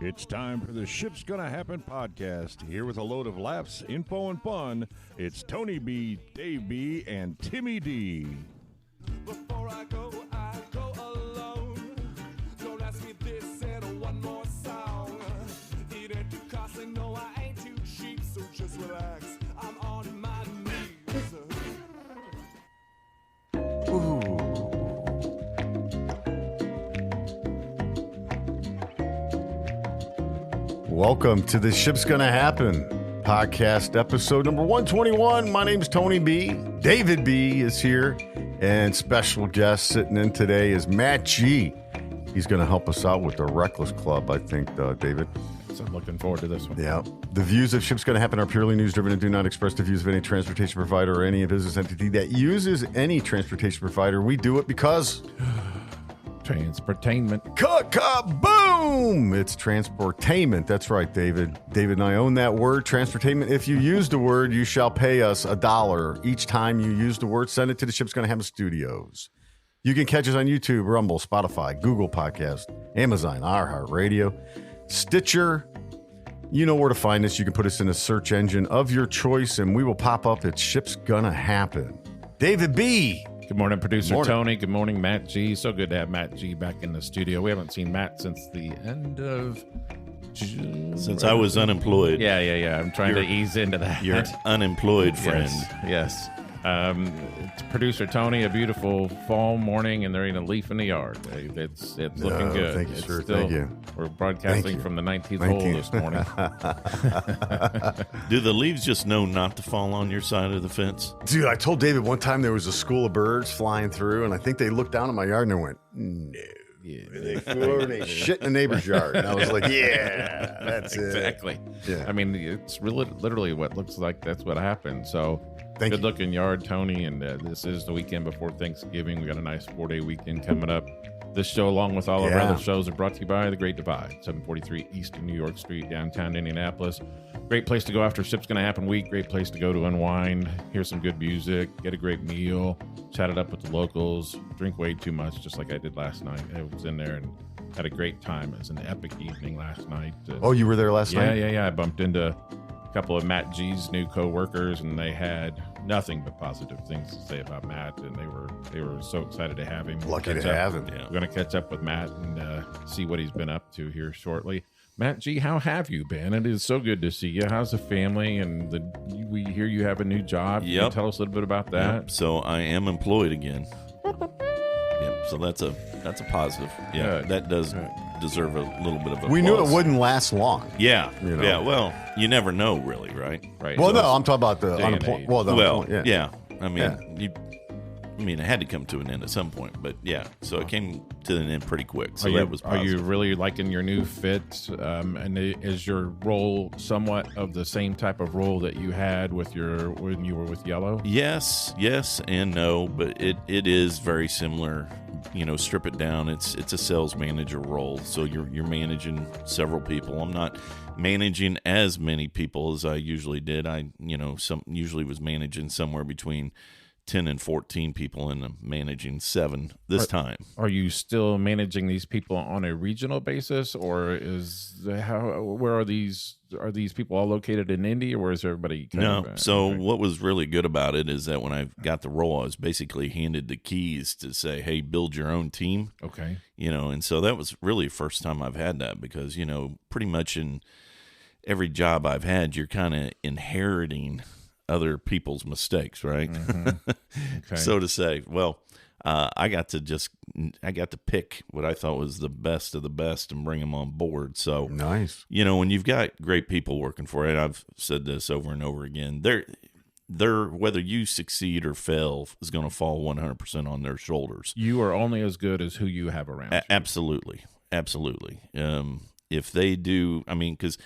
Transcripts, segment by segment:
It's time for the Ship's Gonna Happen podcast. Here with a load of laughs, info, and fun, it's Tony B, Dave B, and Timmy D. Before I go alone. Don't ask me this and one more song. It ain't too costly, no, I ain't too cheap, so just relax. I'm on my knees. Ooh. Welcome to the Ship's Gonna Happen podcast, episode number 121. My name's Tony B. David B is here, and special guest sitting in today is Matt G. He's going to help us out with the Reckless Club, I think, David. So I'm looking forward to this one. Yeah. The views of Ship's Gonna Happen are purely news-driven and do not express the views of any transportation provider or any business entity that uses any transportation provider. We do it because... Transportainment. Boom! It's transportainment. That's right, David. David and I own that word, transportainment. If you use the word, you shall pay us $1 each time you use the word. Send it to the Ship's Gonna Happen Studios. You can catch us on YouTube, Rumble, Spotify, Google Podcast, Amazon, iHeartRadio, Stitcher. You know where to find us. You can put us in a search engine of your choice, and we will pop up. It's Ship's Gonna Happen. David B. Good morning, producer Morning. Tony. Good morning, Matt G. So good to have Matt G back in the studio. We haven't seen Matt since the end of June. Since I was unemployed. Yeah. I'm trying to ease into that. Your unemployed friend. Yes. It's producer Tony, a beautiful fall morning, and there ain't a leaf in the yard. It's looking good. Thank you, It's sir. Still, Thank you. We're broadcasting from the 19th hole this morning. Do the leaves just know not to fall on your side of the fence? Dude, I told David one time there was a school of birds flying through, and I think they looked down at my yard and they went, no. Yeah. They flew over and they shit in the neighbor's yard. And I was like, yeah, that's Exactly. it. Yeah. I mean, it's really literally what looks like that's what happened. So Thank good you. looking yard, Tony. And this is the weekend before Thanksgiving. We got a nice 4-day weekend coming up. This show, along with all of our Yeah. other shows, are brought to you by The Great Divide, 743 East New York Street, downtown Indianapolis. Great place to go after Ship's Gonna Happen week. Great place to go to unwind, hear some good music, get a great meal, chat it up with the locals, drink way too much, just like I did last night. I was in there and had a great time. It was an epic evening last night. Oh, you were there last night? Yeah. I bumped into a couple of Matt G's new co-workers, and they had nothing but positive things to say about Matt, and they were so excited to have him. Lucky to have him. Yeah. We're going to catch up with Matt and see what he's been up to here shortly. Matt G, how have you been? It is so good to see you. How's the family? And we hear you have a new job. Can you Yep. tell us a little bit about that? Yep. So I am employed again. Yep. So that's a positive. Yeah. Good. That does deserve a little bit of a We knew it wouldn't last long. Yeah. You know. Yeah. Well, you never know, really, right? Right. Well, So no, I'm talking about the day and unemployment. age. Well, the Well, unemployment, yeah. I mean, Yeah. it had to come to an end at some point, but yeah. So it came to an end pretty quick. So Are that you, was are positive. you really liking your new fit? And is your role somewhat of the same type of role that you had when you were with Yellow? Yes, and no, but it is very similar. You know, strip it down. It's a sales manager role, so you're managing several people. I'm not managing as many people as I usually did. I usually was managing somewhere between 10 and 14 people, and I'm managing 7 this time. Are you still managing these people on a regional basis, or where are these people all located in Indy, or where is everybody? So what was really good about it is that when I got the role, I was basically handed the keys to say, hey, build your own team. Okay. And so that was really the first time I've had that, because, pretty much in every job I've had, you're kind of inheriting other people's mistakes, right? Mm-hmm. Okay. So to say. Well, I got to pick what I thought was the best of the best and bring them on board. So Nice. when you've got great people working for it, I've said this over and over again, they're whether you succeed or fail is going to fall 100% on their shoulders. You are only as good as who you have around you. Absolutely. If they do, I mean, because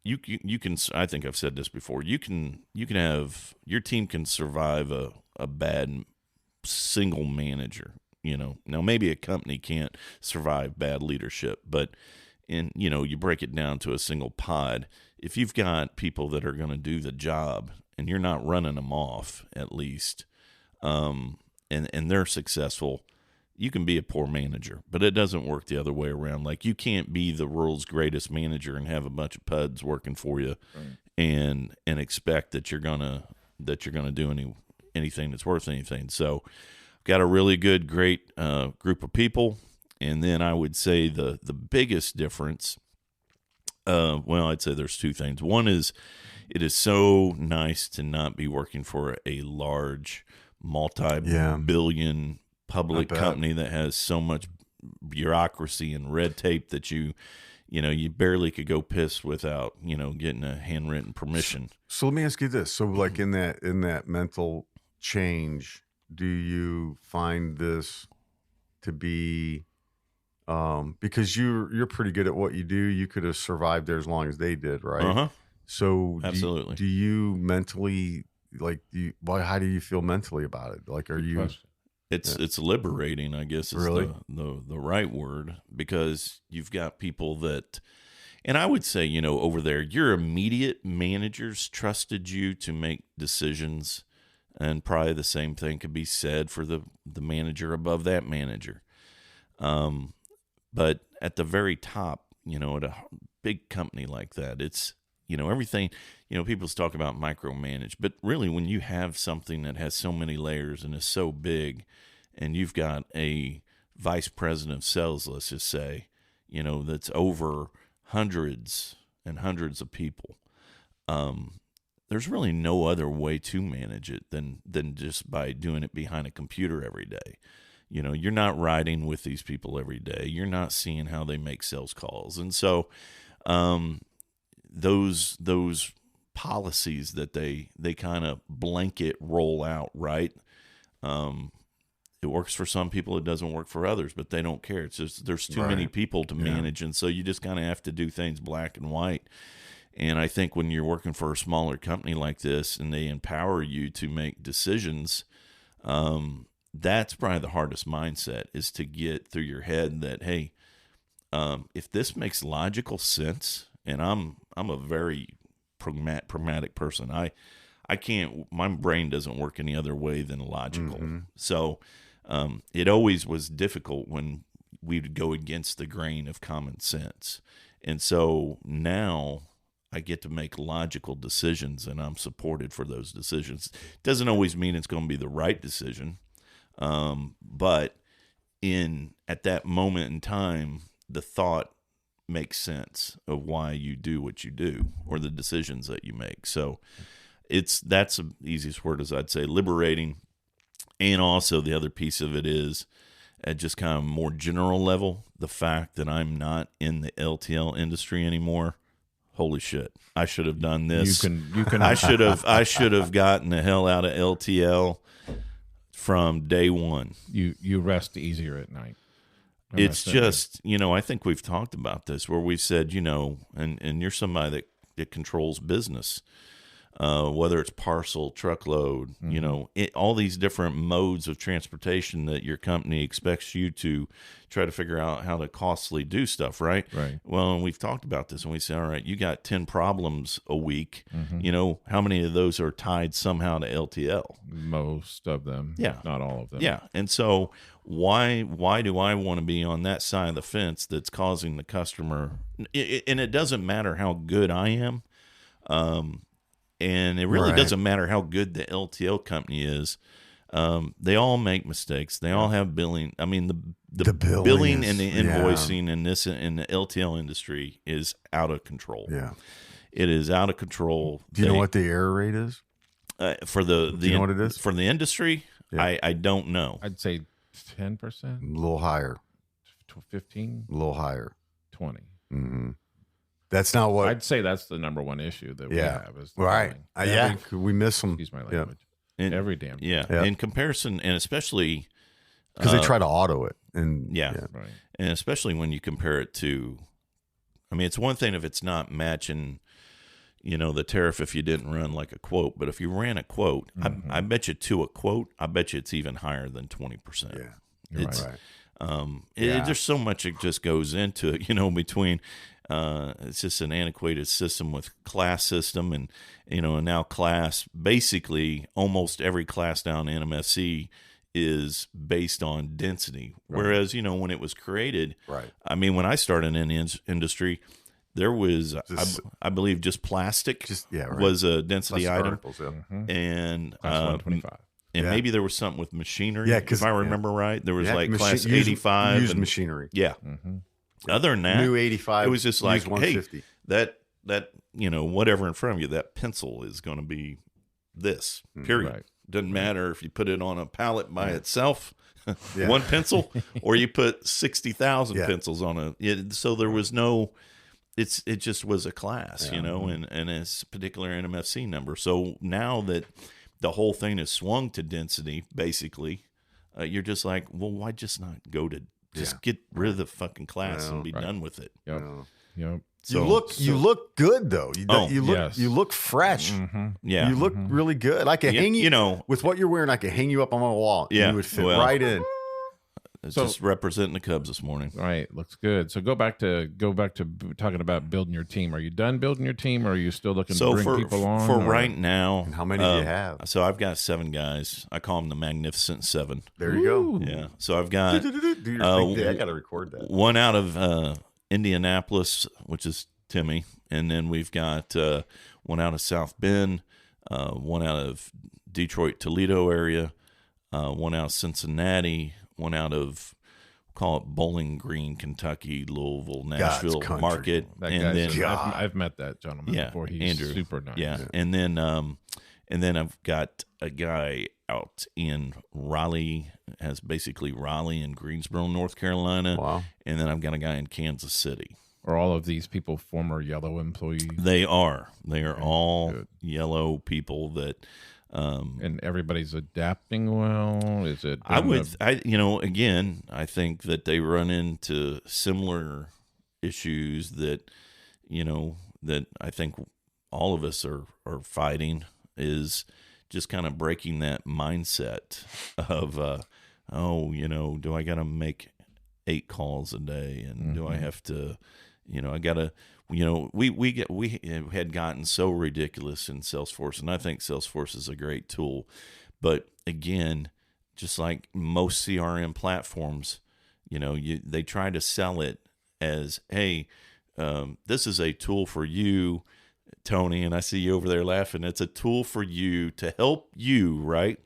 you can, I think I've said this before, you can have, your team can survive a bad single manager. Now maybe a company can't survive bad leadership, but you break it down to a single pod. If you've got people that are going to do the job and you're not running them off, at least, and they're successful, be a poor manager, but it doesn't work the other way around. Like, you can't be the world's greatest manager and have a bunch of puds working for you, and expect that you're gonna do anything that's worth anything. So, got a really great group of people, and then I would say the biggest difference. Well, I'd say there's two things. One is, it is so nice to not be working for a large multi-billion public company that has so much bureaucracy and red tape that you barely could go piss without, getting a handwritten permission. So let me ask you this. So like in that mental change, do you find this to be, because you're pretty good at what you do, you could have survived there as long as they did, right? Uh-huh. So absolutely. Do you mentally, how do you feel mentally about it? Like, are you? It's liberating, I guess, is really the right word, because you've got people that, and I would say, over there, your immediate managers trusted you to make decisions, and probably the same thing could be said for the manager above that manager. But at the very top, at a big company like that, it's, everything, people talk about micromanage, but really when you have something that has so many layers and is so big, and you've got a vice president of sales, let's just say, that's over hundreds and hundreds of people, there's really no other way to manage it than just by doing it behind a computer every day. You're not riding with these people every day. You're not seeing how they make sales calls. And so those policies that they kind of blanket roll out, right? It works for some people, it doesn't work for others, but they don't care. It's just there's too many people to manage, and so you just kind of have to do things black and white. And I think when you're working for a smaller company like this and they empower you to make decisions, that's probably the hardest mindset, is to get through your head that, hey, if this makes logical sense, and I'm a very pragmatic person. I can't, my brain doesn't work any other way than logical. Mm-hmm. So it always was difficult when we would go against the grain of common sense. And so now I get to make logical decisions, and I'm supported for those decisions. Doesn't always mean it's going to be the right decision. But at that moment in time, the thought makes sense of why you do what you do, or the decisions that you make. So that's the easiest word, as I'd say, liberating. And also the other piece of it is, at just kind of more general level, the fact that I'm not in the LTL industry anymore. Holy shit! I should have done this. You can. I should have gotten the hell out of LTL from day one. You rest easier at night. It's just, I think we've talked about this, where we've said, and you're somebody that controls business, whether it's parcel, truckload, mm-hmm. All these different modes of transportation that your company expects you to try to figure out how to costly do stuff, right? Right. Well, and we've talked about this, and we say, all right, you got 10 problems a week. Mm-hmm. How many of those are tied somehow to LTL? Most of them. Yeah. Not all of them. Yeah. And so why do I want to be on that side of the fence that's causing the customer? And it doesn't matter how good I am. And it really doesn't matter how good the LTL company is. They all make mistakes. They all have billing. I mean, the billing and the invoicing in the LTL industry is out of control. Yeah, it is out of control. Do you know what the error rate is? For do you know what it is? For the industry? Yeah. I don't know. I'd say 10%. A little higher. 15. A little higher. 20. Mm-hmm. That's not what I'd say. That's the number one issue that we have. Is right. We miss them. Excuse my language. Every damn thing. Yeah. In comparison, and especially because they try to auto it, and right. And especially when you compare it to, I mean, it's one thing if it's not matching, the tariff if you didn't run like a quote, but if you ran a quote, mm-hmm. I bet you to a quote, I bet you it's even higher than 20%. Yeah, it's right. There's so much it just goes into it, between. It's just an antiquated system with class system, and and now class, basically almost every class down in MSC is based on density. Whereas, when it was created, Right. I mean, when I started in the industry, there was, I believe, just plastic was a density item. And Class 125. And maybe there was something with machinery. Yeah, if I remember right, there was like class used 85 used and machinery. Yeah. Other than that, New 85. it was just like, used hey, 150. that whatever in front of you, that pencil is going to be this. Period. Right. Doesn't matter if you put it on a pallet by itself, one pencil, or you put 60,000 pencils on so there was no. It just was a class, and it's a particular NMFC number. So now that the whole thing is swung to density, basically, you're just like, well, why just not go to just get rid of the fucking class and be done with it? Yep. So, you look good though. You look fresh. Yeah, you look really good. I can hang you. With what you're wearing, I can hang you up on my wall. Yeah, you would fit right in. It's just representing the Cubs this morning. Right, looks good. So go back to talking about building your team. Are you done building your team, or are you still looking to bring people on? For right now, and how many do you have? So I've got 7 guys. I call them the Magnificent 7. There you go. Yeah. So I've got. I got to record that. One out of Indianapolis, which is Timmy, and then we've got one out of South Bend, one out of Detroit, Toledo area, one out of Cincinnati, one out of, call it Bowling Green, Kentucky, Louisville, Nashville market. I've met that gentleman before. He's Andrew. Super nice. Yeah. And then I've got a guy out in Raleigh, has basically Raleigh and Greensboro, North Carolina. Wow. And then I've got a guy in Kansas City. Are all of these people former Yellow employees? They are. They are all Yellow people that. And everybody's adapting well. Is it? Again, I think that they run into similar issues that I think all of us are fighting, is just kind of breaking that mindset of, do I got to make 8 calls a day, and do I have to, I got to. We had gotten so ridiculous in Salesforce, and I think Salesforce is a great tool. But again, just like most CRM platforms, they try to sell it as, hey, this is a tool for you, Tony, and I see you over there laughing. It's a tool for you to help you, right?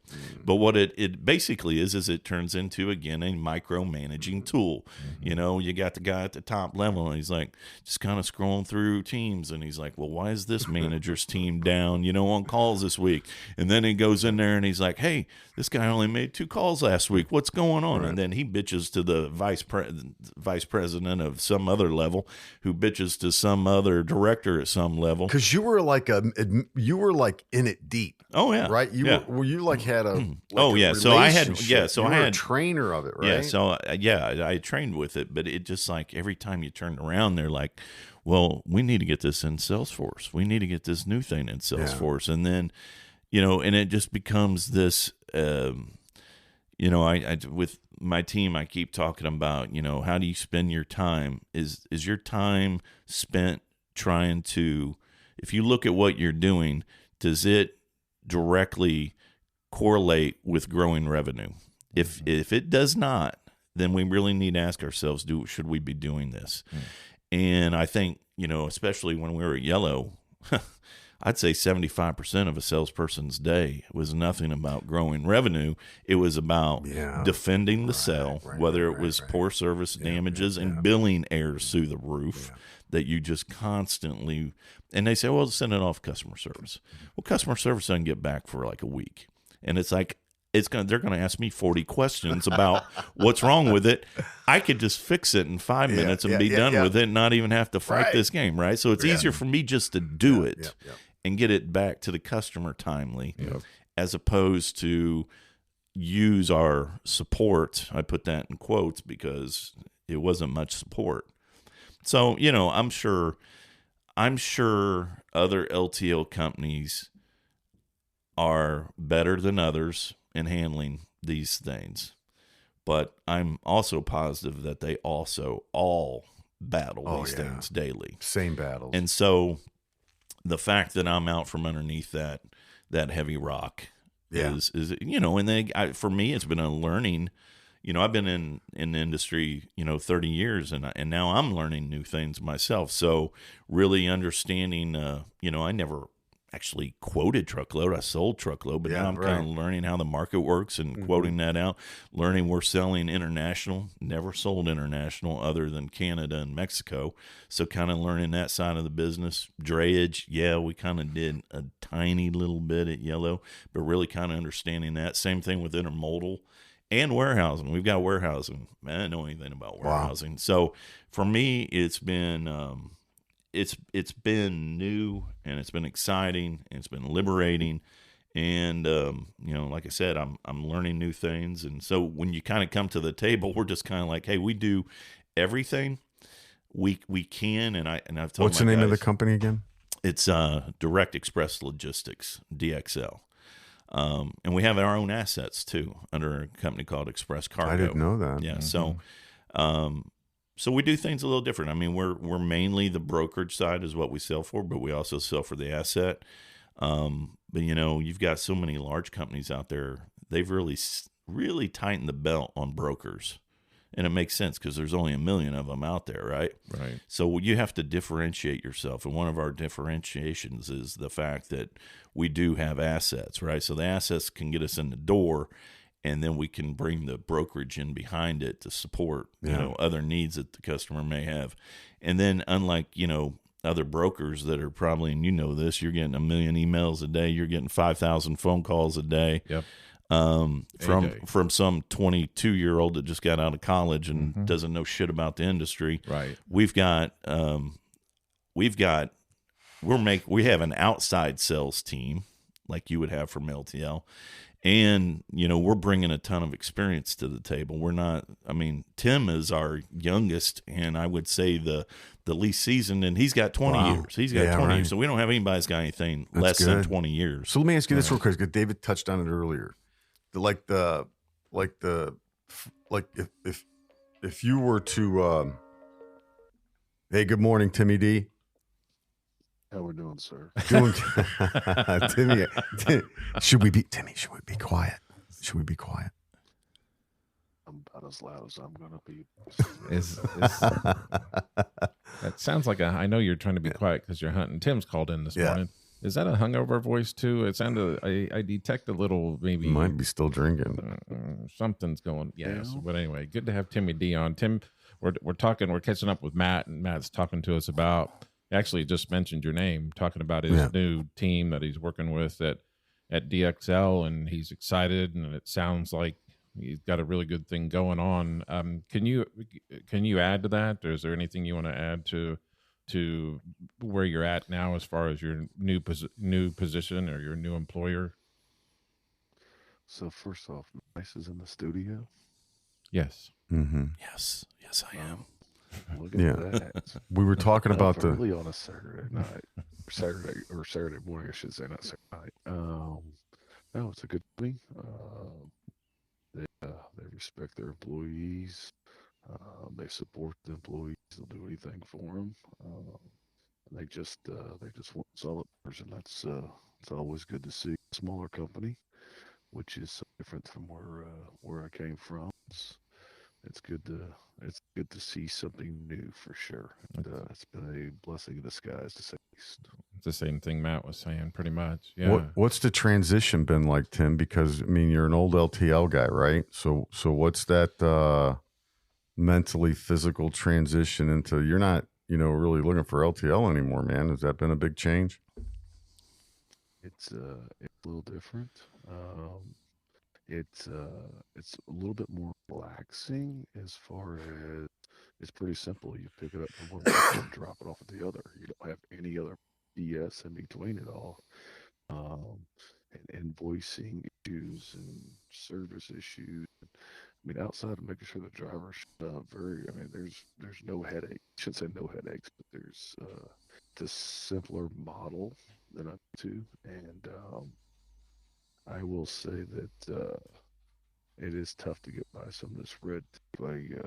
But what it basically is it turns into, again, a micromanaging tool. You got the guy at the top level, and he's like just kind of scrolling through teams, and he's like, well, why is this manager's team down, on calls this week? And then he goes in there and he's like, hey, this guy only made 2 calls last week. What's going on? Right. And then he bitches to the vice president of some other level, who bitches to some other director at some level. Because you were like in it deep. Oh yeah, right. You like had a So I had a trainer of it, right? Yeah, so I trained with it, but it just like every time you turned around, they're like, well, we need to get this in Salesforce. We need to get this new thing in Salesforce, and then and it just becomes this. I with my team, I keep talking about how do you spend your time? Is your time spent trying to, if you look at what you're doing, does it directly correlate with growing revenue? If it does not, then we really need to ask ourselves, should we be doing this? And I think, especially when we were at Yellow, I'd say 75% of a salesperson's day was nothing about growing revenue. It was about defending the sale, whether it was poor service damages and billing errors through the roof. That you just constantly, and they say, well, send it off customer service. Well, customer service doesn't get back for like a week. And it's like, they're going to ask me 40 questions about what's wrong with it. I could just fix it in 5 minutes and be done with it and not even have to fight this game, right? So it's easier for me just to do it and get it back to the customer timely, as opposed to use our support. I put that in quotes because it wasn't much support. So, I'm sure other LTL companies are better than others in handling these things. But I'm also positive that they also all battle these things daily. Same battles. And so the fact that I'm out from underneath that heavy rock Yeah. is and then for me, it's been a learning. I've been in the industry, 30 years, and now I'm learning new things myself. So really understanding, I never actually quoted truckload. I sold truckload, but now I'm kind of learning how the market works and quoting that out, learning we're selling international, never sold international other than Canada and Mexico. So kind of learning that side of the business. Drayage, we kind of did a tiny little bit at Yellow, but really kind of understanding that. Same thing with intermodal and warehousing. We've got warehousing. I didn't know anything about warehousing. Wow. So for me, it's been it's been new, and it's been exciting, and it's been liberating, and like I said, I'm learning new things. And so when you kind of come to the table, we're just kind of like, hey, we do everything we can. And I've told what's the name of the company again? It's Direct Express Logistics, DXL. And we have our own assets too under a company called Express Cargo. I didn't know that. Yeah. Mm-hmm. So we do things a little different. I mean, we're mainly the brokerage side is what we sell for, but we also sell for the asset. But you've got so many large companies out there. They've really tightened the belt on brokers, and it makes sense because there's only 1 million of them out there, right? Right. So you have to differentiate yourself, and one of our differentiations is the fact that we do have assets, right? So the assets can get us in the door, and then we can bring the brokerage in behind it to support, other needs that the customer may have. And then unlike, other brokers that are probably, and this, you're getting 1 million emails a day, you're getting 5,000 phone calls a day. Yep. From some 22-year-old that just got out of college and doesn't know shit about the industry. Right. We have an outside sales team like you would have from LTL. And, we're bringing a ton of experience to the table. Tim is our youngest, and I would say the least seasoned, and he's got 20 years. He's got 20 years. So we don't have anybody that's got anything less than 20 years. So let me ask you this real quick, because David touched on it earlier. If you were to, hey, good morning, Timmy D. How we're doing, sir? Timmy, should we be quiet? Should we be quiet? I'm about as loud as I'm gonna be. That sounds like I know you're trying to be quiet because you're hunting. Tim's called in this morning. Is that a hungover voice too? It sounded. I detect a little maybe. Might be still drinking. Something's going. Yes, but anyway, good to have Timmy D on. Tim, we're talking. We're catching up with Matt, and Matt's talking to us about. Actually, just mentioned your name, talking about his new team that he's working with at DXL, and he's excited, and it sounds like he's got a really good thing going on. Can you add to that, or is there anything you want to add to where you're at now as far as your new position or your new employer? So first off, Nice is in the studio. Yes. Mm-hmm. Yes, I am. Look at that. We were talking about early on a Saturday night, Saturday morning, I should say, not Saturday night. No, it's a good thing. They respect their employees. They support the employees. They'll do anything for them. They just want solid person. That's it's always good to see. A smaller company, which is so different from where I came from. It's good to see something new for sure. It's been a blessing in disguise, to say the least. It's the same thing Matt was saying, pretty much. Yeah. What's the transition been like, Tim? Because you're an old LTL guy, right? So what's that mentally physical transition into? You're not, really looking for LTL anymore, man. Has that been a big change? It's a little different. It's a little bit more relaxing as far as it's pretty simple. You pick it up from one place and drop it off at the other. You don't have any other BS in between it all. And invoicing issues and service issues. Outside of making sure the drivers there's no headache. I shouldn't say no headaches, but there's the simpler model than I'm to, and I will say that it is tough to get by some of this red tape.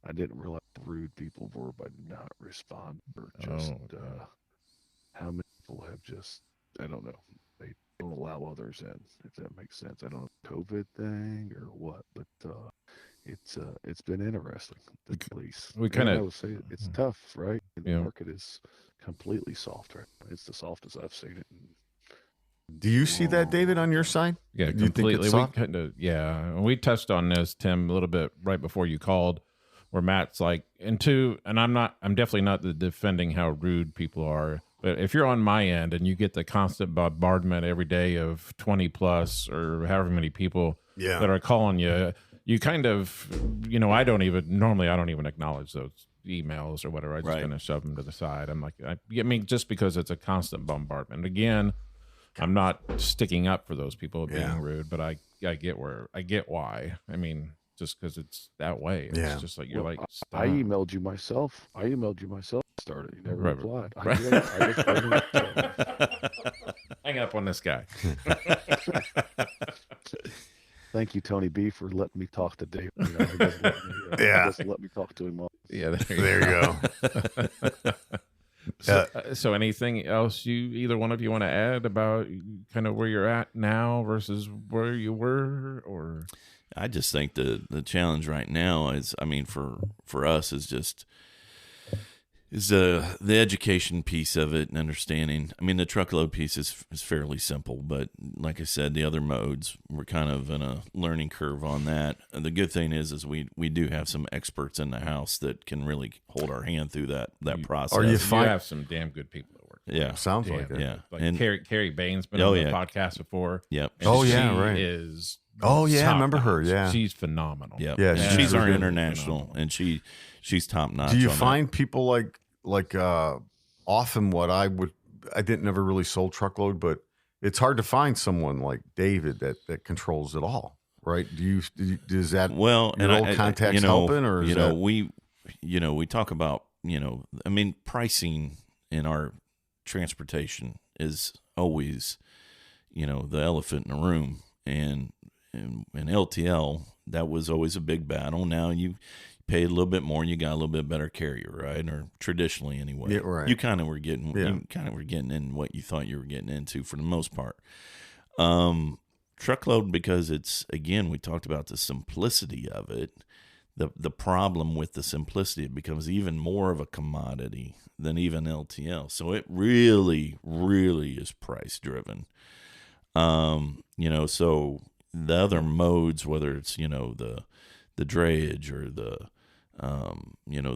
I didn't realize how rude people were by not responding, or just how many people have just, I don't know, don't allow others in, if that makes sense. I don't know if COVID thing or what, but it's been interesting, at least. We kind I of would say it's tough, right? The Yeah. market is completely soft right now. It's the softest I've seen it. Do you see that, David, on your side? Yeah, Do you think completely. it's We soft? kind of, yeah. We touched on this, Tim, a little bit right before you called, where Matt's like, and I'm definitely not defending how rude people are, but if you're on my end and you get the constant bombardment every day of 20 plus or however many people that are calling you, you kind of, I don't even acknowledge those emails or whatever. I just kind of shove them to the side. I'm like, I mean, just because it's a constant bombardment. Again, I'm not sticking up for those people being rude, but I get why. I mean, just because it's that way. It's just like, you're like, stop. I emailed you myself. Started. You never replied. Right. I just Hang up on this guy. Thank you, Tony B, for letting me talk to Dave. He doesn't let me talk to him all. Yeah, There you go. So anything else either one of you want to add about kind of where you're at now versus where you were, or? I just think the challenge right now is, I mean, for us is the education piece of it and understanding. I mean, the truckload piece is fairly simple, but like I said, the other modes, we're kind of in a learning curve on that. And the good thing is we do have some experts in the house that can really hold our hand through that process. You have some damn good people at work. Yeah, Sounds like it. Yeah, Like and Carrie Bain's been on the podcast before. Yep. And right. Is Oh yeah, I top remember her. notch. Yeah, She's phenomenal. Yep. Yeah, And she's our really international, and she's top notch. Do you on find people like often what I didn't never really sold truckload, but it's hard to find someone like David that controls it all, right? Does that your old contacts helping, or is that... we talk about I mean, pricing in our transportation is always the elephant in the room, and in LTL that was always a big battle. Now you pay a little bit more and you got a little bit better carrier, right? Or traditionally anyway. Yeah, right. You kind of were getting in what you thought you were getting into for the most part. Truckload, because it's, again, we talked about the simplicity of it. The problem with the simplicity, it becomes even more of a commodity than even LTL. So it really, really is price driven. So the other modes, whether it's, the drayage or the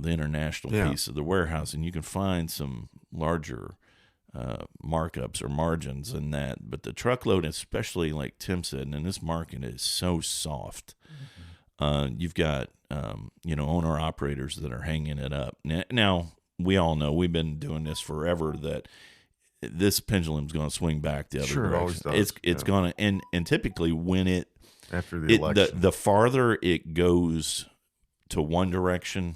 international piece of the warehousing, you can find some larger markups or margins in that. But the truckload, especially like Tim said, and this market is so soft. You've got, owner operators that are hanging it up. Now, we all know, we've been doing this forever, that this pendulum's going to swing back the other direction. It always does. It's going to, and typically when after the election, the farther it goes to one direction,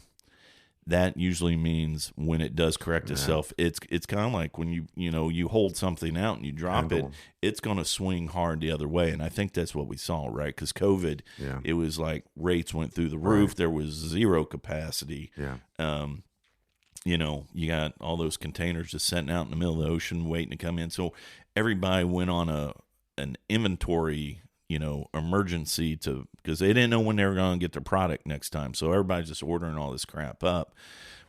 that usually means when it does correct itself, it's kind of like when you hold something out and you drop it, it's going to swing hard the other way. And I think that's what we saw, right? Because COVID, it was like rates went through the roof. Right. There was zero capacity. Yeah. You got all those containers just sitting out in the middle of the ocean waiting to come in. So everybody went on an inventory emergency because they didn't know when they were going to get their product next time. So everybody's just ordering all this crap up.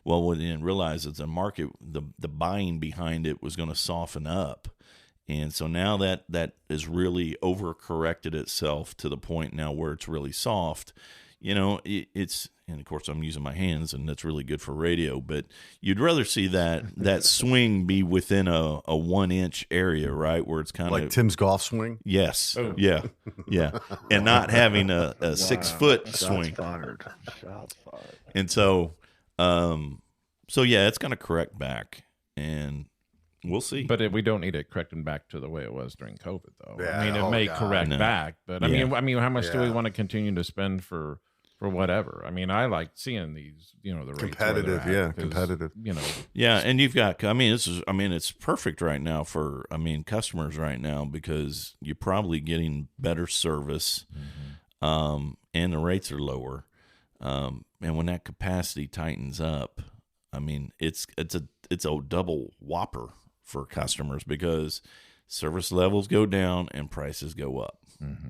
Well, what they didn't realize is the market, the buying behind it was going to soften up. And so now that is really overcorrected itself to the point now where it's really soft. It's, and of course I'm using my hands and that's really good for radio, but you'd rather see that swing be within a 1 inch area, right? Where it's kind of like Tim's golf swing. Yes. Oh. Yeah. And not having a 6 foot swing. Shots fired. And so it's going to correct back and we'll see. But we don't need it correcting back to the way it was during COVID, though. Yeah, I mean, it may correct back, but I mean, how much do we want to continue to spend for whatever? I mean, I like seeing these, the rates competitive, competitive. Yeah, and you've got, it's perfect right now for, customers right now because you're probably getting better service, and the rates are lower, and when that capacity tightens up, it's a double whopper for customers because service levels go down and prices go up.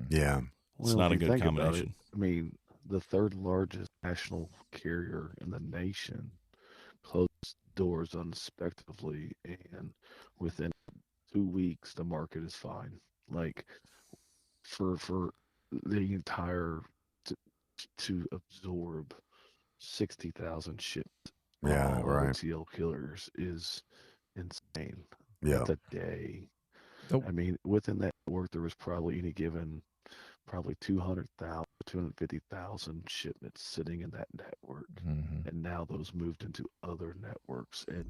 Yeah. It's Well, not if a you good think about combination. it, I mean, the third largest national carrier in the nation closed doors unexpectedly, and within 2 weeks, the market is fine. Like for the entire to absorb 60,000 ships Yeah, all right. OTL killers is insane. Yeah. That's a day. Nope. I mean, within that network, there was probably any given, probably 200,000, 250,000 shipments sitting in that network. And now those moved into other networks and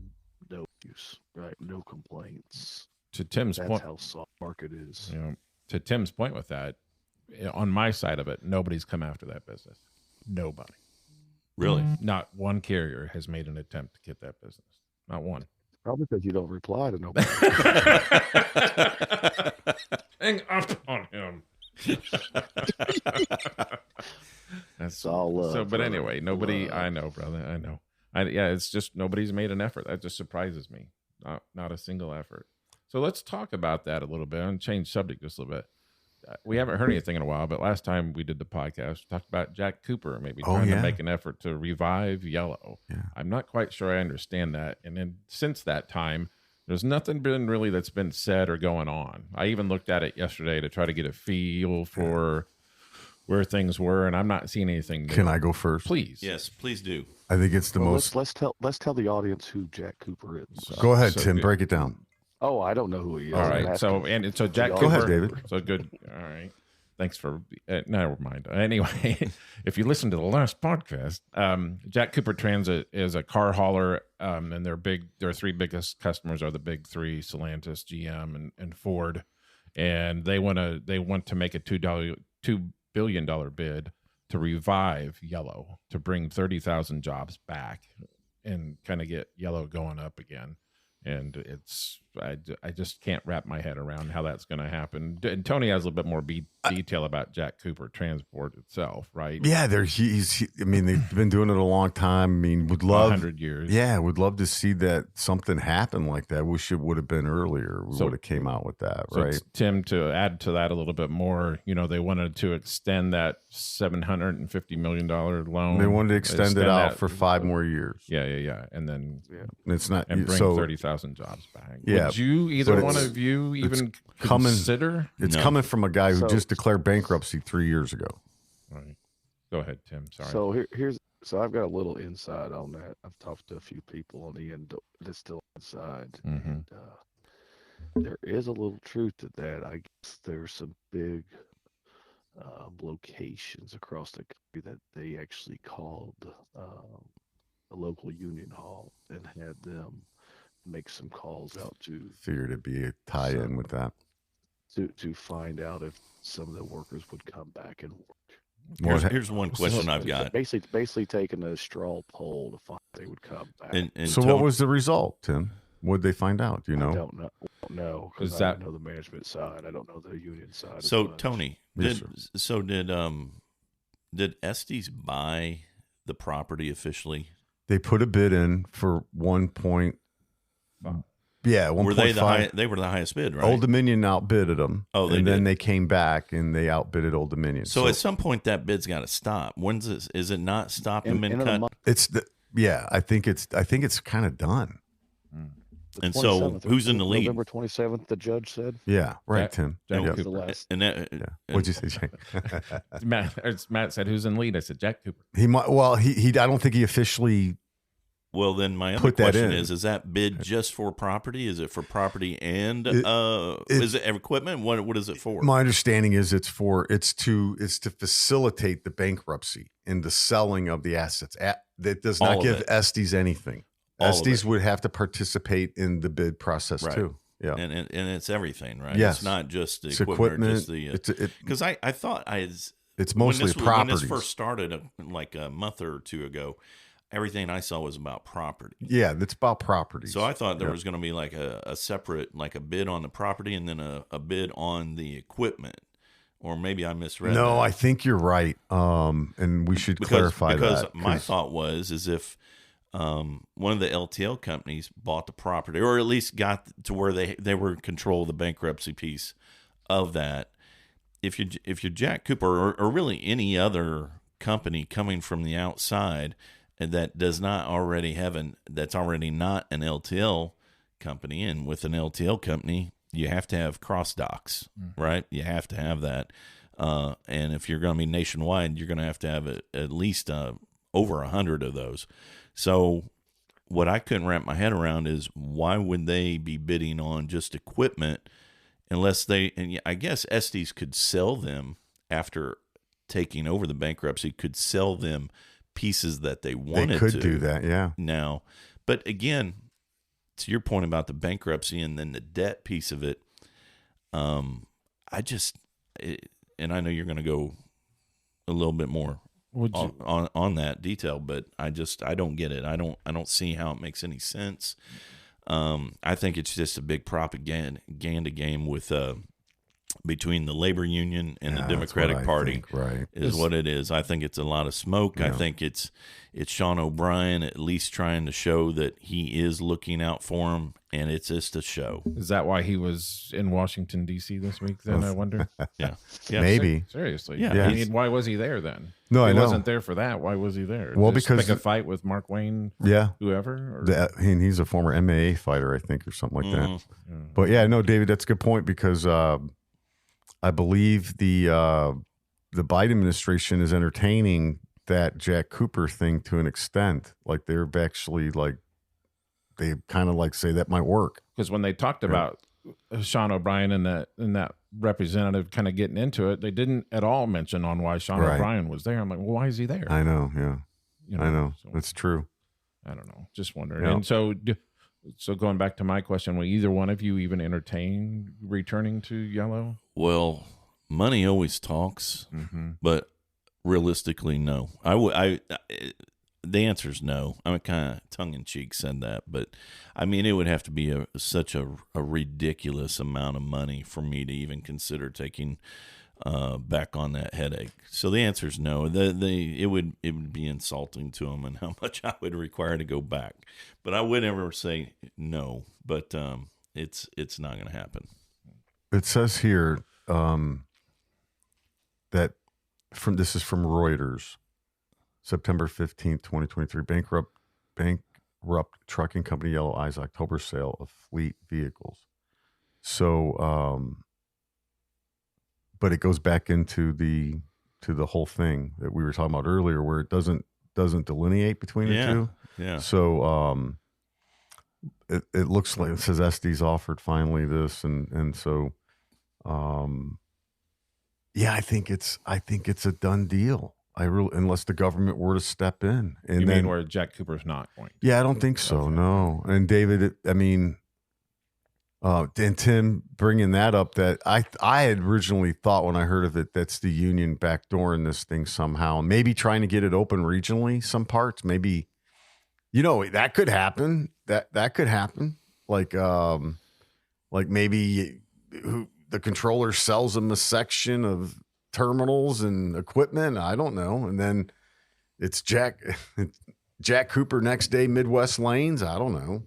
no use, right? No complaints. To Tim's That's point, how soft market is. you know, to Tim's point with that, on my side of it, nobody's come after that business. Nobody. Really? Not one carrier has made an attempt to get that business. Not one. Probably because you don't reply to nobody. Hang up on him. That's all love, so. But brother. anyway, nobody. Love. I know, brother. I know. Yeah, it's just nobody's made an effort. That just surprises me. Not a single effort. So let's talk about that a little bit and change subject just a little bit. We haven't heard anything in a while, but last time we did the podcast, we talked about Jack Cooper maybe trying to make an effort to revive Yellow. Yeah. I'm not quite sure I understand that. And then since that time, there's nothing been really that's been said or going on. I even looked at it yesterday to try to get a feel for where things were, and I'm not seeing anything new. Can I go first? Please. Yes, please do. I think it's the Well, most. let's tell the audience who Jack Cooper is. Go ahead, so Tim. good. Break it down. Oh, I don't know who he is. All I'm right. So asking. Jack Go Cooper. ahead, David. So good. All right. Thanks for never mind. Anyway, if you listen to the last podcast, Jack Cooper Transit is a car hauler, and their three biggest customers are the big three: Stellantis, GM, and Ford. And they want to make a $2 billion bid to revive Yellow, to bring 30,000 jobs back and kind of get Yellow going up again. And I just can't wrap my head around how that's going to happen. And Tony has a little bit more detail about Jack Cooper Transport itself, right? Yeah, I mean, they've been doing it a long time. I mean, would love 100 years. Yeah, would love to see that something happen like that. Wish it would have been earlier. We So- would have came out with that, So right? Tim, to add to that a little bit more, they wanted to extend that $750 million loan. They wanted to extend it out that- for 5 more years. Yeah. And then And it's not bring so 30,000 jobs back. Yeah, Would you, either but one it's- of you, even coming- consider? it's No. coming from a guy who So- just declared bankruptcy 3 years ago. All right. Go ahead, Tim. Sorry. So here's I've got a little insight on that. I've talked to a few people on the end that's still inside, Mhm. and there is a little truth to that. I guess there's some big locations across the country that they actually called a local union hall and had them make some calls out to Figured it'd be a tie-in So- with that. to find out if some of the workers would come back and work. Here's one question I've got. Basically taking a straw poll to find if they would come back. And So what was the result, Tim? What'd they find out? Do you I know? don't know. No, Is because I that- don't know the management side. I don't know the union side. as So much. Tony, Yes, did Estes buy the property officially? They put a bid in for 1 Yeah, 1.5. Were they the high, they were the highest bid, right? Old Dominion outbidded them. Oh, they and then did. they came back and they outbidded Old Dominion. So at some point that bid's got to stop. When's this? Is it not stopped and been End of the cut? month, I think it's kind of done. the And so 27th, who's in the lead? November 27th, the judge said. Yeah, right, Jack- Tim. Jack Yeah. Was the Cooper. last. And that, Yeah. What'd you say, Jake? Matt said, "Who's in the lead?" I said, "Jack Cooper." He might. Well, he. I don't think he officially. well, then my other Put that question in. is that bid just for property? Is it for property and It- is it equipment? What is it for? My understanding is it's to facilitate the bankruptcy and the selling of the assets. That does All not of give it. Estes anything. All of Estes it. would have to participate in the bid process Right. too. Yeah, and it's everything, right? Yes. It's not just the it's equipment, or equipment. just the It's I thought it's mostly when properties. this first started like a month or two ago, everything I saw was about property. Yeah, it's about properties. So I thought there Yeah. was going to be like a separate, like a bid on the property and then a bid on the equipment, or maybe I misread. No, that. I think you're right. And we should clarify because that my thought was is if one of the LTL companies bought the property, or at least got to where they were in control of the bankruptcy piece of that. If you're Jack Cooper or really any other company coming from the outside and that does not already that's already not an LTL company, and with an LTL company, you have to have cross docks, right? You have to have that. And if you're going to be nationwide, you're going to have at least over 100 of those. So what I couldn't wrap my head around is why would they be bidding on just equipment unless and I guess Estes could sell them after taking over the bankruptcy, could sell them pieces that they wanted to. They could do that, yeah. Now, but again, to your point about the bankruptcy and then the debt piece of it, and I know you're going to go a little bit more on that detail, but I don't get it. I don't see how it makes any sense. I think it's just a big propaganda game with between the labor union and the Democratic Party, right? Is what it is. I think it's a lot of smoke. Yeah. I think it's Sean O'Brien at least trying to show that he is looking out for him, and it's just a show. Is that why he was in Washington D.C. this week? Then I wonder. Yeah, maybe. Seriously, yeah. I mean, why was he there then? No, he I know. wasn't there for that. Why was he there? Well, just because pick a fight with Mark Wayne, whoever. And he's a former MMA fighter, I think, or something like that. Yeah. But yeah, no, David, that's a good point because I believe the Biden administration is entertaining that Jack Cooper thing to an extent. Like they're actually they kind of say that might work. Because when they talked about Sean O'Brien and that representative kind of getting into it, they didn't at all mention on why Sean O'Brien was there. I'm like, well, why is he there? I know, yeah. I know. So, that's true. I don't know. Just wondering. Yeah. And so going back to my question, will either one of you even entertain returning to Yellow? Well, money always talks, but realistically, no. The answer is no. I'm kind of tongue-in-cheek said that, but I mean, it would have to be such a ridiculous amount of money for me to even consider taking back on that headache. So the answer is no. It would be insulting to them and how much I would require to go back. But I would never say no. But it's not going to happen. It says here that this is from Reuters. September 15th, 2023, bankrupt trucking company Yellow Eyes October sale of fleet vehicles. So, but it goes back into the whole thing that we were talking about earlier, where it doesn't delineate between the two. Yeah. So, it looks like it says Estes offered finally this, and so, yeah, I think it's a done deal. Unless the government were to step in. And you mean where Jack Cooper's not going to? Yeah, I don't think so, no. And David, and Tim bringing that up, that I had originally thought when I heard of it, that's the union backdooring this thing somehow, maybe trying to get it open regionally, some parts, maybe, that could happen. That could happen. Like maybe the controller sells them a section of terminals and equipment. I don't know. And then it's Jack Cooper next day, Midwest lanes. I don't know.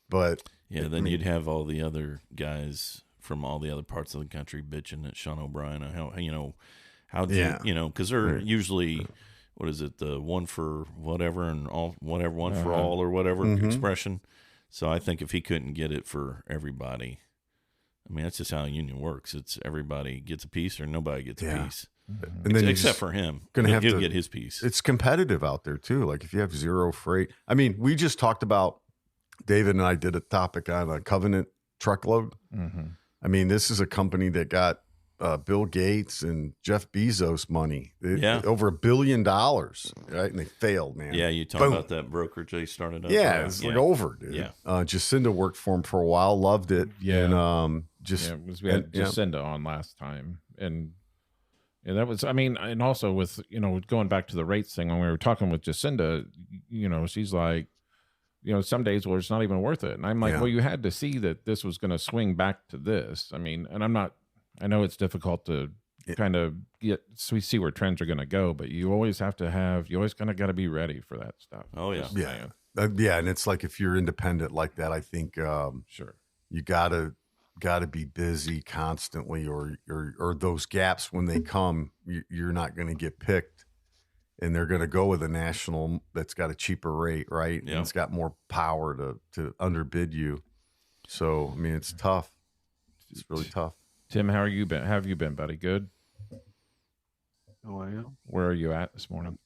But yeah, then you'd have all the other guys from all the other parts of the country bitching at Sean O'Brien. Because they're usually, what is it? The one for whatever and all, whatever, one for all or whatever expression. So I think if he couldn't get it for everybody, I mean, that's just how a union works. It's everybody gets a piece or nobody gets a piece. And then except for him. He'll get his piece. It's competitive out there, too. Like, if you have zero freight. I mean, we just talked about, David and I did a topic on a Covenant truckload. I mean, this is a company that got Bill Gates and Jeff Bezos money. Over $1 billion, right? And they failed, man. Yeah, you talk about that brokerage they started up. Yeah, it's over, dude. Yeah. Jacinda worked for him for a while, loved it. Yeah. And we had Jacinda on last time. And that was, I mean, and also with, going back to the rates thing, when we were talking with Jacinda, she's like, some days where it's not even worth it. And I'm like, well, you had to see that this was going to swing back to this. I mean, and I know it's difficult to kind of see where trends are going to go, but you always kind of got to be ready for that stuff. Oh, yeah. Yeah. Yeah, and it's like if you're independent like that, I think Sure. you gotta be busy constantly, or those gaps when they come, you're not going to get picked, and they're going to go with a national that's got a cheaper rate, right? Yeah. And it's got more power to underbid you. So I mean, it's tough. It's really tough. Tim, how have you been, buddy? Good. Oh, I am. Where are you at this morning?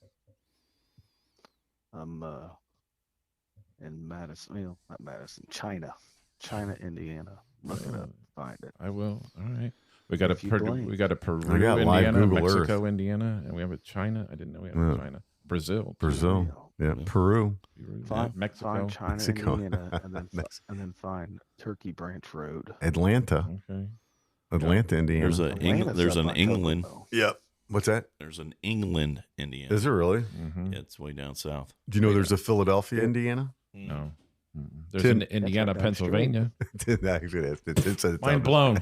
I'm in Madison, not Madison, China, Indiana. Look it up, find it. I will. All right. We got If you blink. we got a Peru, I got live Indiana, Google Mexico, Earth. Indiana, and we have a China. I didn't know we had a China. Brazil, Yeah, Peru, Find Mexico, China, Mexico. Indiana, and then Mex- and then find Turkey Branch Road. Atlanta, Okay. Indiana. There's an England. Yep. What's that? There's an England, Indiana. Is it really? Mm-hmm. Yeah, it's way down south. Do you know there's a Philadelphia, Indiana? No. Mm-mm. There's Tim- an Indiana, That's right down Pennsylvania. It's Mind blown.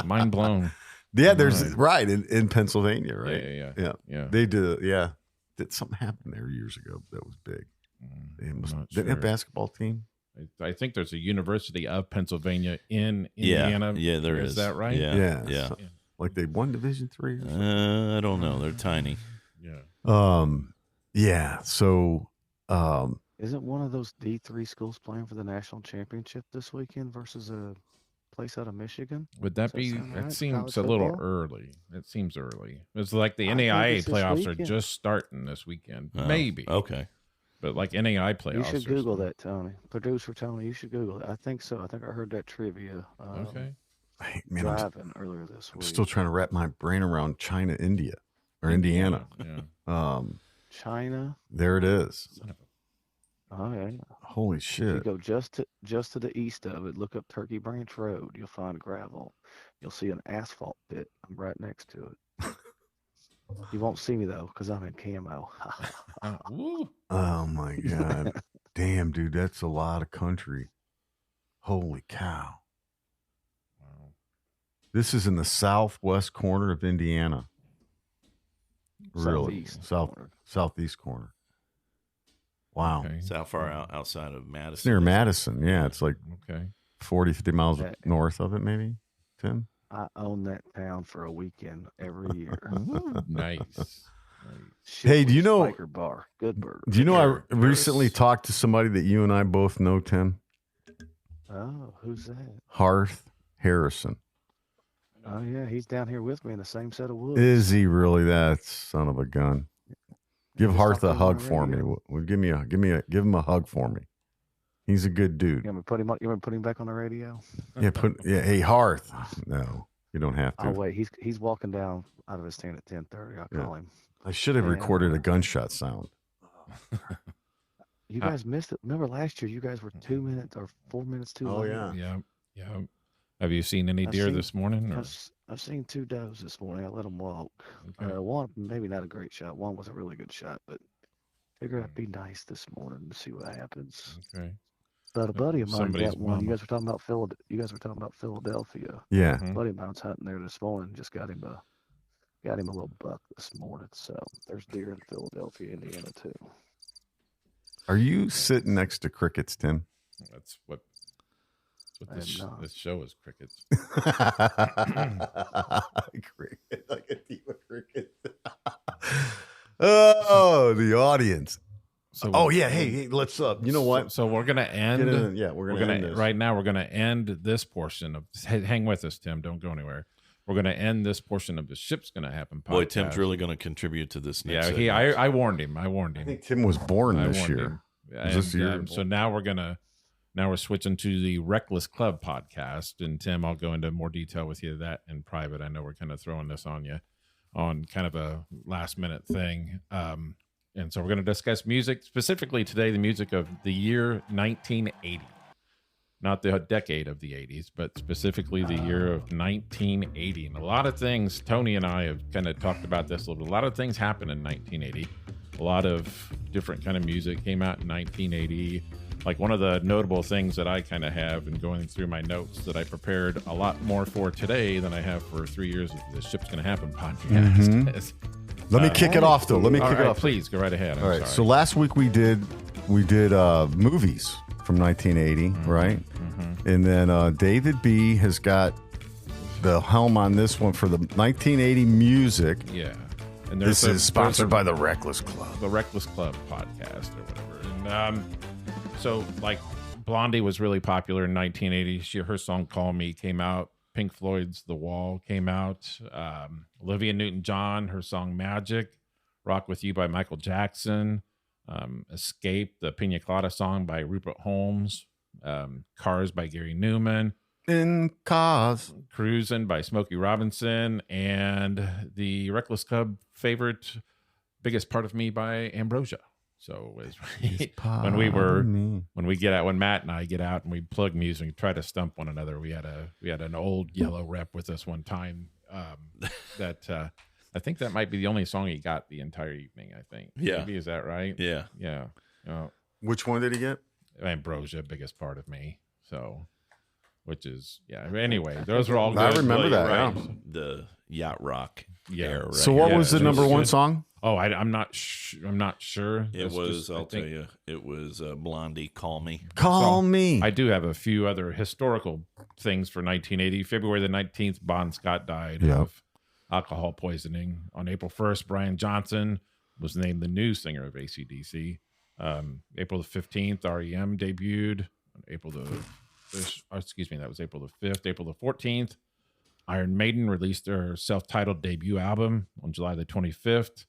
Mind blown. Yeah, there's right in Pennsylvania, right? Yeah. They did. Yeah, did something happen there years ago that was big. They must, not didn't they have a sure. basketball team? I think there's a University of Pennsylvania in Indiana. Yeah, there is. Is that right? Yeah. so- like they won Division III. I don't know. They're tiny. Yeah. Yeah. So, Isn't one of those D3 schools playing for the national championship this weekend versus a place out of Michigan? Would that Does that be? sound It right? seems College a little football? early. It seems early. It's like the I think NAIA it's this playoffs are weekend. just starting this weekend. Oh, Maybe. Okay. But like NAI playoffs. You should are Google still- that, Tony. Producer Tony, you should Google it. I think so. I think I heard that trivia Okay. hey, man, I'm driving earlier this week. still trying to wrap my brain around China, India, or Indiana. Yeah. China. There it is. Son of a- Oh yeah. Holy If you shit! go just to the east of it, look up Turkey Branch Road. You'll find gravel. You'll see an asphalt pit. I'm right next to it. You won't see me though, because I'm in camo. Woo. Oh my god! Damn, dude, that's a lot of country. Holy cow! Wow. This is in the southwest corner of Indiana. Really, Southeast. southeast corner. Wow. Okay. It's how far outside of Madison? It's near Madison. Yeah, it's like Okay. 40, 50 miles Yeah. north of it, maybe. Tim? I own that town for a weekend every year. Nice. Hey, do you Shipley's know- Biker Bar? Good burger. Do you know I There- recently there's- talked to somebody that you and I both know, Tim? Oh, who's that? Harth Harrison. Oh yeah, he's down here with me in the same set of woods. Is he really that son of a gun? Give Just Harth a talked to him on hug the for me. radio. Give him a hug for me. He's a good dude. You want me to put him on, you want me to put him back on the radio? Hey Harth. No, you don't have to. Oh wait, he's walking down out of his stand at 10:30. I'll Yeah. call him. I should have Yeah. recorded a gunshot sound. You guys missed it. Remember last year? You guys were 2 minutes or 4 minutes too late. Yeah. Have you seen any I've deer seen- this morning? Or? I've seen 2 does this morning. I let them walk. Okay. One maybe not a great shot. One was a really good shot, but figured I'd be nice this morning to see what happens. Okay. But a buddy of mine Somebody's got one. You mama. guys were talking about Philadelphia. Yeah. Mhm. A buddy of mine's hunting there this morning. Just got him a little buck this morning. So there's deer in Philadelphia, Indiana too. Are you sitting next to crickets, Tim? That's what I this, am not. this show is, crickets. Cricket, like a team of crickets. Oh, the audience. So Oh yeah, hey, let's you know what? So we're gonna end. Get in, yeah, we're gonna end this. right now. We're gonna end this portion of. Hang with us, Tim. Don't go anywhere. We're gonna end this portion of the Ship's Gonna Happen podcast. Boy, Tim's really going to contribute to this next Yeah, segment. I warned him. I warned I him. think Tim was born I this warned year. him. Was this And, year? so now we're switching to the Reckless Club podcast. And Tim, I'll go into more detail with you that in private. I know we're kind of throwing this on you on kind of a last minute thing. And so we're going to discuss music, specifically today, the music of the year 1980. Not the decade of the 80s, but specifically the year of 1980. And a lot of things, Tony and I have kind of talked about this a little bit. A lot of things happened in 1980. A lot of different kind of music came out in 1980. Like one of the notable things that I kind of have in going through my notes that I prepared a lot more for today than I have for 3 years of the Ship's Gonna Happen podcast. is- Let me kick it off though. Let me All kick right, it off. please go right ahead. I'm All right. sorry. So last week we did we did movies from 1980, right? Mm-hmm. And then David B has got the helm on this one for the 1980 music. Yeah. And this is sponsored by the Reckless Club. The Reckless Club podcast or whatever. And so, like, Blondie was really popular in 1980. Her song Call Me came out. Pink Floyd's The Wall came out. Olivia Newton-John, her song Magic. Rock With You by Michael Jackson. Escape, the Pina Colada song by Rupert Holmes. Cars by Gary Newman. In Cars. Cruisin' by Smokey Robinson. And the Reckless Club favorite, Biggest Part of Me by Ambrosia. So when Matt and I get out and we plug music and try to stump one another, we had an old yellow rep with us one time that I think that might be the only song he got the entire evening. I think. Yeah. Maybe, is that right? Yeah. Yeah. Which one did he get? Ambrosia, Biggest Part of Me. So, which is anyway, those are all good. I remember that. Right. Yeah. The yacht rock. Yeah. Era, right? So what was the number one song? Oh, I'm not sure. It was. I'll tell you. It was Blondie. Call Me. Call Me. I do have a few other historical things for 1980. February the 19th, Bon Scott died of alcohol poisoning. On April 1st, Brian Johnson was named the new singer of AC/DC. April the 15th, REM debuted. That was April the 5th. April the 14th, Iron Maiden released their self-titled debut album on July the 25th.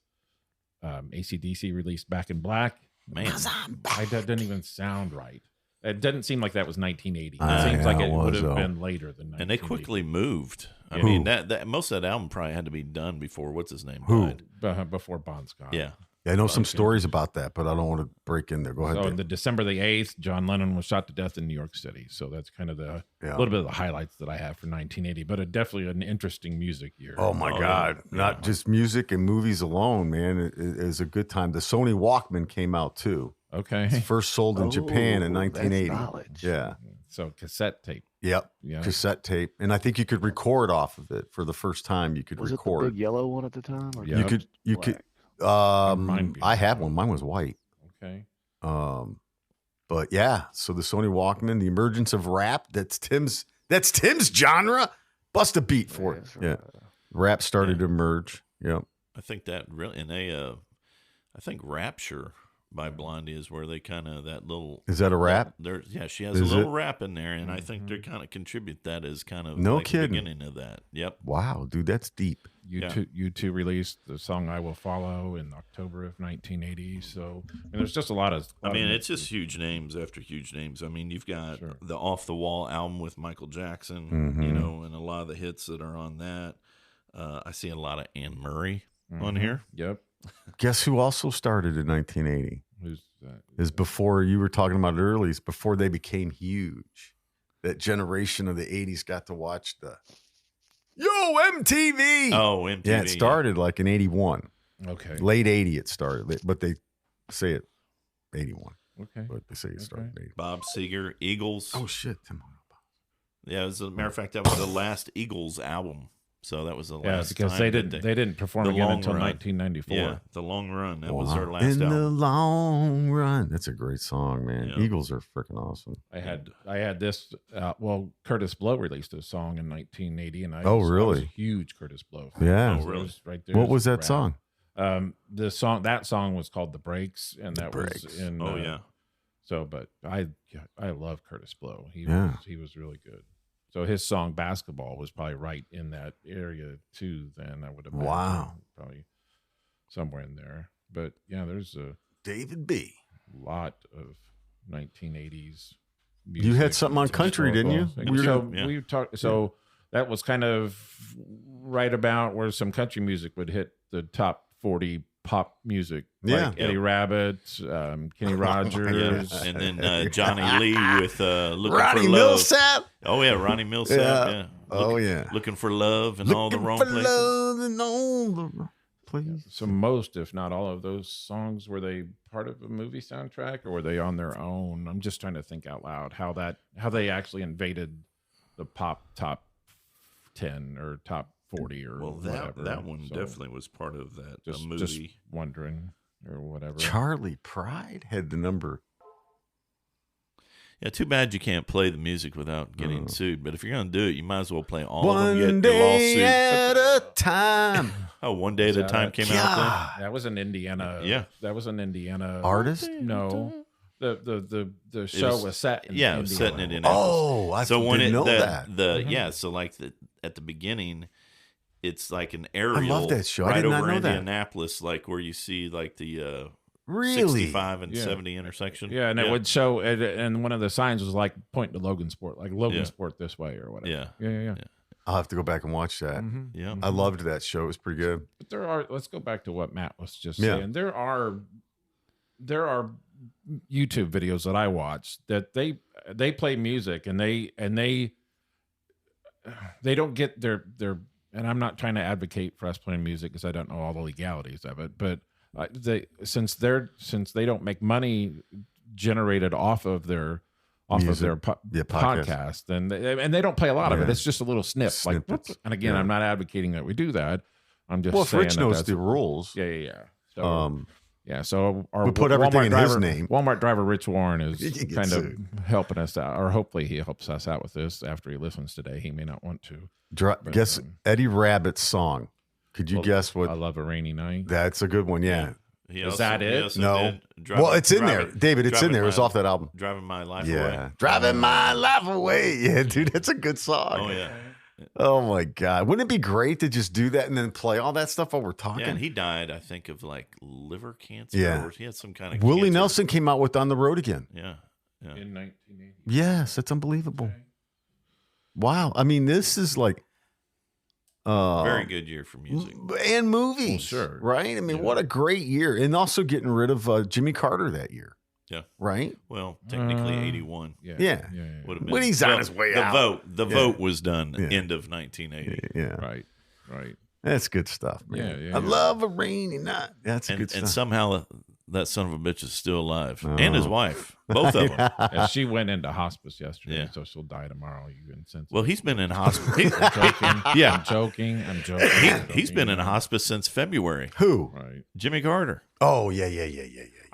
AC/DC released Back in Black. Man, that doesn't even sound right. It doesn't seem like that was 1980. It seems like it would have been later than 1980. And they quickly moved. I mean, that most of that album probably had to be done before what's his name died. Before Bon Scott. Yeah. I know some stories about that, but I don't want to break in there. Go ahead. So on the December the 8th, John Lennon was shot to death in New York City. So that's kind of a little bit of the highlights that I have for 1980, but definitely an interesting music year. Oh my God. Yeah. Not just music and movies alone, man. It is a good time. The Sony Walkman came out too. Okay. It's first sold in Japan in 1980. Yeah. So cassette tape. Yep. Yeah. Cassette tape. And I think you could record off of it for the first time. You could was record. it the big yellow one at the time? Or You could I had one. Mine was white. Okay. But yeah, so the Sony Walkman, the emergence of rap, that's Tim's genre. Bust a beat for it. Right. Yeah. Rap started to emerge. Yep. I think that really, and I think Rapture by Blondie is where they kind of that little. Is that a rap? She has a little rap in there, and I think they kind of contribute that as kind of no like kidding. the beginning of that. Yep. Wow, dude, that's deep. U2 released the song "I Will Follow" in October of 1980. So there's just a lot of. It's just huge names after huge names. I mean, you've got the Off the Wall album with Michael Jackson, and a lot of the hits that are on that. I see a lot of Anne Murray on here. Yep. Guess who also started in 1980? Who's that? Is before you were talking about it earlier. It's before they became huge. That generation of the 80s got to watch the MTV. Oh, MTV. Yeah, it started like in 81. Okay. Late 80 it started, but they say it 81. Okay. But they say it started in 80. Bob Seger, Eagles. Oh, shit. Yeah, as a matter of fact, that was the last Eagles album. So that was the last because time they didn't perform again until 1994. Yeah, The Long Run. That was their last album. In the long run. That's a great song, man. Yeah. Eagles are freaking awesome. I had this. Curtis Blow released a song in 1980, and I was a huge Curtis Blow fan. Yeah. Oh, really? Right there. What was that song? That song was called "The Breaks," and that was in. So, but I love Curtis Blow. He was really good. So his song "Basketball" was probably right in that area too. Then I would have probably somewhere in there. But yeah, there's a David B. lot of 1980s music. You had something on country, didn't you? We talked. So that was kind of right about where some country music would hit the top 40 pop music. Like Eddie Rabbitt, Kenny Rogers. And then Johnny Lee with Looking Ronnie for Love. Millsap. Oh, yeah, Ronnie Millsap. Yeah. Looking for Love in all the wrong places. Love in all the places. So most, if not all of those songs, were they part of a movie soundtrack or were they on their own? I'm just trying to think out loud how they actually invaded the pop top 10 or top 40 or whatever. That one definitely was part of that movie. Just wondering. or whatever. Charlie Pride had the number. Yeah, too bad you can't play the music without getting sued. But if you're going to do it, you might as well play all One of them. day Get at a time. Oh, One Day at a Time came out That was an Indiana. Yeah. That was an Indiana Artist? No. The show was set in Indiana. Indiana. Set in Indianapolis. Oh, I didn't know that. Yeah, so like at the beginning, it's like an aerial. I love that show. I Right did not over know that. Indianapolis, like where you see like the Really? 65 and 70 intersection. Yeah, and it would show, and one of the signs was like pointing to Logansport, like Logansport this way or whatever. Yeah. I'll have to go back and watch that. Yeah. I loved that show. It was pretty good. But let's go back to what Matt was just saying. There are YouTube videos that I watch that they play music and they don't get their, and I'm not trying to advocate for us playing music because I don't know all the legalities of it, but since they don't make money generated off of their podcast, and they don't play a lot of it. It's just a little snip. Snippets. Like, whoops. And again, I'm not advocating that we do that. I'm just Well, if saying Rich knows the rules. Yeah. So, so our we put everything Walmart in his driver, name. Walmart driver Rich Warren is He can get kind of sued. helping us out, or hopefully he helps us out with this after he listens today. He may not want to. Guess Eddie Rabbit's song. Could you guess what? I Love a Rainy Night. That's a good one. Yeah. Is that it? No. Well, it's in there, David. It's in there. It's off that album. Driving My Life Yeah. Away. Driving My Life Away. Yeah, dude, that's a good song. Oh yeah. Oh my God. Wouldn't it be great to just do that and then play all that stuff while we're talking? Yeah, and he died, I think, of like liver cancer. Yeah. Or he had some kind of Willie cancer. Nelson came out with On the Road Again. Yeah. In 1980. Yes, that's unbelievable. Wow. I mean, this is like Very good year for music. and movies. Well, sure. Right? I mean, what a great year. And also getting rid of Jimmy Carter that year. Yeah. Right? Well, technically 81. Yeah. Would have been When he's on his way out. The vote was done end of 1980. Yeah. Right. That's good stuff, man. Yeah. I love a rainy night. That's good stuff. And somehow that son of a bitch is still alive. And his wife. Both of them. And she went into hospice yesterday, Yeah. so she'll die tomorrow. You insensitive. Well, he's been in hospice. I'm joking. He's been in hospice since February. Who? Right. Jimmy Carter. Oh, yeah.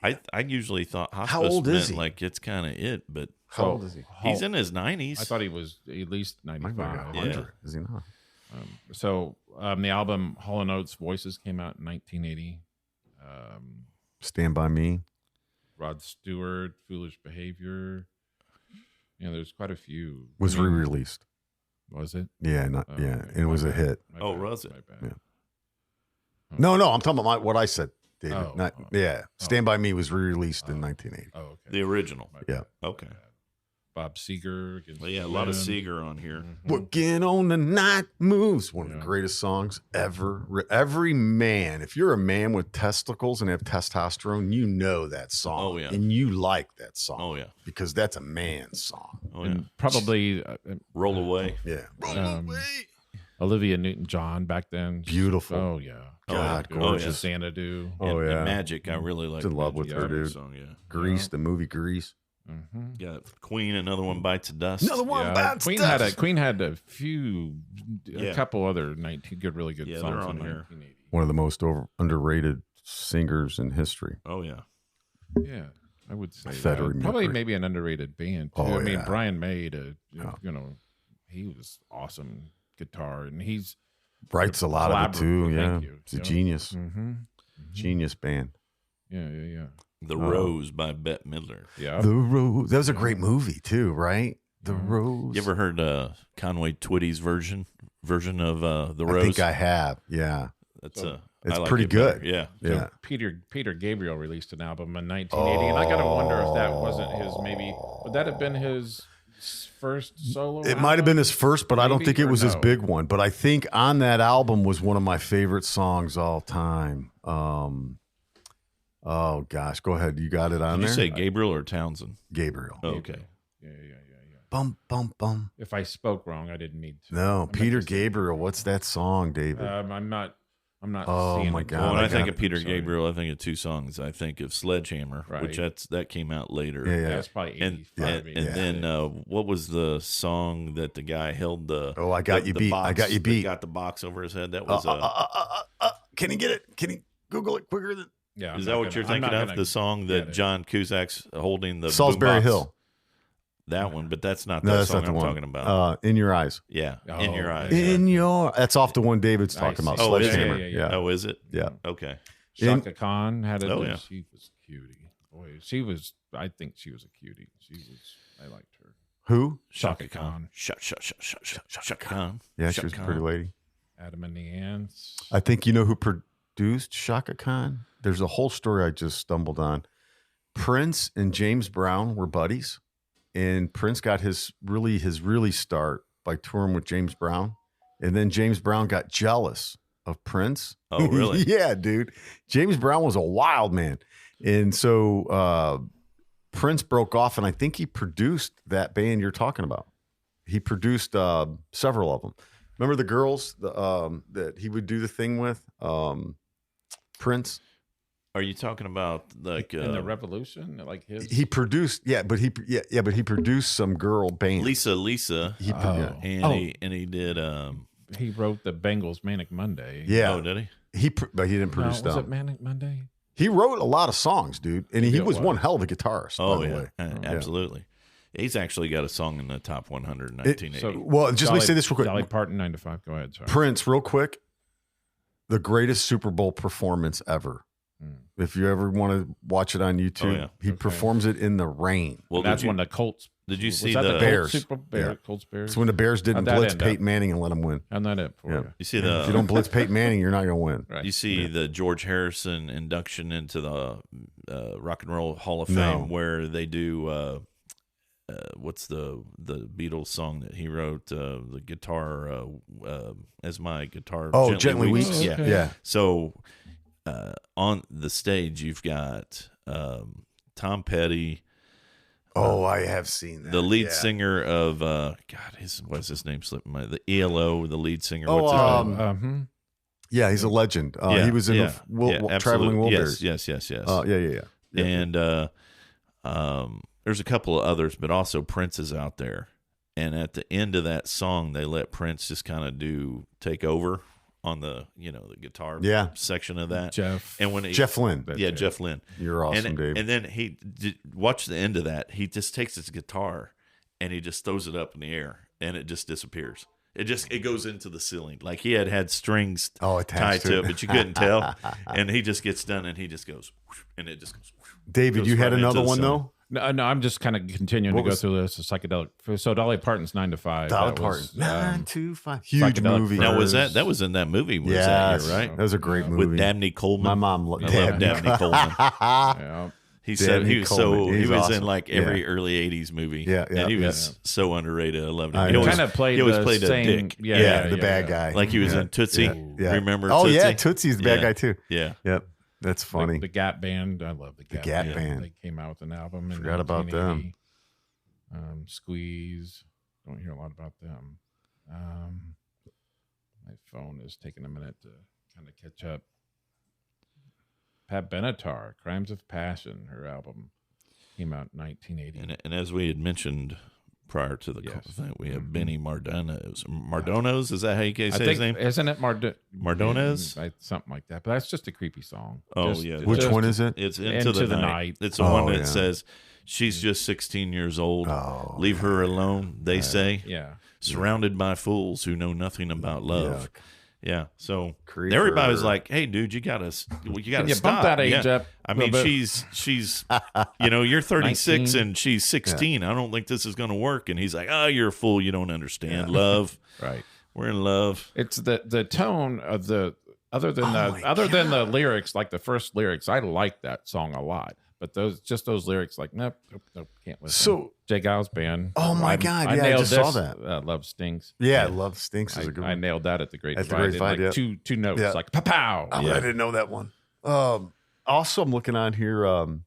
I usually thought hospice How old is meant he? like it's kind of it, but How old is he? he's in his 90s. I thought he was at least 95. Yeah. Is he not? The album Hall & Oates Voices came out in 1980. Stand By Me. Rod Stewart, Foolish Behavior. There's quite a few. Was re-released. Was it? Yeah, Okay. and it was a hit. My Oh, bad, was it? my bad. Yeah. No, I'm talking about what I said, David. Oh. Yeah, Stand By Me was re-released in 1980. Oh, okay. The original. My Yeah. bad. Okay. Bob Seger. Against Well, yeah, a lot of Women. Seeger on here. Working on the Night Moves, one of the Yeah. greatest songs ever. Every man, if you're a man with testicles and have testosterone, you know that song. Oh, yeah. And you like that song. Oh, yeah. Because that's a man's song. Oh, yeah. And probably Roll Away. Yeah. Olivia Newton-John back then. Beautiful. Oh, yeah. God, Good. gorgeous. Xanadu. Oh, And yeah. Magic, I really like. In love with her, dude. Song, yeah. Grease, the movie Grease. Mm-hmm. Yeah, Queen, Another One Bites the Dust. Another one Yeah, bites Queen dust. had a few, Yeah. a couple other really good Yeah, songs they're on in here. 1980. One of the most underrated singers in history. Oh, yeah. Yeah, I would say Federer that. Probably Mercury. maybe an underrated band too. Oh, I mean, yeah. Brian May, Yeah. he was awesome guitar, and he's Writes a lot of it too. collaborative. Yeah. Thank you. He's a Yeah. genius. Mm-hmm. Genius band. Yeah. The Rose by Bette Midler. Yeah. The Rose. That was a great movie too, right? The Rose. You ever heard Conway Twitty's version of The Rose? I think I have. Yeah. That's It's I like pretty it better. good. Yeah. Yeah. Peter Gabriel released an album in 1980, and I gotta wonder if that wasn't his. Maybe would that have been his first solo? It might have been his first, but I don't Maybe, think it or was his no? big one. But I think on that album was one of my favorite songs all time. Oh gosh, go ahead. You got it on Did you there? say Gabriel or Townsend? Gabriel. Oh, okay. Yeah. Bum bum bum. If I spoke wrong, I didn't need to. No, meant Peter to say- Gabriel. What's that song, David? I'm not. Oh, seeing my it. God. Well, when I I think got of Peter I'm sorry. Gabriel, I think of two songs. I think of Sledgehammer, Right. which that came out later. Yeah. That's probably And 85. and then what was the song that the guy held the? Oh, I Got the- You the Beat. box I Got You that Beat. Got the box over his head. That was Can you get it? Can you Google it quicker than? Yeah, Is that what you're thinking of? The song that John Cusack's holding the Salisbury boombox? Hill. That one, but that's not No, the that's song not the I'm one. talking about. In Your Eyes. Yeah, In Your Eyes. In Your. That's off the one David's talking about. Oh, is it? Sledgehammer. Yeah. Oh, is it? Yeah. Okay. Shaka Khan had it. Oh, yeah. She was cutie. Boy, she was. I think she was a cutie. I liked her. Who? Shaka Khan. Shaka Khan. Yeah, she was a pretty lady. Adam and the Ants. I think you know who produced Shaka Khan? There's a whole story I just stumbled on. Prince and James Brown were buddies, and Prince got his really start by touring with James Brown, and then James Brown got jealous of Prince. Oh, really? Yeah, dude. James Brown was a wild man, and so Prince broke off, and I think he produced that band you're talking about. He produced several of them. Remember the girls that he would do the thing with? Prince. Are you talking about like in the Revolution? Like his. He produced, but he produced some girl band. Lisa. He, and he did. He wrote the Bengals Manic Monday. Yeah. Oh, did he? But he didn't produce Was them. it Manic Monday? He wrote a lot of songs, dude, and he was one hell of a guitarist. Oh, by the yeah. way. Absolutely. He's actually got a song in the top 100 in 1980. Well, just let me say this real quick. Dolly Parton, 9 to 5. Go ahead. Sorry. Prince, real quick. The greatest Super Bowl performance ever. If you ever want to watch it on YouTube, he performs it in the rain. Well, that's when the Colts. Did you see the Bears? Colts Bears. It's when the Bears didn't blitz Peyton Manning and let him win. And that it for you. You see if you don't blitz Peyton Manning, you're not going to win. Right. You see the George Harrison induction into the Rock and Roll Hall of Fame where they do what's the Beatles song that he wrote? The guitar as my guitar. Oh, Gently Weeps. Yeah. Yeah. So on the stage, you've got Tom Petty. Oh, I have seen that. The lead singer of what's his name slipping my the ELO, the lead singer. Oh, yeah, he's a legend. He was in Traveling Wilburys. Yes. Yeah. And there's a couple of others, but also Prince is out there. And at the end of that song, they let Prince just kind of take over on the the guitar section of that. Jeff Lynne. Jeff Lynne. You're awesome, Dave. And then watch the end of that. He just takes his guitar and he just throws it up in the air and it just disappears. It goes into the ceiling. Like he had strings tied to it, but you couldn't tell. And he just gets done and he just goes, and it just goes. David, you had another one though? No, I'm just kind of continuing to go through this. Psychedelic. So Dolly Parton's 9 to 5. Dolly Parton. 9 to 5. Huge movie. Now that was in that movie? Was that year, right? That was a great movie with Dabney Coleman. My mom loved Dabney Coleman. Yeah. He said he was awesome. in like every early '80s movie. Yeah, and he was so underrated. I loved him. He always played the a dick. The bad guy. Like he was in Tootsie. Yeah. Remember? Oh Tootsie? yeah, Tootsie's the bad guy too. Yeah. Yep. That's funny. The Gap Band. I love the Gap Band. They came out with an album. Forgot about them. Squeeze. Don't hear a lot about them. My phone is taking a minute to kind of catch up. Pat Benatar, Crimes of Passion, her album came out in 1980. And as we had mentioned prior to the call thing, we have Benny Mardones. Mardones, is that how you say his name? Isn't it Mardones? Something like that. But that's just a creepy song. Oh, Which one is it? It's Into the Night. It's the one that says, she's just 16 years old. Oh, leave her alone, they say. Yeah. Surrounded by fools who know nothing about love. Yuck. Yeah, so Creeper. everybody was like, "Hey, dude, you gotta stop." Bump that age up. I mean, she's you're 36 and she's 16. I don't think this is gonna work. And he's like, "Oh, you're a fool. You don't understand love. Right? We're in love." It's the tone of the other than the lyrics, like the first lyrics. I like that song a lot. But those lyrics, like nope, can't listen. So Jay Giles Band. Oh my God! I nailed just saw that. Love Stinks. Yeah, Love Stinks is a good one. I nailed that at the Great Divide. At the Great Divide, like two notes, like pow. I didn't know that one. Also, I'm looking on here. REO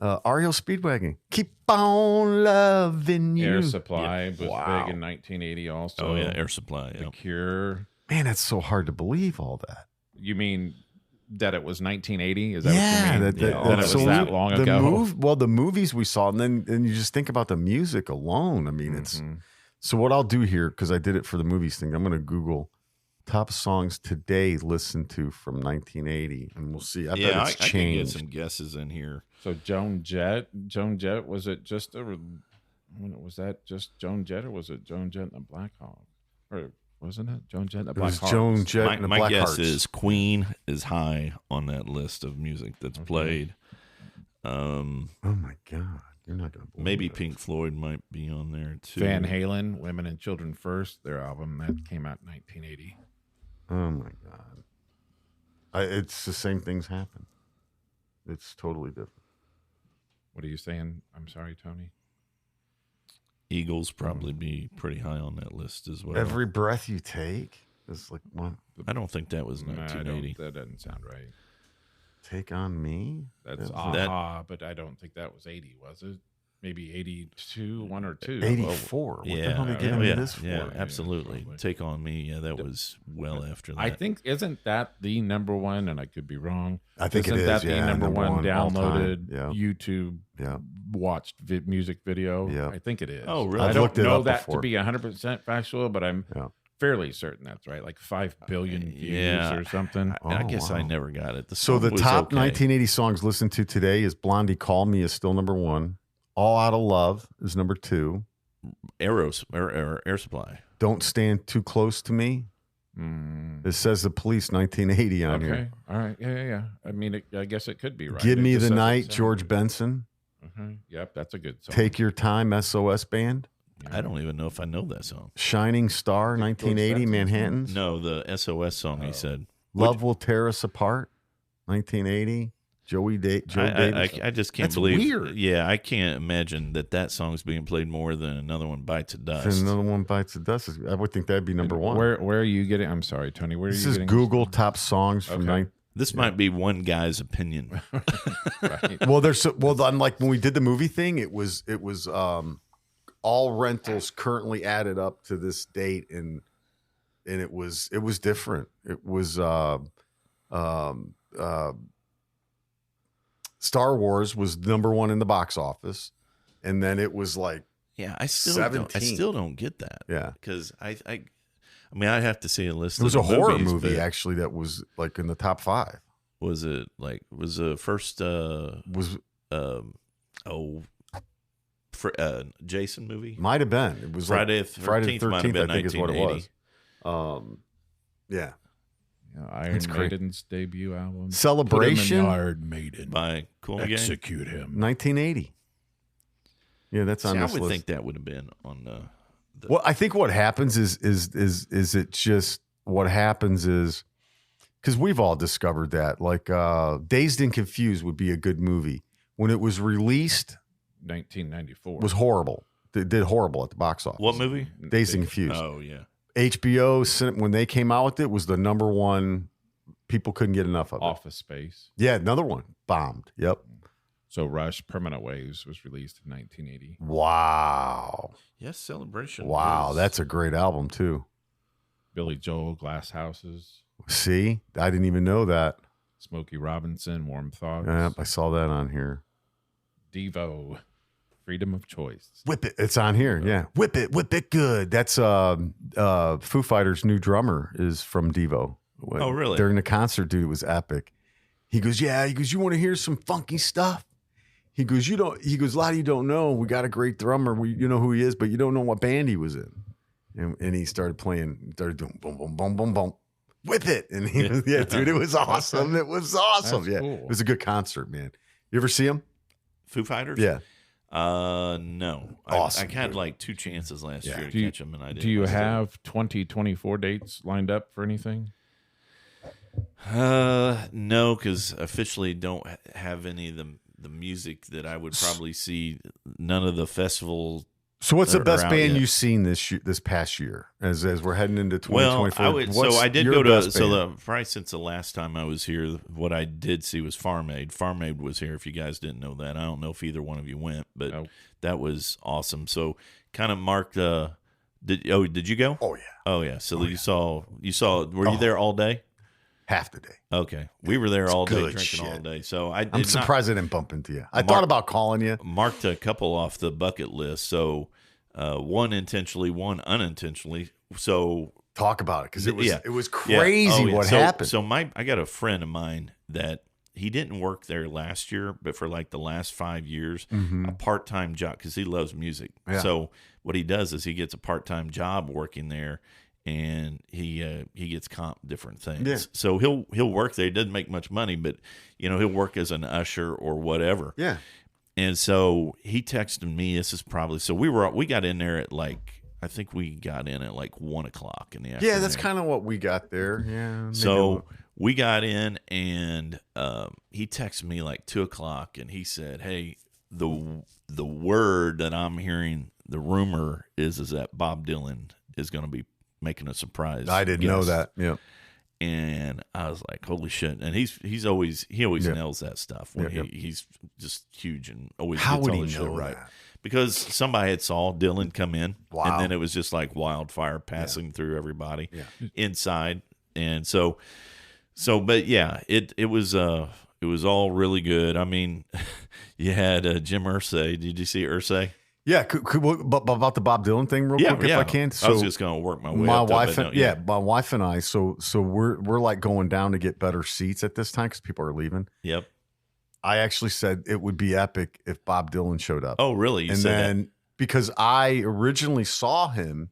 Speedwagon. Keep on loving you. Air Supply was big in 1980. Also, oh yeah, Air Supply. The Cure. Man, that's so hard to believe. All that. You mean that it was 1980? Is that what you mean? That it was that long ago? The movies we saw, and then you just think about the music alone. I mean, it's so what I'll do here, because I did it for the movies thing. I'm going to Google Top songs today listened to from 1980, and we'll see. I bet Yeah, it's I can get changed. some guesses in here. So Joan Jett, was it just was that just Joan Jett, or was it Joan Jett and the Black Hawk? Or wasn't it Joan Jett and the It Black was Hawks? Joan Jett and the My Black guess Hearts. is Queen is high on that list of music that's played. Oh my God, you're not gonna believe Maybe this. Pink Floyd might be on there too. Van Halen, Women and Children First, their album that came out in 1980. Oh my God, it's the same things happen. It's totally different. What are you saying? I'm sorry, Tony. Eagles probably be pretty high on that list as well. Every breath you take is like one. I don't think that was Nah, 1980. that doesn't sound right. Take on me. That's That- aha, but I don't think that was 80, was it? Maybe 82, 1 or 2. 84. What the hell are they giving me this for? Yeah, absolutely. probably. Take on Me. Yeah, that was well after that. I think, isn't that the number one? And I could be wrong. I think it isn't is, that yeah, the number one all time. downloaded Yeah. YouTube Yeah. watched music video? Yeah. I think it is. Oh, really? I I've don't looked it know up that before. to be 100% factual, but I'm Yeah. fairly certain that's right. Like 5 billion views Yeah. or something. I Oh, guess I wow. never got it. So the song was top okay. 1980 songs listened to today is Blondie Call Me is still number 1. All Out of Love is number 2. Air Supply. Don't Stand Too Close to Me. It says The Police 1980 on Okay. here. All right. Yeah. I mean, I guess it could be right. Give It Me just the says Night, it's George sounded- Benson. Yep, that's a good song. Take Your Time, SOS Band. I don't even know if I know that song. Shining Star, 1980, Benson's Manhattans. No, the SOS song he said. Love Will Tear Us Apart, 1980. Joe Davis. I just can't That's believe. weird. Yeah, I can't imagine that song's being played more than Another One Bites of Dust. And Another One Bites the Dust. I would think that'd be number 1. Where are you getting? I'm sorry, Tony. Where are This you is getting? Google top songs from Okay. This might be one guy's opinion. Right. Well, there's unlike when we did the movie thing, it was all rentals currently added up to this date, and it was different. It was Star Wars was number 1 in the box office, and then it was like Yeah, I still 17. don't get that. Yeah. because I mean, I'd have to see a list. it was of a the horror movies, movie but actually that was like in the top 5. Was it like was the first Was Jason movie? might have been. It was Friday like the Friday the 13th might have 13th, I been think is what it was. 1980. Yeah. Iron It's great. Maiden's debut album. Celebration? Put him in the yard, Maiden. By Cool Gang. Execute him. 1980. Yeah, that's on See, I this would list. think that would have been on the. Well, I think what happens is it just what happens is because we've all discovered that like Dazed and Confused would be a good movie when it was released 1994. was horrible. It did horrible at the box office. What movie? Dazed and Confused. Oh yeah. HBO when they came out with it was the number 1. People couldn't get enough of it. Office Space. Yeah, another one bombed. Yep. So Rush, Permanent Waves was released in 1980. Wow. Yes, Celebration. Wow, was- that's a great album too. Billy Joel, Glass Houses. See, I didn't even know that. Smokey Robinson, Warm Thoughts. Yep, I saw that on here. Devo, Freedom of Choice. Whip it. It's on here. Yeah. Whip it good. That's Foo Fighters' new drummer is from Devo. Oh, really? During the concert, dude, it was epic. He goes, yeah. He goes, you want to hear some funky stuff? He goes, a lot of you don't know. We got a great drummer. You know who he is, but you don't know what band he was in. And he started doing boom, boom, boom, boom, boom. Whip it. And he was, yeah, dude, it was awesome. It was awesome. That's Yeah. cool. It was a good concert, man. You ever see him? Foo Fighters. Yeah. No. Awesome, I had dude. like 2 chances last Yeah. year to Do you- catch them, and I didn't. Do you have 2024 dates lined up for anything? No, because officially don't have any of the music that I would probably see. None of the festival. So what's the They're best out band yet. you've seen this past year as we're heading into Well, 2024? I did your go to best band? probably since the last time I was here. What I did see was Farm Aid. Farm Aid was here. If you guys didn't know that, I don't know if either one of you went, but No. that was awesome. So kind of marked. Did you go? Oh yeah, Oh yeah. So you saw. Were you Oh. there all day? half the day. Okay, we were there all day good drinking all shit. day. So I did I'm not surprised I didn't bump into you. I thought about calling you. marked a couple off the bucket list. So one intentionally, one unintentionally. So Talk about it, because it was Yeah. it was Yeah. crazy Oh, yeah. what So- happened. So I got a friend of mine that he didn't work there last year, but for like the last 5 years, a part-time job, because he loves music. Yeah. So what he does is he gets a part-time job working there, and he gets comp different things. Yeah. So he'll work there. He doesn't make much money, but he'll work as an usher or whatever. Yeah. And so he texted me. This is probably so we got in there at like, I think we got in at like 1 o'clock in the afternoon. Yeah, that's kind of what we got there. Yeah. maybe So we got in, and he texted me like 2 o'clock, and he said, "Hey, the word that I'm hearing, the rumor is that Bob Dylan is going to be making a surprise." I didn't know guest. that. Yeah. And I was like, "Holy shit!" And he always Yeah. nails that stuff. When Yeah, he's just huge and always How gets would all he the shit know right. that? Because somebody had saw Dylan come in, Wow. and then it was just like wildfire passing through everybody Yeah. inside, and but yeah, it was all really good. I mean, you had Jim Irsay. Did you see Irsay? Yeah. But about the Bob Dylan thing, real quick, if I can. I was just going to work my way. My up to it, wife, but and, no, yeah, my wife and I. So we're like going down to get better seats at this time because people are leaving. Yep. I actually said it would be epic if Bob Dylan showed up. Oh, really? You and said then because I originally saw him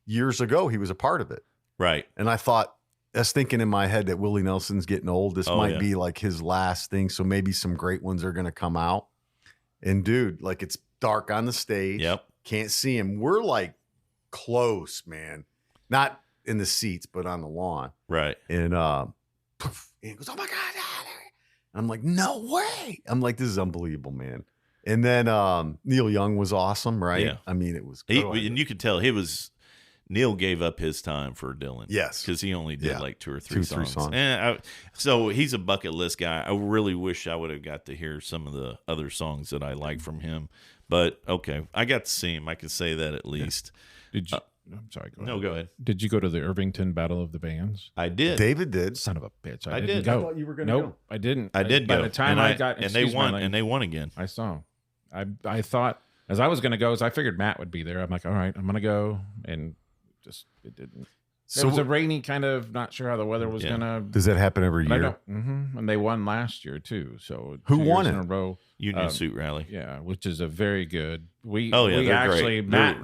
years ago, he was a part of it, that. Right. and I thought, I was thinking in my head that Willie Nelson's getting old. This Oh, might yeah. be like his last thing. So maybe some great ones are going to come out. And dude, like it's dark on the stage. Yep. Can't see him. We're like close, man. Not in the seats, but on the lawn. Right. And poof, and he goes, "Oh my God." I'm like, "No way." I'm like, "This is unbelievable, man." And then Neil Young was awesome, right? Yeah. I mean, it was And you could tell Neil gave up his time for Dylan. Yes. Because he only did Yeah. like 2 or 3 2 or 3 songs. songs. And so he's a bucket list guy. I really wish I would have got to hear some of the other songs that I like from him. But okay, I got to see him. I can say that at least. Did you? I'm sorry. Go ahead. No, go ahead. Did you go to the Irvington Battle of the Bands? I did. David did. Son of a bitch! I didn't did. go. I thought you were gonna nope, go. I didn't. I did By go. the time and I got, and they excuse won, my and they won again. I saw. I thought as I was going to go, as I figured Matt would be there. I'm like, all right, I'm going to go, and just it didn't. So It was a rainy kind of, not sure how the weather was Yeah. going to. does that happen every year? And they won last year too. So Who 2 won years it? in a row? Union Suit Rally. Yeah, which is a very good. We Oh yeah, we they're actually great. Matt,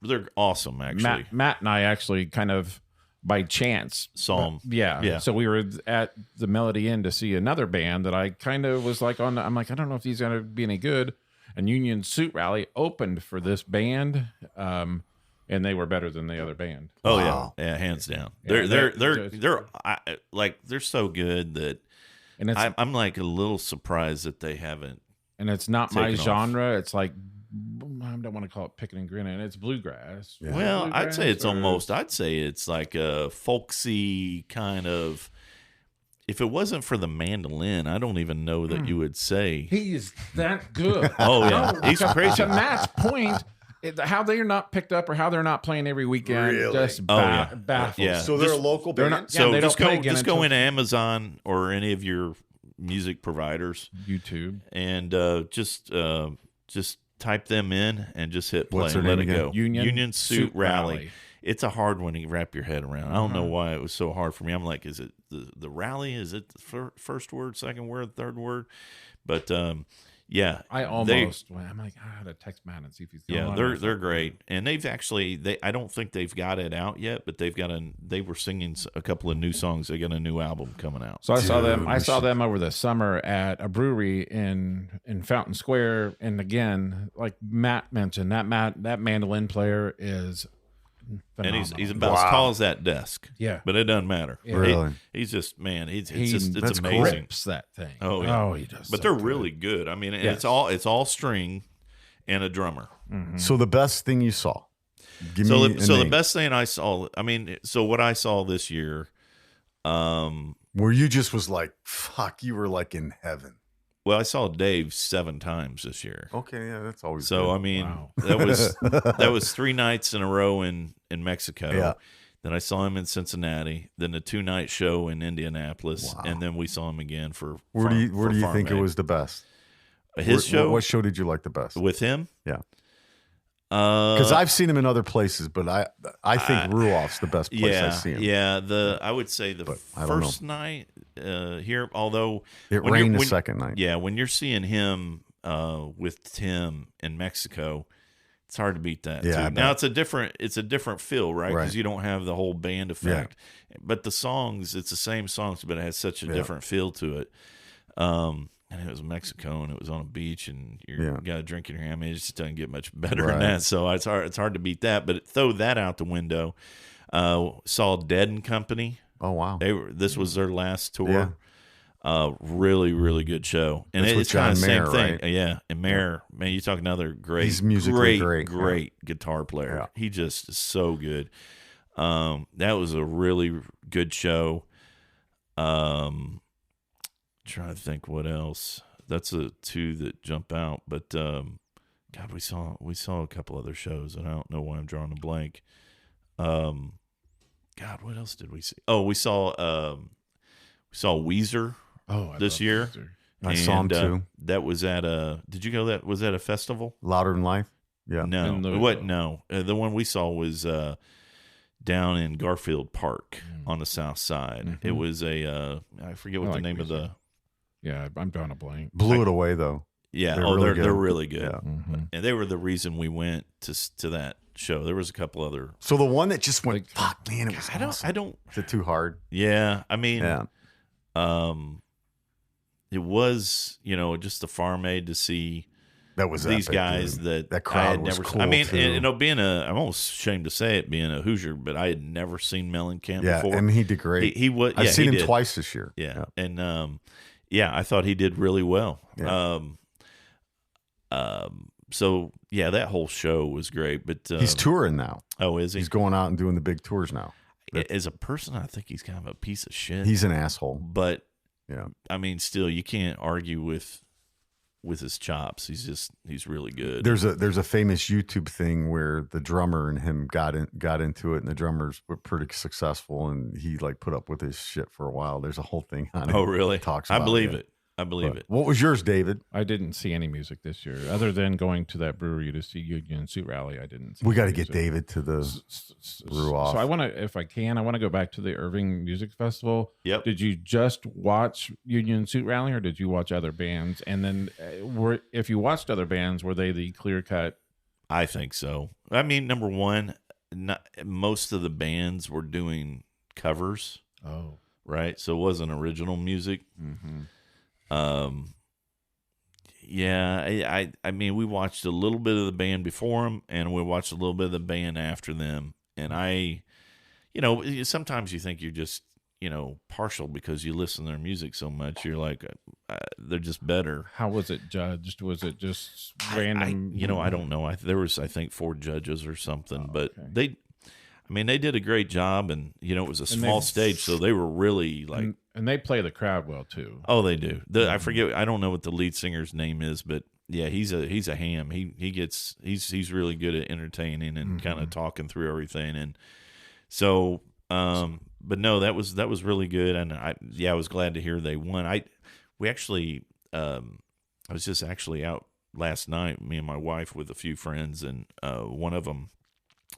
They're awesome. Actually, Matt and I actually kind of by chance saw 'em. Yeah. Yeah. So we were at the Melody Inn to see another band that I kind of was like on. I'm like, I don't know if these are going to be any good. And Union Suit Rally opened for this band, and they were better than the other band. Oh Wow. yeah, hands down. Yeah, They're so good that And it's I'm like a little surprised that they haven't. and it's not my taken off. genre. It's like I don't want to call it picking and grinning. It's bluegrass. Yeah. Well, I'd say it's Bluegrass or- I'd say it's like a folksy kind of. If it wasn't for the mandolin, I don't even know that you would say. He's that good. Oh yeah, No, he's to- crazy. To Matt's point, how they're not picked up or how they're not playing every weekend Really? just Oh, yeah. baffles. Yeah. So they're a Just- local they're band. not- So they just don't play go again just go until- into Amazon or any of your music providers YouTube. and just type them in and just hit play What's their and let it name go. again? Union Suit Suit Rally. Rally. It's a hard one to wrap your head around. I don't know why it was so hard for me. I'm like, is it the rally? Is it the first word, second word, third word? But yeah, I almost. I'm like, I had to text Matt and see if he's. Still yeah, on. they're great, and they've actually I don't think they've got it out yet, but they were singing a couple of new songs. They got a new album coming out. So I saw them. Dude, I we saw should- them over the summer at a brewery in Fountain Square. And again, like Matt mentioned, that mandolin player is And phenomenal. he's about as tall as that desk. Yeah. But it doesn't matter. Yeah. Really? He's just it's that's amazing. rips that thing. Oh, yeah. he does. But so they're good. really good. I mean, Yes. it's all string and a drummer. So the best thing you saw. Give So me the best thing I saw, I mean, so what I saw this year, where you just was like, fuck, you were like in heaven. well, I saw Dave 7 times this year. Okay, yeah, that's always So good. I mean, Wow. that was 3 nights in a row in Mexico. Yeah. Then I saw him in Cincinnati. Then the 2-night show in Indianapolis, Wow. and then we saw him again for where do you think it Farm was the best? Day. His show What show did you like the best? with him? Yeah. Because I've seen him in other places, but I think Ruoff's the best place I see him. Yeah, I would say the first night here, although it rained the second night. Yeah, when you're seeing him with Tim in Mexico, it's hard to beat that. Yeah, too. Now it's a different feel, right? Because Right. you don't have the whole band effect. But the songs, it's the same songs, but it has such a different feel to it. And it was Mexico, and it was on a beach, and you got a drink in your hand. I mean, it just doesn't get much better than that. So it's hard to beat that. But throw that out the window. Saw Dead and Company. Oh wow! This was their last tour. Really, really good show. And That's it's kind of the same Mayer, thing. right? Yeah, and Mayer, man, you talk another great, He's musically great guitar player. Yeah. He just is so good. That was a really good show. Trying to think what else. That's the two that jump out. But God, we saw a couple other shows, and I don't know why I'm drawing a blank. God, what else did we see? Oh, we saw Weezer this year. Weezer. I saw him too. That was at did you go that was at a festival? Louder Than Life. Yeah. No. What? No. The one we saw was down in Garfield Park on the south side. Mm-hmm. It was I forget what the name of the. Yeah, I'm drawing a blank. Blew it away though. Yeah, they're really good. Yeah. Mm-hmm. And they were the reason we went to that show. There was a couple other. So the one that just went, fuck man, it was awesome. I don't. Is it too hard? Yeah, I mean, Yeah. It was just a farm aid to see That was these epic, guys dude. that crowd I had was never. cool I mean, too. and I'm almost ashamed to say it, being a Hoosier, but I had never seen Mellencamp Yeah, before. I mean, he did great. He was. I've seen him did. twice this year. Yeah, and I thought he did really well. Yeah. So yeah, that whole show was great. But He's touring now. Oh, is he? He's going out and doing the big tours now. As a person, I think he's kind of a piece of shit. He's an asshole. But Yeah. I mean, still, you can't argue with his chops. He's really good. There's a famous YouTube thing where the drummer and him got into it, and the drummers were pretty successful, and he like put up with his shit for a while. There's a whole thing on it. Oh, really? Talks I about believe it. it. I believe it. What was yours, David? I didn't see any music this year, other than going to that brewery to see Union Suit Rally. I didn't. See We got to any get music. David to the brew off. So I want to, if I can, I want to go back to the Irving Music Festival. Yep. Did you just watch Union Suit Rally, or did you watch other bands? And then, if you watched other bands, were they the clear cut? I think so. I mean, number one, most of the bands were doing covers, Oh, right? So it wasn't original music. mm-hmm. Yeah, I mean, we watched a little bit of the band before them, and we watched a little bit of the band after them. And sometimes you think you're just, partial because you listen to their music so much. You're like, they're just better. How was it judged? Was it just random? I don't know. There was, I think, 4 judges or something, but okay. they did a great job, and it was a small stage, so they were really like. And they play the crowd well too. Oh, they do. I forget. I don't know what the lead singer's name is, but yeah, he's a ham. He's really good at entertaining and kind of talking through everything. And so, but no, that was really good. And I was glad to hear they won. I was just actually out last night, me and my wife with a few friends, and one of them,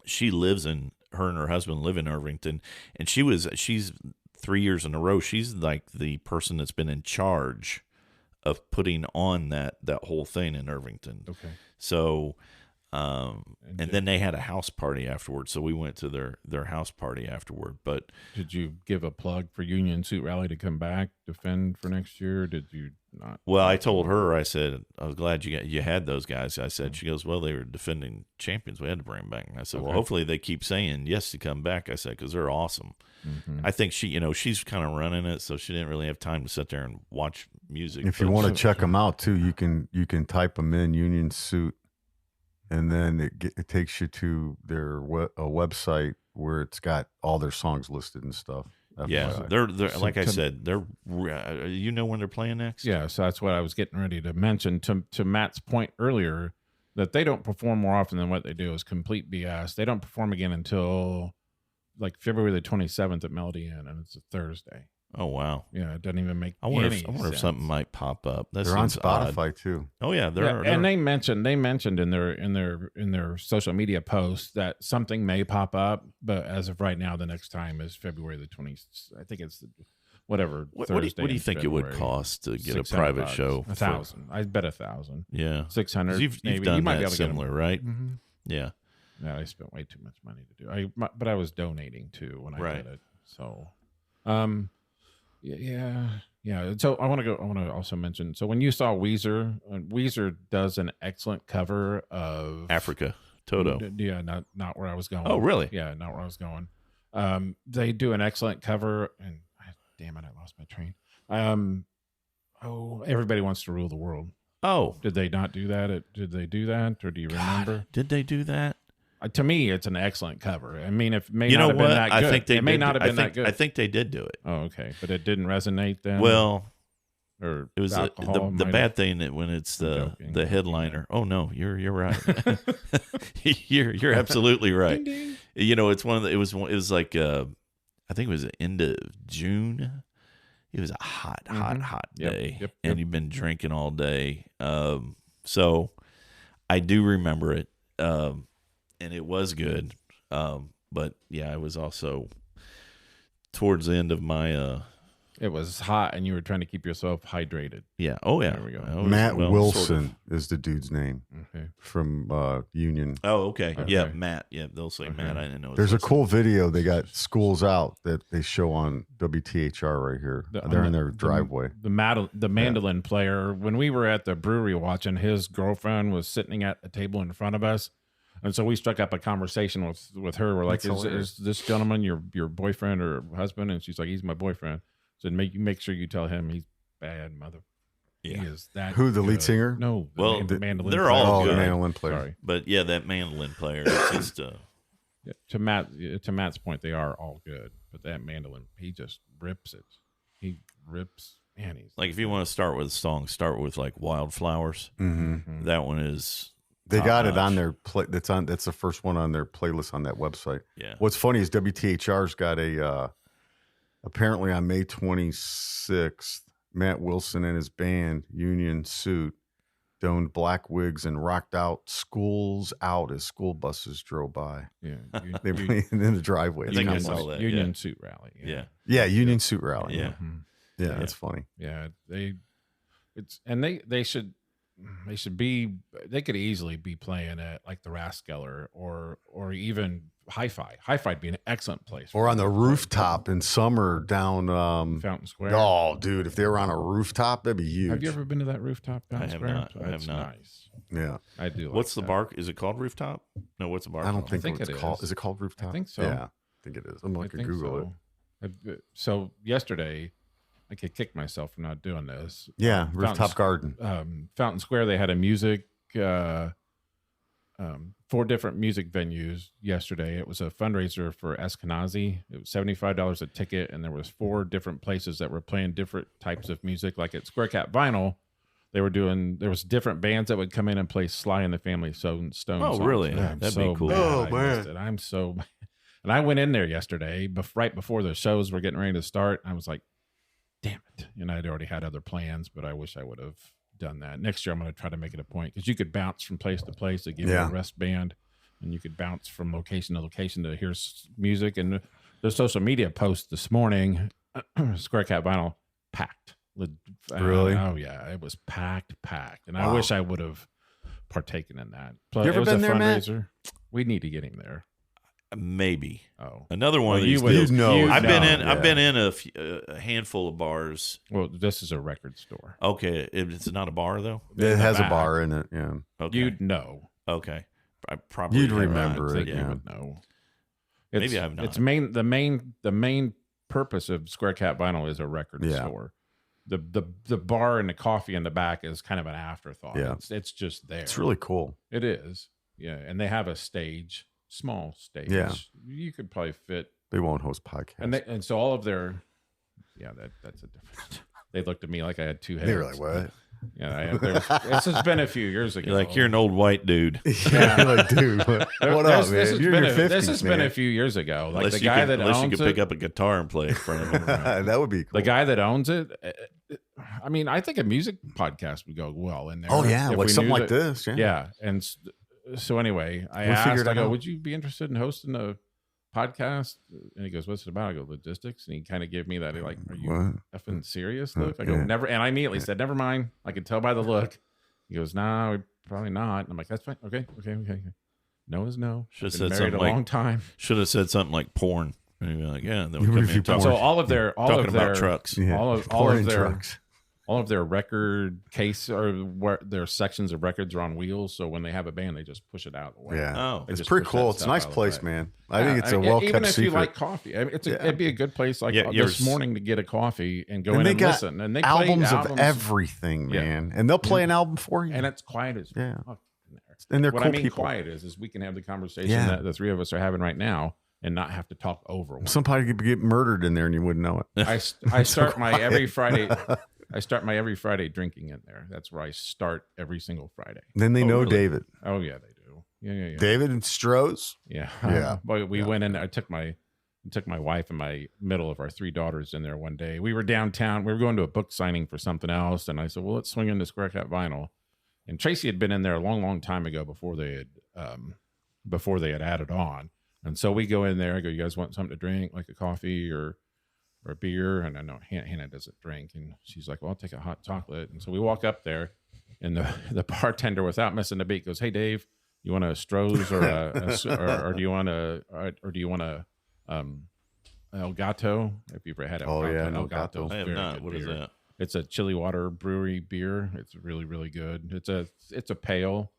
her and her husband live in Irvington, and she's 3 years in a row, she's like the person that's been in charge of putting on that whole thing in Irvington. Okay. So, and then they had a house party afterward, so we went to their house party afterward. But did you give a plug for Union Suit Rally to come back, defend for next year? Or did you not? Well, I told her, I said, I was glad you had those guys. I said, she goes, well, they were defending champions. We had to bring them back. And I said, well, hopefully they keep saying yes to come back. I said, because they're awesome. Mm-hmm. I think she's kind of running it, so she didn't really have time to sit there and watch music. If you want to check them out too, you can type them in Union Suit, and then it takes you to their a website where it's got all their songs listed and stuff. Yeah, FYI. they're like I said, they're when they're playing next. Yeah, so that's what I was getting ready to mention to Matt's point earlier, that they don't perform more often than what they do is complete BS. They don't perform again until like February the 27th at Melody Inn, and it's a Thursday. Oh wow. Yeah, it doesn't even make. I wonder any if something might pop up. That They're on seems odd. Spotify too. Oh yeah, and they mentioned in their social media posts that something may pop up, but as of right now, the next time is February the 20th. I think it's whatever. What do you think it would cost to get a private show? $1,000. I bet $1,000. Yeah, 600. You've maybe. done You might that be able to get similar, them. right? Mm-hmm. Yeah. Yeah, I spent way too much money to do. But I was donating too when I did it. So, yeah. So I want to also mention. So when you saw Weezer, Weezer does an excellent cover of Africa, Toto. Yeah, not where I was going. Oh, really? Yeah, not where I was going. They do an excellent cover, and damn it, I lost my train. Everybody Wants to Rule the World. Oh, did they not do that? Did they do that, or do you remember? Did they do that? To me, it's an excellent cover. I mean, it may you not know have what? been that good. I think they it may not have been that good. I think they did do it. Oh, okay, but it didn't resonate then. Well, or it was the bad thing that when it's the headliner. Oh no, you're right. you're absolutely right. Ding, ding. You know, it's one of the. It was like I think it was the end of June. It was a hot day, and you've been drinking all day. So I do remember it, and it was good. But yeah, I was also towards the end of my. It was hot, and you were trying to keep yourself hydrated. Yeah. Oh yeah. There we go. Matt Wilson is the dude's name from Union. Oh, okay. Yeah, Matt. Yeah, they'll say Matt. I didn't know. There's a cool video they got Schools Out that they show on WTHR right here. They're in their driveway. The mandolin player, when we were at the brewery watching, his girlfriend was sitting at a table in front of us. And so we struck up a conversation with her. We're like, is this gentleman your boyfriend or husband? And she's like, he's my boyfriend. So make sure you tell him he's bad, mother. Yeah. He is that Who, the lead singer? No. The mandolin they're player. all good. The mandolin player. Sorry. But yeah, that mandolin player is just To Matt's point, they are all good. But that mandolin, he just rips it. He rips. Man, he's like, if you want to start with a song, start with like Wildflowers. Mm-hmm. That one is. They got it on their that's the first one on their playlist on that website. Yeah. What's funny is WTHR's got a apparently on May 26th, Matt Wilson and his band Union Suit donned black wigs and rocked out Schools Out as school buses drove by. Yeah. They played in the driveway. I think I saw that. Union Suit Rally. Yeah, Union Suit Rally. Yeah. Yeah, that's funny. Yeah, they could easily be playing at like the Raskeller or even Hi-Fi. Hi-Fi would be an excellent place. Or on the rooftop in summer down Fountain Square. Oh, dude, if they were on a rooftop, that'd be huge. Have you ever been to that rooftop? I have not. I have not. Nice. Yeah, I do. What's the bar? Is it called Rooftop? No, what's the bar? I don't think it it's is. called. Is it called Rooftop? I think so. Yeah, I think it is. I'm going to Google it. So yesterday, I could kick myself for not doing this. Yeah, Rooftop Garden. Fountain Square, they had a music, 4 different music venues yesterday. It was a fundraiser for Eskenazi. It was $75 a ticket, and there was 4 different places that were playing different types of music. Like at Square Cat Vinyl, there was different bands that would come in and play Sly and the Family Stone songs. Really? I'm That'd so be cool. mad Oh, I man. missed it. I'm so... And I went in there yesterday, right before the shows were getting ready to start. I was like, damn it. And I'd already had other plans, but I wish I would have done that. Next year, I'm going to try to make it a point because you could bounce from place to place. They give you a rest band, and you could bounce from location to location to hear music. And the social media post this morning, Square Cat Vinyl, packed. Really? Oh, yeah. It was packed. And I wish I would have partaken in that. Plus, You ever it was been a there, Matt? fundraiser. We need to get him there. Maybe. Oh, Another one Well, of these you would- deals. know. I've Yeah. been in a handful of bars. well, this is a record store. Okay, it's not a bar though. It has a back. bar in it. Yeah, Okay. You'd know. Okay. I probably You'd have not. remember I it, think yeah. you would know. Maybe I've not. It's the main purpose of Square Cat Vinyl is a record Yeah. store. The bar and the coffee in the back is kind of an afterthought. Yeah. It's just there. it's really cool. It is. Yeah, and they have a stage, small stage. Yeah. You could probably fit. They won't host podcasts. And so all of their, that's a different. They looked at me like I had 2 heads. They were like, "What?" Yeah, this has been a few years ago. You're like, you're an old white dude. Yeah, you're like, dude, what up, man? You're in your 50s, this has been a few years ago. Like Unless the guy that unless owns you could pick up a guitar and play in front of him. That would be cool. the guy that owns it. I mean, I think a music podcast would go well in there. Oh yeah, if like we something knew like this. Yeah. Yeah, and so anyway, I We'll figure asked, it I go, out. would you be interested in hosting a podcast? And he goes, what's it about? I go, logistics. And he kind of gave me that, like, are you What? effing serious look? I go, Yeah. never. And I immediately said, never mind. I could tell by the look. He goes, no, probably not. And I'm like, that's fine. Okay. No is no. Should have Been said married something a like long time. Should have said something like porn. And you'd be like, yeah, then we You come in review and talk, porn. So all of their talking about trucks. Yeah. all of Porn and their trucks. all of their record case or where their sections of records are on wheels. So when they have a band, they just push it out of the way. Yeah. Oh. They It's just pretty push cool. that It's a stuff nice out of the place, way. man. I think it's a Yeah, well even kept if secret. you like coffee. I mean, it'd be a good place like Yeah, this morning to get a coffee and go And in they and got listen. And they play albums albums of everything, Yeah. man. And they'll play an album for you. and it's quiet as Yeah. fuck in there. And they're What cool I mean people. quiet is we can have the conversation Yeah. that the three of us are having right now and not have to talk over one. Somebody could get murdered in there and you wouldn't know it. I start my every Friday. I start my every Friday drinking in there. That's where I start every single Friday. Then they know really? David. Oh yeah, they do. Yeah. David and Stroh's. Yeah. Yeah. But we went in. I took my wife and my middle of our three daughters in there one day. We were downtown. We were going to a book signing for something else, and I said, "Well, let's swing into Square Cat Vinyl." And Tracy had been in there a long, long time ago before they had added on. And so we go in there. I go, "You guys want something to drink, like a coffee or a beer?" And I know Hannah doesn't drink, and she's like, "Well, I'll take a hot chocolate." And so we walk up there, and the bartender, without missing a beat, goes, "Hey, Dave, you want a Stroh's or do you want a El Gato? If you've ever had it, Oh, yeah, El El Gato. Gato. I have Very not. good What is beer. that? It's a chili water brewery beer. It's really, really good. It's a pale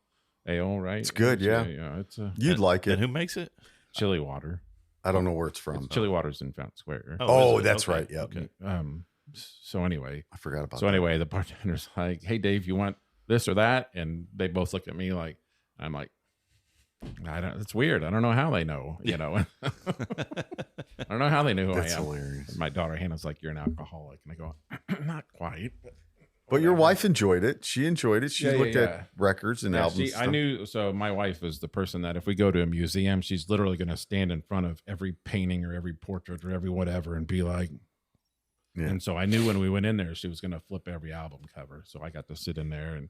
ale, right? It's good, yeah. Yeah, it's a You'd like And it. who makes it? chili water. I don't know where it's from. Chili water's in Fountain Square. Oh, is it? that's Okay. right. Yep. Okay. So anyway, I forgot about so that. anyway, the bartender's like, "Hey, Dave, you want this or that?" And they both look at me like, I'm like, I don't. It's weird. I don't know how they know. You know, I don't know how they knew who That's I am. hilarious. And my daughter Hannah's like, "You're an alcoholic," and I go, "Not quite." But your wife enjoyed it. She enjoyed it. She Yeah, yeah, looked yeah. at records and Yeah, albums. I knew. So my wife is the person that if we go to a museum, she's literally going to stand in front of every painting or every portrait or every whatever and be like. Yeah. And so I knew when we went in there, she was going to flip every album cover. So I got to sit in there and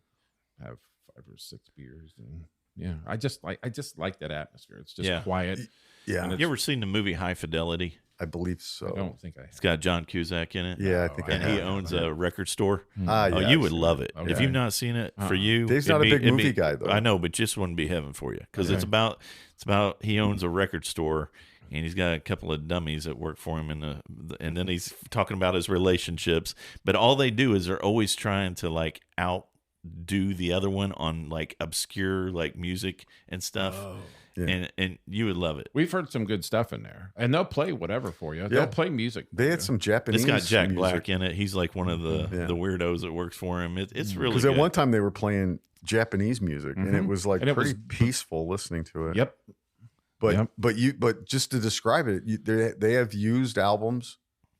have 5 or 6 beers, and yeah, I just like that atmosphere. It's just Yeah. quiet. Yeah, And You ever seen the movie High Fidelity? I believe so. I don't think I. It's got John Cusack in it. Yeah, I think I And have. he owns a record store. Ah, Oh, yeah, you I've would seen love it. Okay. If you've not seen it, for you, Dave's it'd not a big it'd movie guy, though. I know, but just wouldn't be heaven for you because it's Okay. about he owns a record store and he's got a couple of dummies that work for him and then he's talking about his relationships, but all they do is they're always trying to like outdo the other one on like obscure like music and stuff. Yeah. And you would love it. We've heard some good stuff in there, and they'll play whatever for you. Yeah. They'll play music. They had some Japanese. It's got Jack music. Black in it. He's like one of the Yeah. the weirdos that works for him. It's really Because good. at one time they were playing Japanese music, and it Mhm. was like And it pretty was- peaceful listening to it. Yep. But Yep. but just to describe it, they have used albums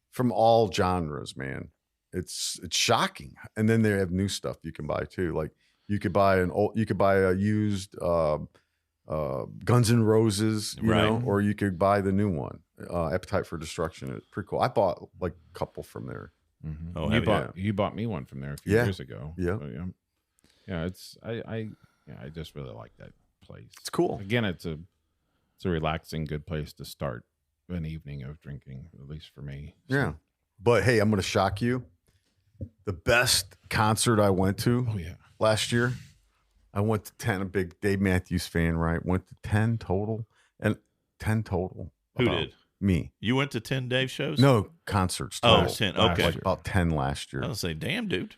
from all genres, man. It's shocking. And then they have new stuff you can buy too. Like you could buy a used Guns N' Roses, you know, Right. or you could buy the new one, Appetite for Destruction. It's pretty cool. I bought like a couple from there. Mhm. Oh, you have you? bought you bought me one from there a few Yeah. years ago. Yeah. So, yeah. It's I just really like that place. It's cool. Again, it's a relaxing, good place to start an evening of drinking, at least for me. So- Yeah. But hey, I'm going to shock you. The best concert I went to Oh yeah. last year, I went to 10, a big Dave Matthews fan, right? Went to 10 total. And 10 total. Who About did? Me. You went to 10 Dave shows? No, concerts. Oh, total. 10. last Okay. Like year. about 10 last year. I was say, damn, dude.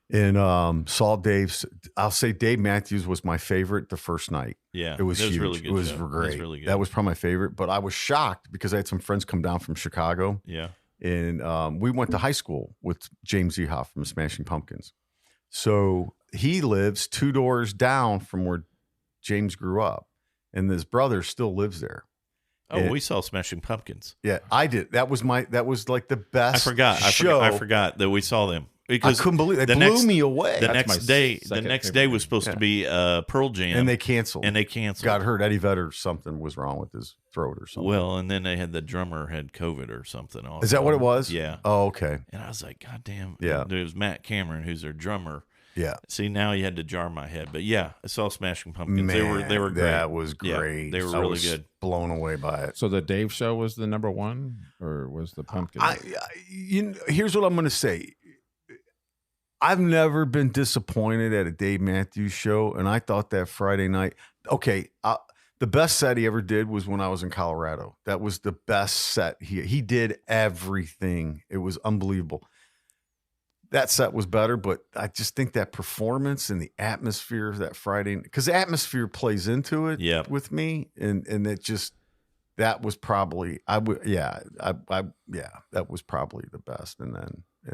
And saw Dave's. I'll say Dave Matthews was my favorite the first night. Yeah. It was huge. really good. It was show. great. It was really good. That was probably my favorite. But I was shocked because I had some friends come down from Chicago. Yeah. And we went to high school with James Ehoff from Smashing Pumpkins. So he lives 2 doors down from where James grew up, and his brother still lives there. Oh, And- we saw Smashing Pumpkins. Yeah, I did. That was like the best. I forgot show. I forgot that we saw them. because I couldn't believe it. the Blew next- me away. The That's my next day, second favorite was supposed to be Pearl Jam, and they canceled. Got Got hurt. Eddie Vedder, something was wrong with his throat or something. Well, and then they had the drummer had COVID or something. Is that what it was? Yeah. Oh, okay. And I was like, God damn. Yeah. It was Matt Cameron, who's their drummer. Yeah. See, now you had to jar my head. But yeah, I saw Smashing Pumpkins. Man, they were great. That was Yeah, great. they were I really was good. Blown away by it. So the Dave Show was the number one, or was the Pumpkin? Here's what I'm going to say. I've never been disappointed at a Dave Matthews show, and I thought that Friday night. Okay, the best set he ever did was when I was in Colorado. That was the best set. He did everything. It was unbelievable. That set was better, but I just think that performance and the atmosphere of that Friday, because the atmosphere plays into it with me, and it just, that was probably, that was probably the best. And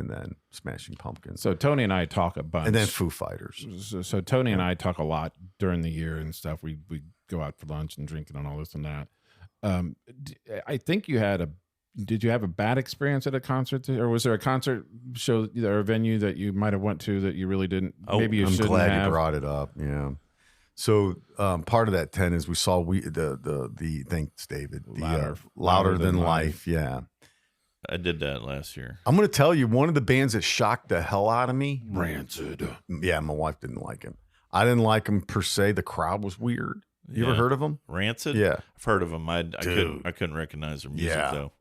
then Smashing Pumpkins. So Tony and I talk a bunch. And then Foo Fighters. So Tony and I talk a lot during the year and stuff. We go out for lunch and drinking and all this and that. I think did you have a bad experience at a concert, or was there a concert show or a venue that you might have went to that you really didn't? Maybe you I'm shouldn't glad have. you brought it up. Yeah. So part of that 10 is we saw thanks David, louder than life. Yeah. I did that last year. I'm going to tell you, one of the bands that shocked the hell out of me. Rancid. Yeah, my wife didn't like him. I didn't like him per se. The crowd was weird. You ever heard of them? Rancid? Yeah. I've heard of them. I couldn't recognize their music though.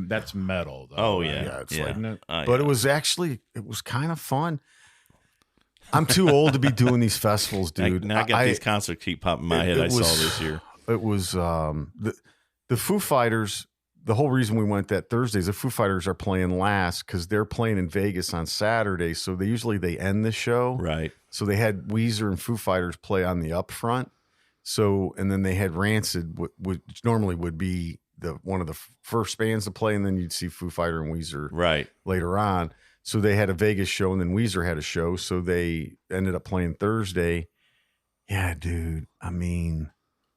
That's metal, though. Oh, right? yeah. It's like, Isn't it? but it was kind of fun. I'm too old to be doing these festivals, dude. Now I got these concerts keep popping in my head. I saw this year. It was the Foo Fighters. The whole reason we went that Thursday is the Foo Fighters are playing last because they're playing in Vegas on Saturday. So they end the show. Right. So they had Weezer and Foo Fighters play on the upfront. So, and then they had Rancid, which normally would be one of the first bands to play, and then you'd see Foo Fighter and Weezer later on. So they had a Vegas show, and then Weezer had a show. So they ended up playing Thursday. Yeah, dude. I mean,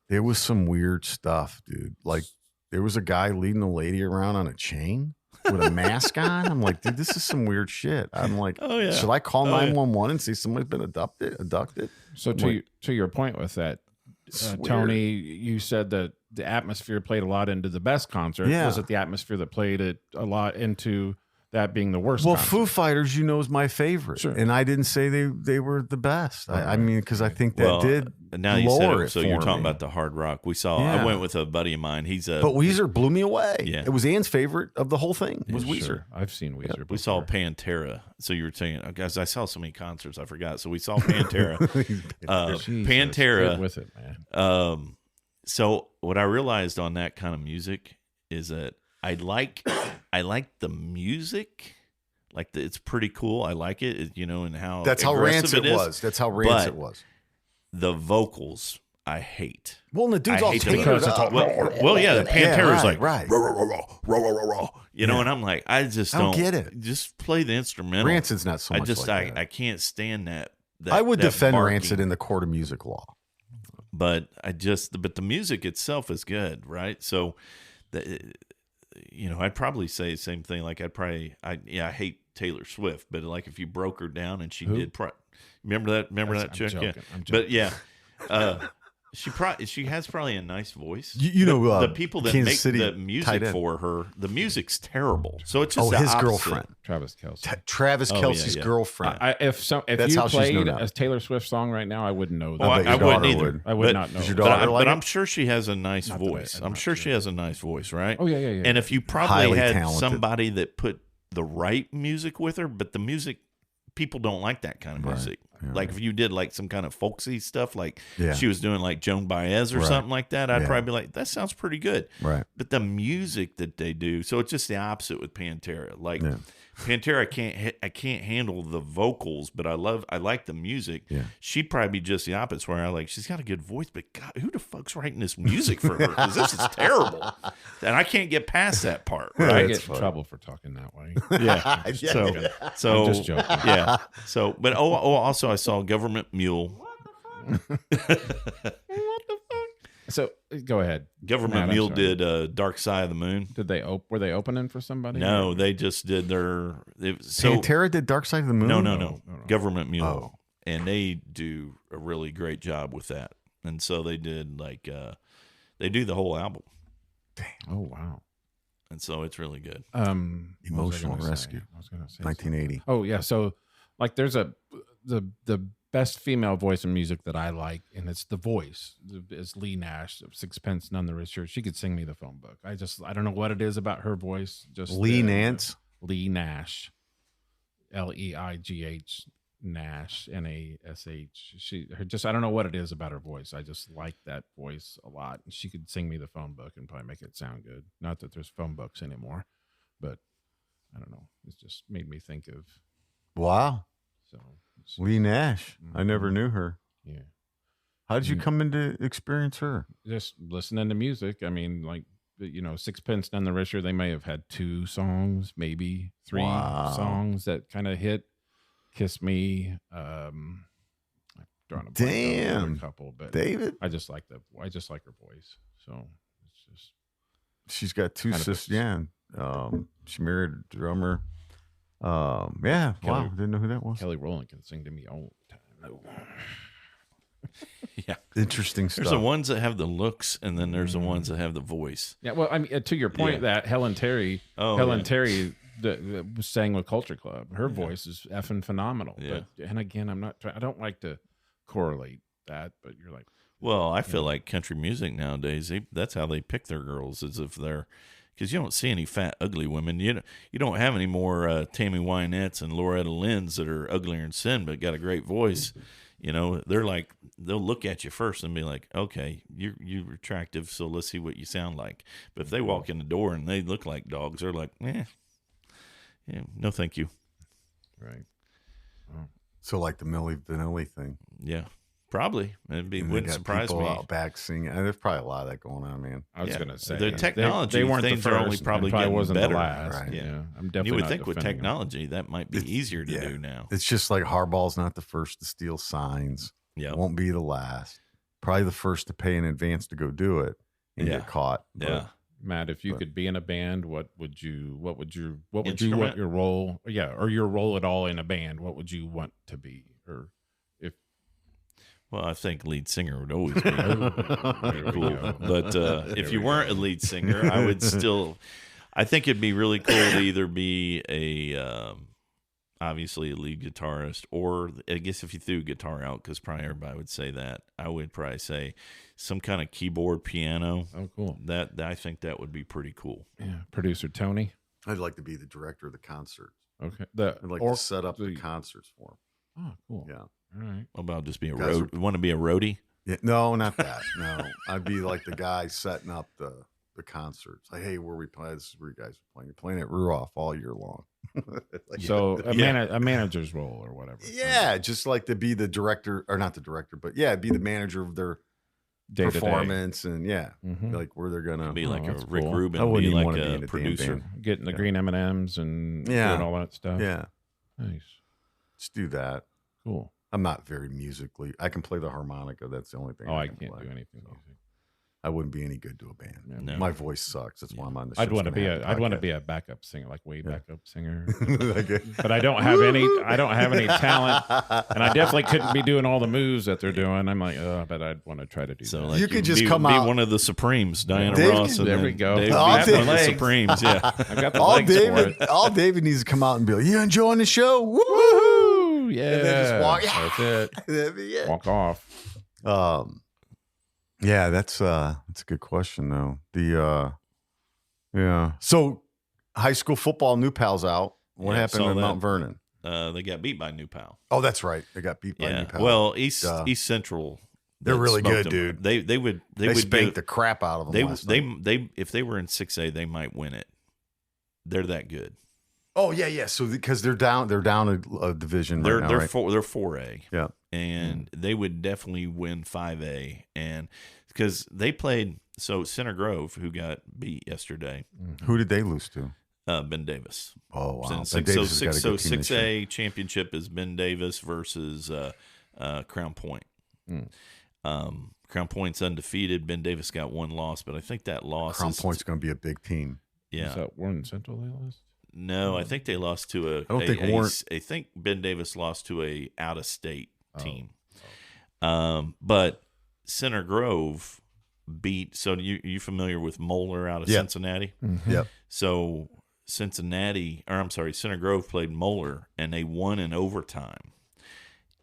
there was some weird stuff, dude. Like, there was a guy leading a lady around on a chain with a mask on. I'm like, dude, this is some weird shit. I'm like, should I call 911 and say somebody's been abducted? So to your point with that, Tony, you said that the atmosphere played a lot into the best concert. Yeah. Was it the atmosphere that played it a lot into that being the worst? Well, concert? Foo Fighters, is my favorite. Sure. And I didn't say they were the best. I mean, because I think that did now you said lower it, so for you're talking me. about the hard rock. We saw. Yeah. I went with a buddy of mine. But Weezer blew me away. Yeah. It was Ann's favorite of the whole thing. Was Weezer. Sure. I've seen Weezer. We saw Pantera. So you were saying, guys, I saw so many concerts, I forgot. So we saw Pantera. Pantera. Get with it, man. So what I realized on that kind of music is that I like the music. Like it's pretty cool. I like it, and how That's how Rancid was. That's how Rancid was. The vocals I hate. Well, and the dude's I all hate tapered them. up. Well, yeah, the Pantera's like right. And I'm like, I just don't get it. Just play the instrumental. Rancid's not so much like that. I can't stand that. I would defend barking. Rancid in the court of music law. But the music itself is good, right? So, I'd probably say the same thing. Like I hate Taylor Swift, but like if you broke her down and she did, remember that chick? Yeah, but yeah, she has probably a nice voice. The people that Kansas make City the music for her, the music's terrible. So it's just his opposite. girlfriend, Travis Kelce. Travis Kelce's girlfriend. If That's you how she's played known a Taylor Swift song right now, I wouldn't know that. I wouldn't either. I would not know. Does your daughter but I'm sure she has a nice Not voice. that I'm sure she has a nice voice, right? Oh, yeah. And if you probably Highly had talented. somebody that put the right music with her, but the music, people don't like that kind of music. Like if you did like some kind of folksy stuff, like she was doing like Joan Baez or something like that, I'd probably be like, that sounds pretty good. Right. But the music that they do, so it's just the opposite with Pantera. Like Pantera, I can't handle the vocals, but I like the music. Yeah. She'd probably be just the opposite. Where she's got a good voice, but God, who the fuck's writing this music for her? Because this is terrible, and I can't get past that part. I Right? get in trouble for talking that way. Yeah. So I'm just joking. Yeah. So, but also I saw Government Mule. So go ahead. Government Matt, I'm Mule sorry. did Dark Side of the Moon. Did they were they opening for somebody? No, they just did their. So Pantera did Dark Side of the Moon? no. Government Mule, Oh. and they do a really great job with that. And so they did they do the whole album, Oh wow. and so it's really good. What was I Emotional gonna say? Rescue, I was gonna say 1980. something. Oh yeah. So like there's the best female voice in music that I like, and it's the voice. It's Lee Nash of Sixpence None the Richer. She could sing me the phone book. I don't know what it is about her voice. Just Lee Nance? Lee Nash, Leigh Nash, Nash. I don't know what it is about her voice. I just like that voice a lot. She could sing me the phone book and probably make it sound good. Not that there's phone books anymore, but I don't know. It just made me think of Wow. so. Lee Nash. I never knew her. Yeah. How did you come into experience her? Just listening to music. I mean, like, Sixpence None the Richer, they may have had 2 songs, maybe 3 songs that kind of hit. Kiss Me. I'm drawing a blank on Damn. a couple, but David? I just like her voice. So it's just She's got 2 Kind of sisters. fits. Yeah. She married a drummer. Yeah. Wow. Didn't know who that was. Kelly Rowland can sing to me all the time. Yeah, Interesting there's stuff. the ones that have the looks, and then there's the ones that have the voice. Yeah, well, I mean, to your point, that Helen Terry, Terry sang with Culture Club. Her voice is effing phenomenal. Yeah. But, and again, I don't like to correlate that, but you're like, Well, I feel like country music nowadays, that's how they pick their girls, as if they're, because you don't see any fat, ugly women. You don't have any more Tammy Wynettes and Loretta Lynn's that are uglier than sin, but got a great voice. They're like, they'll look at you first and be like, okay, you're attractive, so let's see what you sound like. But if they walk in the door and they look like dogs, they're like, yeah, no thank you. right. So like the Milli Vanilli thing. Yeah, probably. And they Wouldn't got surprise people me. out back singing. And there's probably a lot of that going on, man. I was going to say the technology they weren't things the are first, only and probably getting wasn't better. the last. Right. Yeah, I'm definitely. You would not think with defending them. technology that might be easier to do now. It's just like Harbaugh's not the first to steal signs. Yeah. Won't be the last. Probably the first to pay in advance to go do it and Yeah. get caught. But Yeah. Matt, if you could be in a band, what would you want Instrument? your role? Yeah, or your role at all in a band? What would you want to be? Or if Well, I think lead singer would always be there we cool. go. But if you weren't a lead singer, I would still. I think it'd be really cool to either be obviously a lead guitarist, or I guess if you threw guitar out, because probably everybody would say that, I would probably say some kind of keyboard, piano. Oh, cool. That I think that would be pretty cool. Yeah, producer Tony. I'd like to be the director of the concert. Okay, I'd like to set up the concerts for him. Oh, cool. Yeah. All right. What about just be a Guys road? Want to be a roadie? Yeah. No, not that. No. I'd be like the guy setting up the concerts. Like, hey, where we play? This is where you guys are playing. You're playing at Ruoff all year long. Like, So a manager's role or whatever. yeah, just like to be the director, or not the director, but yeah, be the manager of their Day to day. performance, and Mhm. like where they're gonna Be like a that's Rick cool. Rubin, I wouldn't be even like wanna be in a a damn producer. band. Getting the green M&Ms and Yeah. doing all that stuff. Yeah, Nice. just do that. Cool. I'm not very musically. I can play the harmonica. That's the only thing. Oh, I can can't play. do anything music. I wouldn't be any good to a band. Yeah, No. My voice sucks. That's why I'm on the. I'd want to ShipsGonnaHappen be a backup singer, like way Yeah. backup singer. podcast. Okay. But I don't have any talent, and I definitely couldn't be doing all the moves that they're doing. I'm like, but I'd want to try to do So that. like You could just be, come be out- one of the Supremes, Diana Dave Ross. can- And There then we go. Dave Oh, be one of the Dave. Supremes. Yeah. I've got the All legs for David, it. all David needs to come out and be like, "You enjoying the show?" Woo! Woohoo! Yeah, And then just walk- that's it. That'd be it. Walk off. Yeah, that's a good question though. Yeah. So, high school football, New Pal's out. What Yeah, happened saw in that. Mount Vernon? They got beat by New Pal. Oh, that's right. They got beat by New Yeah. Pal. Well, East Duh. Central. They're that really smoked good, them. dude. They would they spanked do- the crap out of them. last night. they if they were in 6A, they might win it. They're that good. Oh yeah. So because they're down a division They're right now, right? they're 4A. Yeah. And they would definitely win 5A, and because they played Center Grove, who got beat yesterday, Who did they lose to? Ben Davis. Oh wow. So Ben Davis has got a good team this year. 6A championship is Ben Davis versus Crown Point. Hmm. Crown Point's undefeated. Ben Davis got one loss, but I think that loss Crown is Point's going to be a big team. Yeah. Is that Warren Central they lost? No, I think they lost to a. I don't think a- Warren- I think Ben Davis lost to a out of state team. But Center Grove beat. So you familiar with Moeller out of Yeah. Cincinnati? Yep. So Center Grove played Moeller and they won in overtime.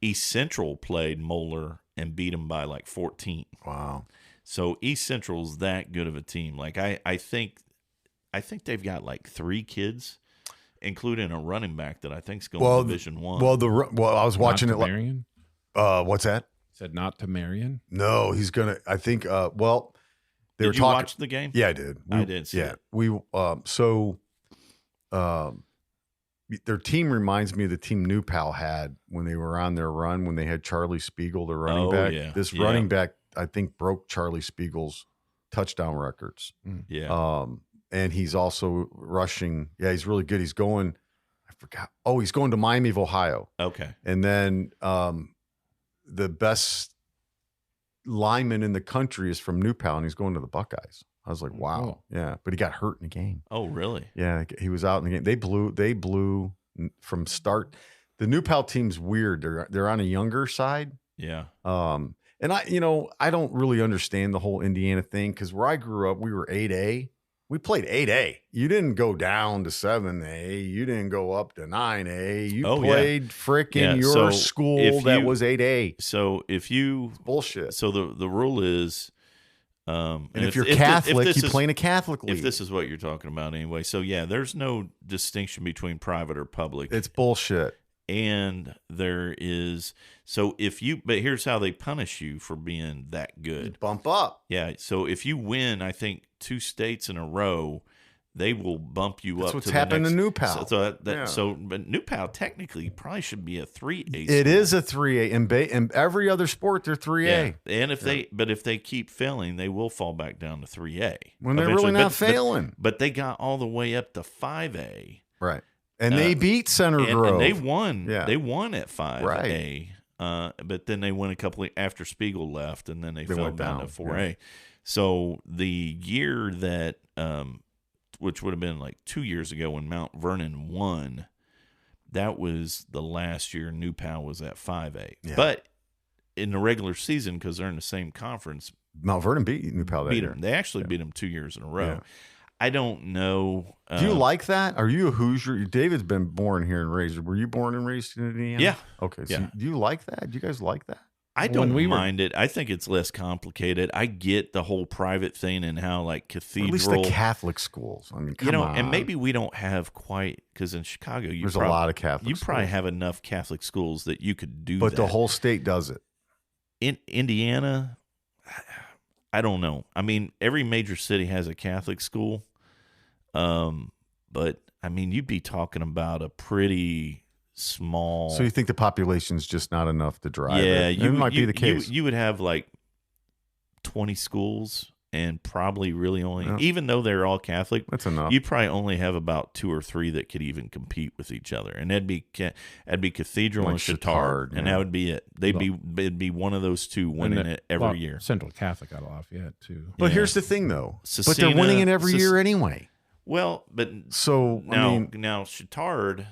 East Central played Moeller and beat them by like 14. Wow. So East Central's that good of a team. Like I think they've got like 3 kids, including a running back that I think's going to Division One. Well, I was watching Not it. to Marion? What's that? Said not to Marion? No, he's going to, I think, they Did were you talking. watch the game? Yeah, I did. I did see Yeah. it. Their team reminds me of the team New Pal had when they were on their run, when they had Charlie Spiegel, their running Oh, back. yeah. This Yeah. running back, I think, broke Charlie Spiegel's touchdown records. Yeah. And he's also rushing. Yeah, he's really good. He's going, I forgot. Oh, he's going to Miami of Ohio. Okay. And then the best lineman in the country is from New Pal, and he's going to the Buckeyes. I was like, wow. Cool. Yeah. But he got hurt in the game. Oh, really? Yeah, he was out in the game. They blew from start. The New Pal team's weird. They're on a younger side. Yeah. And I don't really understand the whole Indiana thing, because where I grew up, we were 8A. We played 8A. You didn't go down to 7A. You didn't go up to 9A. You played frickin' your school that was 8A. So if you Bullshit. So the rule is, and if you're Catholic, you play in a Catholic league. If this is what you're talking about anyway. So yeah, there's no distinction between private or public. It's bullshit. And there is, but here's how they punish you for being that good. Bump up. Yeah. So if you win, I think 2 states in a row, they will bump you That's up. what's to happened the to next, New Pal. But New Pal technically probably should be a 3A. It is a 3A. In every other sport, they're 3A. Yeah. And if they keep failing, they will fall back down to 3A. When they're eventually. really not failing. But they got all the way up to 5A. Right. And they beat Center Grove. And they won. Yeah. They won at 5A. Right. But then they went a couple after Spiegel left, and then they fell went down to down. 4A. Yeah. So the year that, which would have been like 2 years ago when Mount Vernon won, that was the last year New Pal was at 5A. Yeah. But in the regular season, because they're in the same conference, Mount Vernon beat New Pal that beat year. them. They actually beat them 2 years in a row. Yeah. I don't know. Do you like that? Are you a Hoosier? David's been born here and raised. Were you born and raised in Indiana? Yeah. Okay. So Yeah. do you like that? Do you guys like that? I don't When we were- mind it. I think it's less complicated. I get the whole private thing and how like Or cathedral, at least the Catholic schools. I mean, come on. and maybe we don't have quite, because in Chicago there's a lot of Catholic You probably schools. have enough Catholic schools that you could do But that. the whole state does it. In Indiana, I don't know. I mean, every major city has a Catholic school, but I mean, you'd be talking about a pretty small. So you think the population's just not enough to drive yeah, it? It might be the case. You would have like 20 schools, and probably really only, Yeah. even though they're all Catholic, That's enough. you probably only have about 2 or 3 that could even compete with each other, and that'd be Cathedral Like and Chittard, Chittard, and yeah. that would be it. It'd be one of those two winning it every year. Central Catholic out of Lafayette, too. But Yeah. here's the thing, though. But Cecina- they're winning it every year anyway. Well, but So, now, I mean, now Chittard,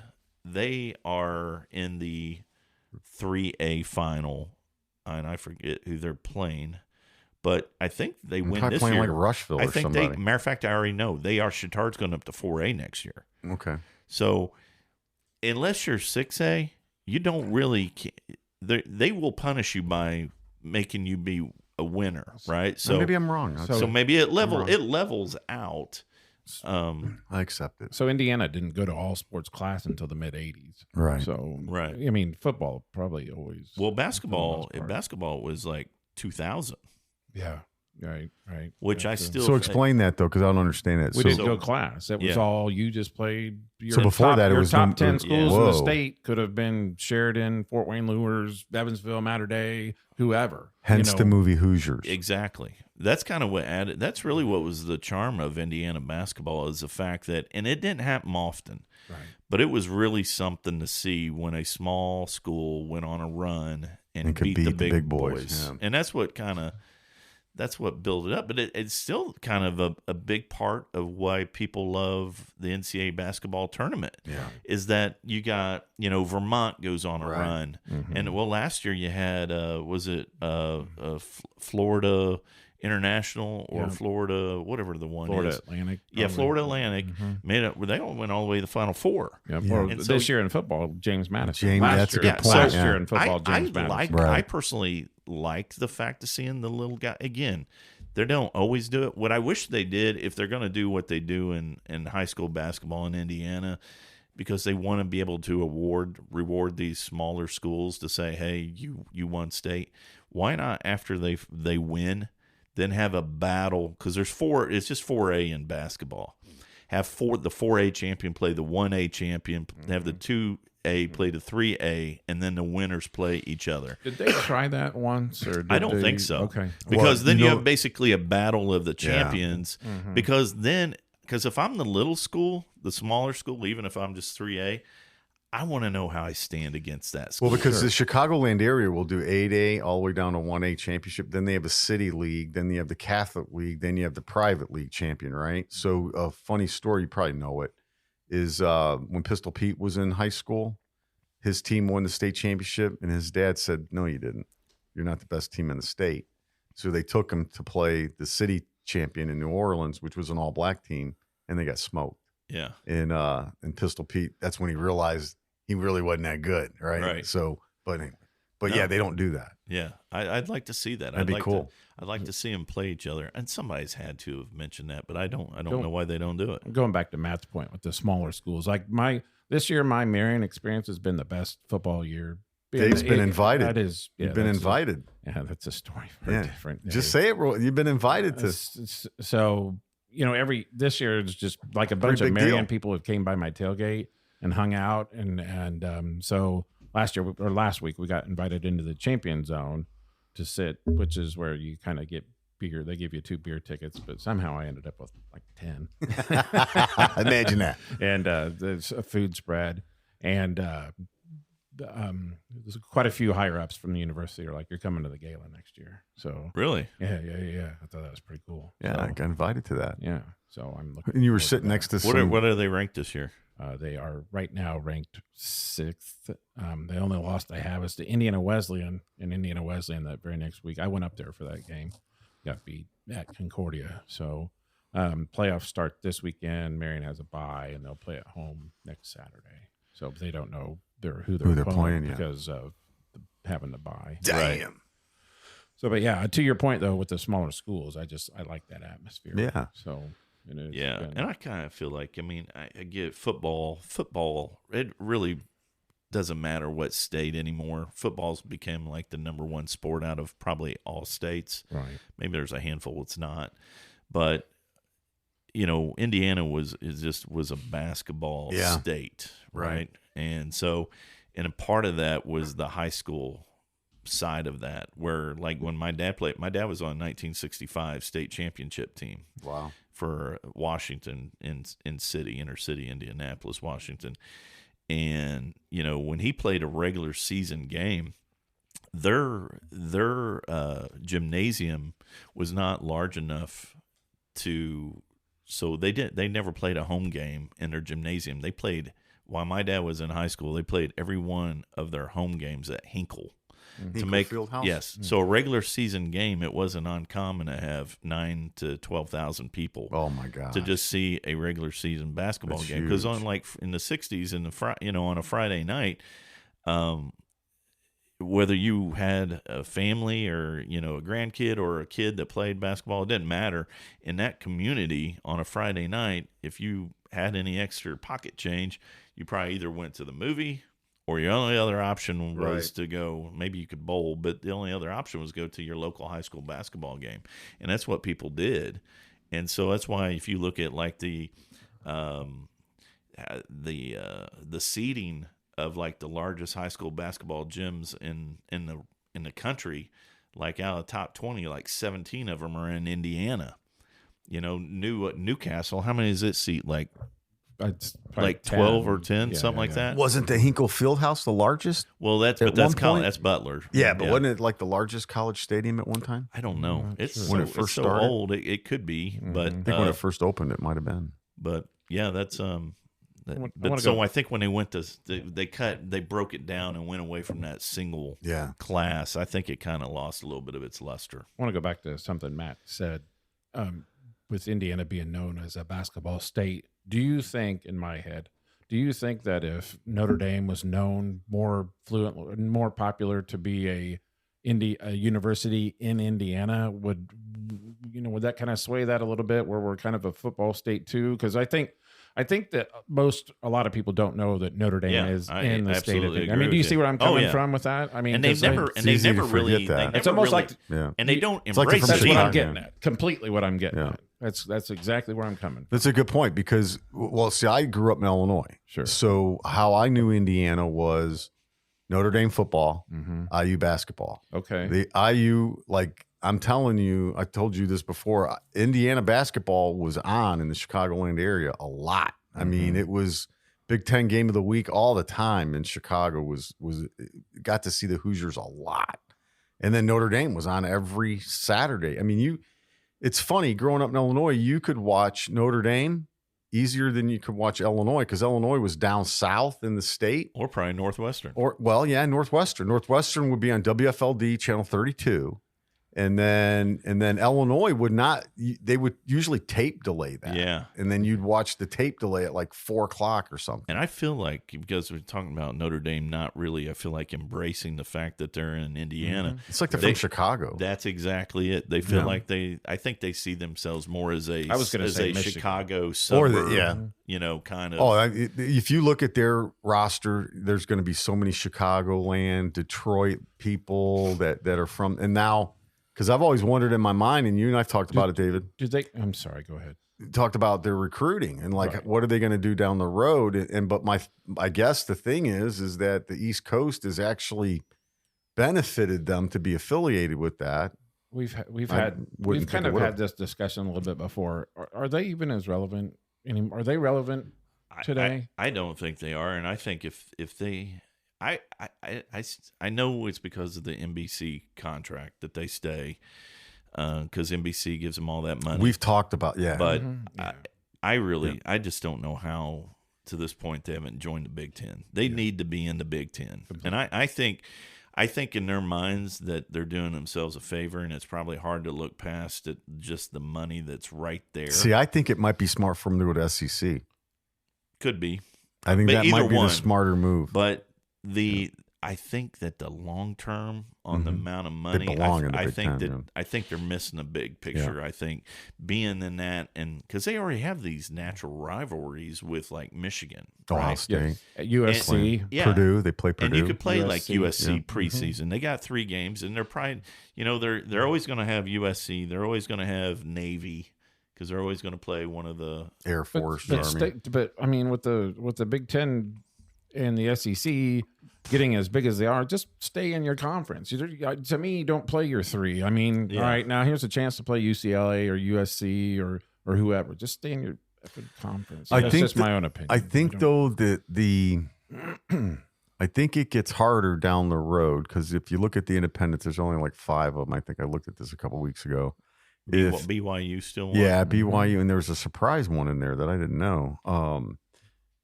they are in the 3A final, and I forget who they're playing, but I think they win probably this playing year. like Rushville I or think somebody. matter of fact, I already know they are. Chittard's going up to 4A next year. okay. So unless you're 6A, you don't really. They will punish you by making you be a winner, right? So Maybe I'm wrong. so maybe it wrong. levels out. I accept it. So Indiana didn't go to all sports class until the mid '80s. Right. So Right. I mean, football probably always. Well, for basketball the most part. was like 2000, Yeah. Right. which Yeah, I so- still So explain that, though, because I don't understand it. We So, didn't go class. It was Yeah. all you just played. So before that, it your was top the- 10 schools in the Whoa. state could have been Sheridan, Fort Wayne Luers, Evansville, Mater Dei, whoever. hence the movie Hoosiers. exactly. That's kind of what added. That's really what was the charm of Indiana basketball, is the fact that, and it didn't happen often, Right. but it was really something to see when a small school went on a run and And could beat the big boys. yeah. And that's what kind of, that's what built it up. But it's still kind of a big part of why people love the NCAA basketball tournament. Yeah. Is that you got, Vermont goes on a run. And last year you had, was it Florida International or Florida, whatever the one Florida is. Atlantic. Yeah, Florida Atlantic made it. They went all the way to the Final Four. Yeah. Yeah. Well, And this year in football, James Madison. James, Last that's a year, good point. Last Yeah. year in football, James Madison. Right. I personally like the fact of seeing the little guy again. They don't always do it. What I wish they did, if they're going to do what they do in high school basketball in Indiana, because they want to be able to reward these smaller schools to say, hey, you won state. Why not after they win, then have a battle? Because there's it's just 4A in basketball. Have the 4A champion play the 1A champion, have the 2A play the 3A, and then the winners play each other. Did they try that once? Or I don't think so. Okay. Because Well, then you have basically a battle of the Yeah. champions. Because if I'm the little school, the smaller school, even if I'm just 3A, I want to know how I stand against that school. Well, because the Chicagoland area will do 8A all the way down to 1A championship. Then they have a city league. Then you have the Catholic league. Then you have the private league champion, right? So a funny story, you probably know it, is when Pistol Pete was in high school, his team won the state championship, and his dad said, no, you didn't. You're not the best team in the state. So they took him to play the city champion in New Orleans, which was an all-black team, and they got smoked. Yeah. And Pistol Pete, that's when he realized he really wasn't that good, right? Right. So, but No. yeah, they don't do that. Yeah. I'd like to see that. That'd be cool. I'd like to see them play each other. And somebody's had to have mentioned that, but I don't know why they don't do it. Going back to Matt's point with the smaller schools, like this year, my Marion experience has been the best football year. Dave's been invited. That is, You've been invited. That's a story for Yeah. a different day. Just say it, bro. You've been invited to. So this year it's just like a bunch of big Marion deal. people have came by my tailgate and hung out, and so last week we got invited into the champion zone to sit, which is where you kind of get beer. They give you 2 beer tickets, but somehow I ended up with like 10. Imagine that. And there's a food spread, and there's quite a few higher ups from the university are like, you're coming to the gala next year. So Really? yeah. I thought that was pretty cool. Yeah, So, I got invited to that. yeah. So I'm looking. And you were forward to sitting that. next to What are they ranked this year? They are right now ranked 6th. The only loss they have is to Indiana Wesleyan, and Indiana Wesleyan that very next week. I went up there for that game, got beat at Concordia. So playoffs start this weekend. Marion has a bye, and they'll play at home next Saturday. So they don't know who they're playing, yeah. because of having the bye. Damn. So, but yeah, to your point though, with the smaller schools, I like that atmosphere. Yeah. So. Yeah, and I kind of feel like, I get football, it really doesn't matter what state anymore. Football's become like the number one sport out of probably all states. Right. Maybe there's a handful it's not. But, Indiana was a basketball state, right? And so, and a part of that was the high school side of that, where like when my dad was on 1965 state championship team. Wow. For Washington inner city Indianapolis, Washington. And, when he played a regular season game, their gymnasium was not large enough so they never played a home game in their gymnasium. They played, while my dad was in high school, they played every one of their home games at Hinkle. To make Fieldhouse? Yes, so a regular season game, it wasn't uncommon to have 9,000 to 12,000 people. Oh my God. To just see a regular season basketball That's game, because huge. on like in the '60s on a Friday night, whether you had a family or a grandkid or a kid that played basketball, it didn't matter. In that community on a Friday night, if you had any extra pocket change, you probably either went to the movie. Or your only other option was to go, maybe you could bowl, but the only other option was go to your local high school basketball game. And that's what people did. And so that's why if you look at like the seating of like the largest high school basketball gyms in the country, like out of the top 20, like 17 of them are in Indiana. Newcastle, how many does it seat? Like it's probably like 12 or 10, something like that. Wasn't the Hinkle Fieldhouse the largest? Well, that's At one point? that's Butler. Yeah, but wasn't it like the largest college stadium at one time? I don't know. It's sure. so, When it it's first so started? old. It could be, but I think when it first opened, it might have been. but yeah, that's wanna But so go- I think when they went to they broke it down and went away from that single Yeah. class. I think it kind of lost a little bit of its luster. I want to go back to something Matt said. With Indiana being known as a basketball state, do you think, in my head, do you think that if Notre Dame was known more fluent, more popular to be a university in Indiana, would that kind of sway that a little bit, where we're kind of a football state too? Because I think that a lot of people don't know that Notre Dame is in the state of absolutely Indiana. I agree mean, do you with see you. where I'm Oh, coming yeah. from with that? I mean, And they've 'cause never easy to never really forget that. they It's never almost really- like- Yeah. and they don't It's like they're embrace from that's it what Chicago. I'm either. getting at. Completely what I'm getting Yeah. at. That's exactly where I'm coming from. That's a good point because, well, see, I grew up in Illinois. Sure. So how I knew Indiana was Notre Dame football, Mm-hmm. IU basketball. Okay. The IU, like I'm telling you, I told you this before, Indiana basketball was on in the Chicagoland area a lot. I mean, it was Big Ten game of the week all the time in Chicago was got to see the Hoosiers a lot. And then Notre Dame was on every Saturday. I mean, it's funny, growing up in Illinois, you could watch Notre Dame easier than you could watch Illinois because Illinois was down south in the state. Or probably Northwestern. Northwestern. Northwestern would be on WFLD channel 32. And then Illinois would not. They would usually tape delay that. Yeah. And then you'd watch the tape delay at like 4:00 or something. And I feel like, because we're talking about Notre Dame not really, I feel like embracing the fact that they're in Indiana. It's like they're They- from Chicago. That's exactly it. They feel Yeah. like I think they see themselves more as a I was gonna say Michigan. Chicago Or suburb, the- kind of. If you look at their roster, there's going to be so many Chicagoland, Detroit people that are from, and now, because I've always wondered in my mind, and you and I've talked about it, David, I'm sorry, go ahead. talked about their recruiting and like, Right. what are they going to do down the road? But I guess the thing is that the East Coast has actually benefited them to be affiliated with that. We've I kind wouldn't think it of would've. had this discussion a little bit before. Are they even as relevant anymore? Are they relevant today? I don't think they are, and I think if they, I know it's because of the NBC contract that they stay, because NBC gives them all that money. We've talked about, but Yeah. I just don't know how to this point they haven't joined the Big Ten. They need to be in the Big Ten, and I think in their minds that they're doing themselves a favor, and it's probably hard to look past it, just the money that's right there. See, I think it might be smart for them to go to SEC. Could be, I think But that either might be one. the smarter move. but I think that the long term on the amount of money, belong in the I Big think Ten, that yeah. I think they're missing the big picture. I think being in that, and because they already have these natural rivalries with like Michigan, Ohio right? State, At USC. Yeah. Purdue, they play Purdue. And you could play like USC, USC yeah. preseason. They got 3 games, and they're probably, they're always going to have USC. They're always going to have Navy, because they're always going to play one of the. Air Force, But Army. but I mean, with the Big Ten and the SEC getting as big as they are, just stay in your conference. To me, don't play your 3. I mean, Yeah. all right, now here's a chance to play UCLA or USC or whoever. Just stay in your effing conference. I That's think just my own opinion. I think though that I think it gets harder down the road because if you look at the independents, there's only like 5 of them. I think I looked at this a couple weeks ago. If- BYU still won. yeah, BYU, and there was a surprise one in there that I didn't know.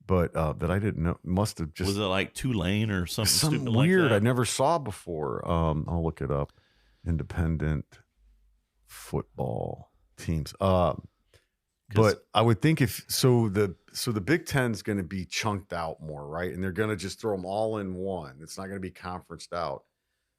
But that I didn't know must have just Was it like Tulane or something something stupid weird I like that? never saw before. I'll look it up. Independent football teams. But I would think the Big Ten's going to be chunked out more, right? And they're going to just throw them all in one. It's not going to be conferenced out.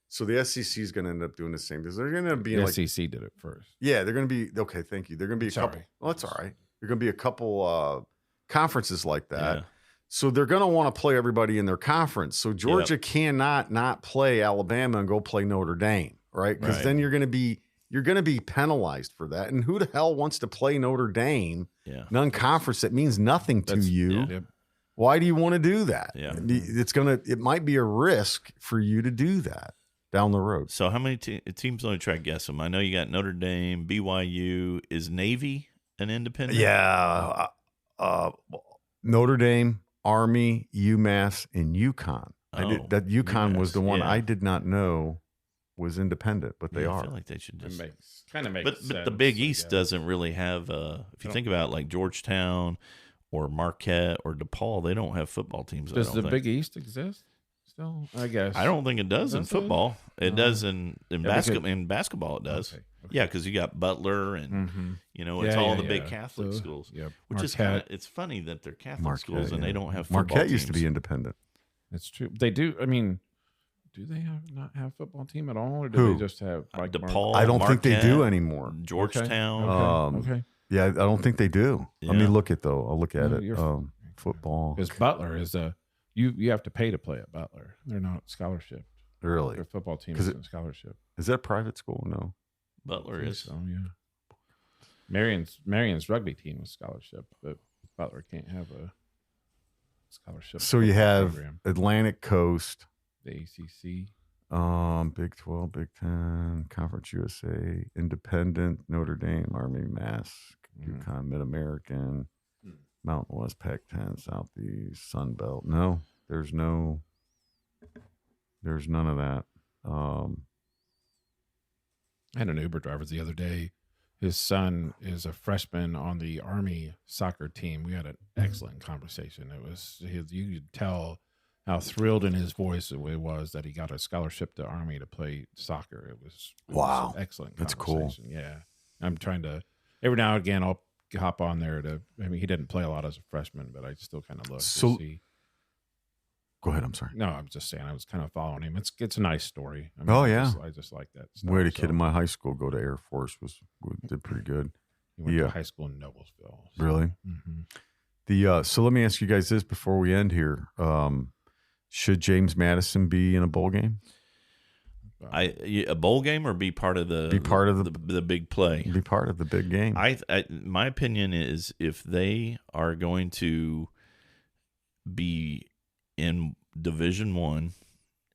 So the SEC is going to end up doing the same because they're going to be the like, SEC did it first. yeah, they're going to be okay. Thank you. They're going to be a Sorry. couple. Well, that's all right. They're going to be a couple conferences like that. Yeah. So they're going to want to play everybody in their conference. So Georgia cannot not play Alabama and go play Notre Dame, right? Because Right. then you're going to be penalized for that. And who the hell wants to play Notre Dame Yeah. non-conference that means nothing to you? Yeah. Why do you want to do that? Yeah. It might be a risk for you to do that down the road. So how many teams? Let me try to guess them. I know you got Notre Dame, BYU. Is Navy an independent? Yeah. Notre Dame, Army, UMass, and UConn. That UConn was the one I did not know was independent, but they are. I feel like they should just kind of makes but sense. the Big East doesn't really have. If you think about like Georgetown or Marquette or DePaul, they don't have football teams. Does the Big East exist still? I guess I don't think it does in football. It does in basketball. In basketball, it does. Okay. Yeah, because you got Butler and it's all the big Catholic schools. Yep. Which is kind of it's funny that they're Catholic schools and they don't have football Marquette teams. used to be independent. That's true. They do. I mean, do they not have a football team at all, or do they just have like DePaul? I don't think they do Marquette, anymore. Georgetown. Okay. Yeah, I don't think they do. Let me look it though. I'll look at it. Football. Because Butler is you have to pay to play at Butler. They're not scholarship. Really? Their football team is a scholarship. Is that a private school? No. Butler is. So, yeah. Marion's rugby team is scholarship, but Butler can't have a scholarship. So you have program. Atlantic Coast, The ACC, Big 12, Big 10, Conference USA, Independent, Notre Dame, Army, Mass, UConn, Mid-American, Mountain West, Pac-10, Southeast, Sun Belt. No, there's none of that. I had an Uber driver the other day. His son is a freshman on the Army soccer team. We had an excellent conversation. You could tell how thrilled in his voice it was that he got a scholarship to Army to play soccer. It was an excellent That's cool. conversation. Yeah. I'm trying to, every now and again, I'll hop on there he didn't play a lot as a freshman, but I still kind of look to see. Go ahead. I'm sorry. No, I'm just saying I was kind of following him. It's a nice story. I I just like that stuff. We had a kid in my high school go to Air Force. Did pretty good. He went to high school in Noblesville. So. Really? Mm-hmm. So let me ask you guys this before we end here. Should James Madison be in a bowl game? A bowl game or be part of the big play? Be part of the big game. My opinion is if they are going to be in Division I,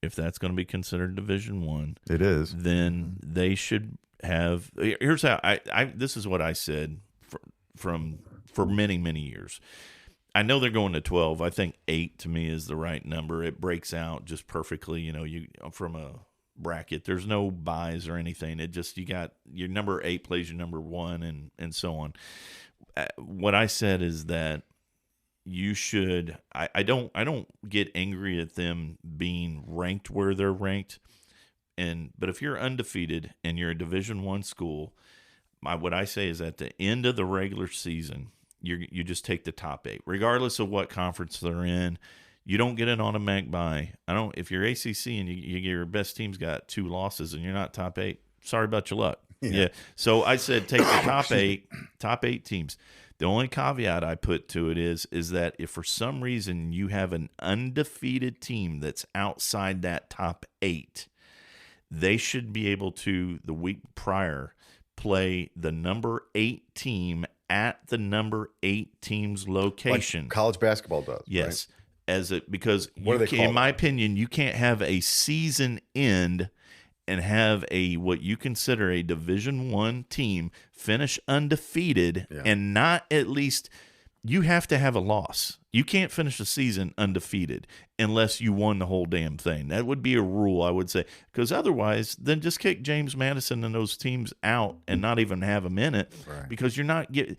if that's going to be considered Division I, it is. Then they should have. Here's how this is what I said for many years. I know they're going to 12. I think 8 to me is the right number. It breaks out just perfectly. You from a bracket. There's no buys or anything. It just you got your number 8 plays your number 1 and so on. What I said is that you should. I don't get angry at them being ranked where they're ranked, but if you're undefeated and you're a Division I school, what I say is at the end of the regular season, you just take the top 8, regardless of what conference they're in. You don't get an automatic bye. If you're ACC and your best team's got 2 losses and you're not top 8, sorry about your luck. Yeah. So I said take the top 8 teams. The only caveat I put to it is that if for some reason you have an undefeated team that's outside that top 8, they should be able to, the week prior, play the number 8 team at the number 8 team's location. Like college basketball does. Yes. Right? Because in my opinion, you can't have a season end and have what you consider a Division I team finish undefeated and not at least you have to have a loss. You can't finish the season undefeated unless you won the whole damn thing. That would be a rule, I would say, because otherwise, then just kick James Madison and those teams out and not even have them in it because you're not getting.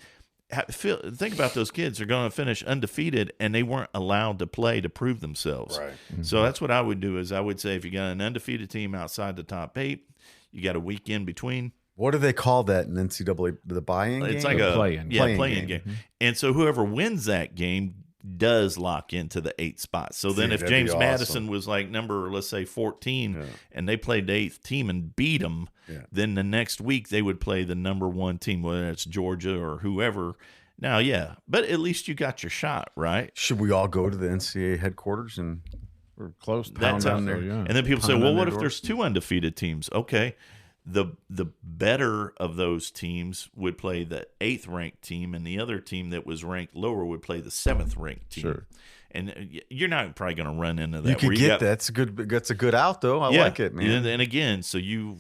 Think about those kids. They're going to finish undefeated, and they weren't allowed to play to prove themselves. Right. Mm-hmm. So that's what I would do is I would say if you got an undefeated team outside the top 8, you got a week in between. What do they call that in NCAA? The buy-in game? It's like a play-in game. Mm-hmm. And so whoever wins that game does lock into the 8th spot. So then if James Madison was like number, let's say 14, and they played the 8th team and beat them, then the next week they would play the number 1 team, whether it's Georgia or whoever. Now, but at least you got your shot, right? Should we all go to the NCAA headquarters and we're close down there? And then people say, well, what if there's 2 undefeated teams? Okay. The better of those teams would play the 8th ranked team, and the other team that was ranked lower would play the 7th ranked team. Sure. And you're not probably going to run into that. You could get that. That's a good out though. I like it, man. And again, so you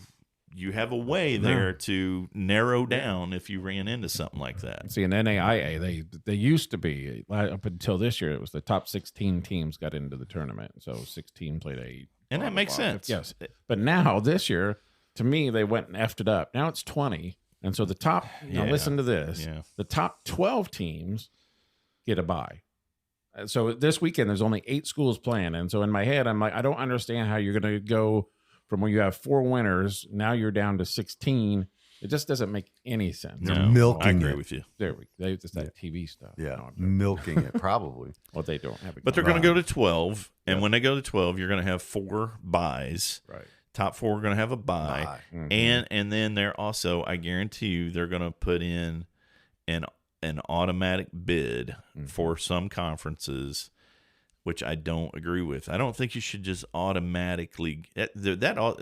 you have a way there to narrow down if you ran into something like that. See, in NAIA, they used to be, up until this year, it was the top 16 teams got into the tournament. So 16 played 8. And that makes sense. Yes. But now, this year, to me, they went and effed it up. Now it's 20. And so the top, now listen to this, the top 12 teams get a bye. So this weekend, there's only 8 schools playing. And so in my head, I'm like, I don't understand how you're going to go from when you have 4 winners, now you're down to 16. It just doesn't make any sense. They're milking I agree it. with you. They just that TV stuff. Yeah, No, milking it, probably. well, they don't have it. But they're going to go to 12. And when they go to 12, you're going to have 4 buys. Right. Top 4 are going to have a bye. Mm-hmm. And then they're also, I guarantee you, they're going to put in an automatic bid for some conferences, which I don't agree with. I don't think you should just automatically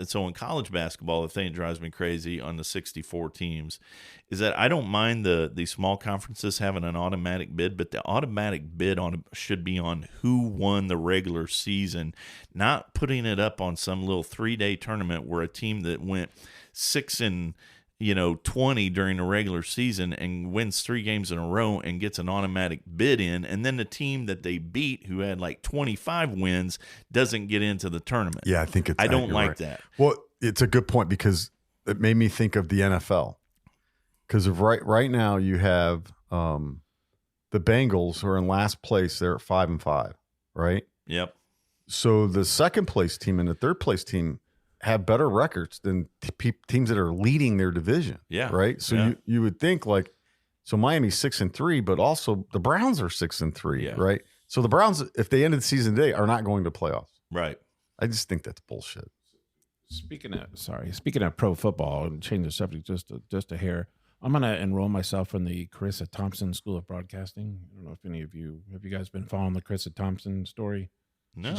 so in college basketball, the thing that drives me crazy on the 64 teams is that I don't mind the small conferences having an automatic bid, but the automatic bid should be on who won the regular season, not putting it up on some little 3-day tournament where a team that went 6-20 during the regular season and wins 3 games in a row and gets an automatic bid in, and then the team that they beat who had like 25 wins doesn't get into the tournament. Yeah, I think I don't you're like right. that. Well, it's a good point because it made me think of the NFL. Because right now you have the Bengals who are in last place. They're at 5-5, right? Yep. So the second place team and the third place team have better records than teams that are leading their division. Yeah. Right. So you would think so Miami's 6-3, but also the Browns are 6-3. Yeah. Right. So the Browns, if they ended the season today, are not going to playoffs. Right. I just think that's bullshit. Speaking of pro football, and change the subject just a hair, I'm going to enroll myself in the Carissa Thompson School of Broadcasting. I don't know if any of you have guys been following the Carissa Thompson story? No.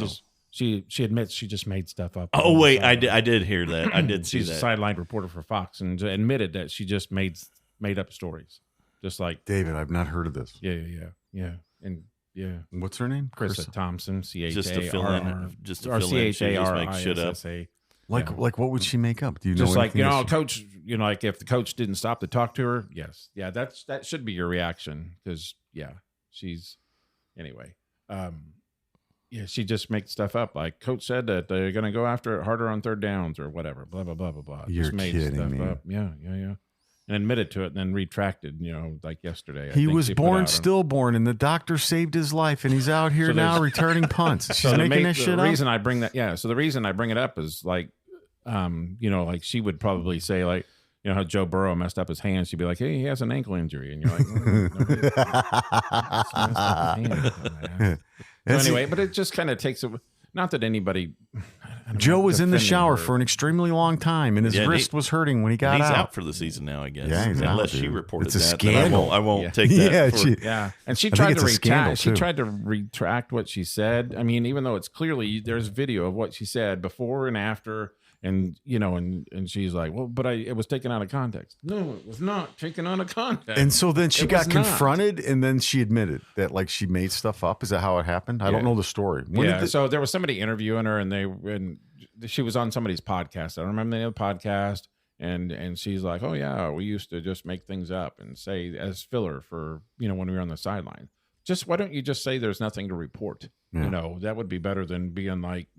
She admits she just made stuff up. Oh wait, I did hear that. I did see She's that. a sideline reporter for Fox and admitted that she just made up stories, just like David, I've not heard of this. Yeah, and yeah. What's her name? Carissa Thompson, Just to fill in, just to or fill in, she just makes shit up. CHARISSA. Like what would she make up? Do you Just know? like anything coach, like if the coach didn't stop to talk to her, yes, yeah, that should be your reaction because she's anyway. Yeah, she just makes stuff up. Like coach said that they're going to go after it harder on 3rd downs or whatever. Blah blah blah blah blah. You're just made kidding stuff me. up. Yeah, and admitted to it, and then retracted. Like yesterday. I He think was she put born out stillborn, and the doctor saved his life, and he's out here So now there's- returning punts. She's So making this shit the up. reason I bring that, so the reason I bring it up is like, like she would probably say like, how Joe Burrow messed up his hand. She'd be like, hey, he has an ankle injury, and you're like, nobody messed up his hand, dumbass. So anyway, but it just kind of takes a. Not that anybody. Joe was in the defending shower her. for an extremely long time, and his Yeah, wrist was hurting when he got He's out. out for the season now, I guess. Yeah, he's out, Unless she dude. reported It's a that. Then scandal. I won't Yeah. take that. Yeah, for- Yeah, and she I think tried it's to a scandal, retract. She too. tried to retract what she said. I mean, even though it's clearly there's video of what she said before and after, and and she's like, well, but it was taken out of context. No, it was not taken out of context. And so then she It got was not. confronted, and then she admitted that she made stuff up. Is that how it happened? I don't Yeah. know the story. When did So there was somebody interviewing her, and she was on somebody's podcast. I don't remember the name of the podcast. And she's like, oh yeah, we used to just make things up and say as filler for when we were on the sideline. Just why don't you just say there's nothing to report? Yeah. That would be better than being like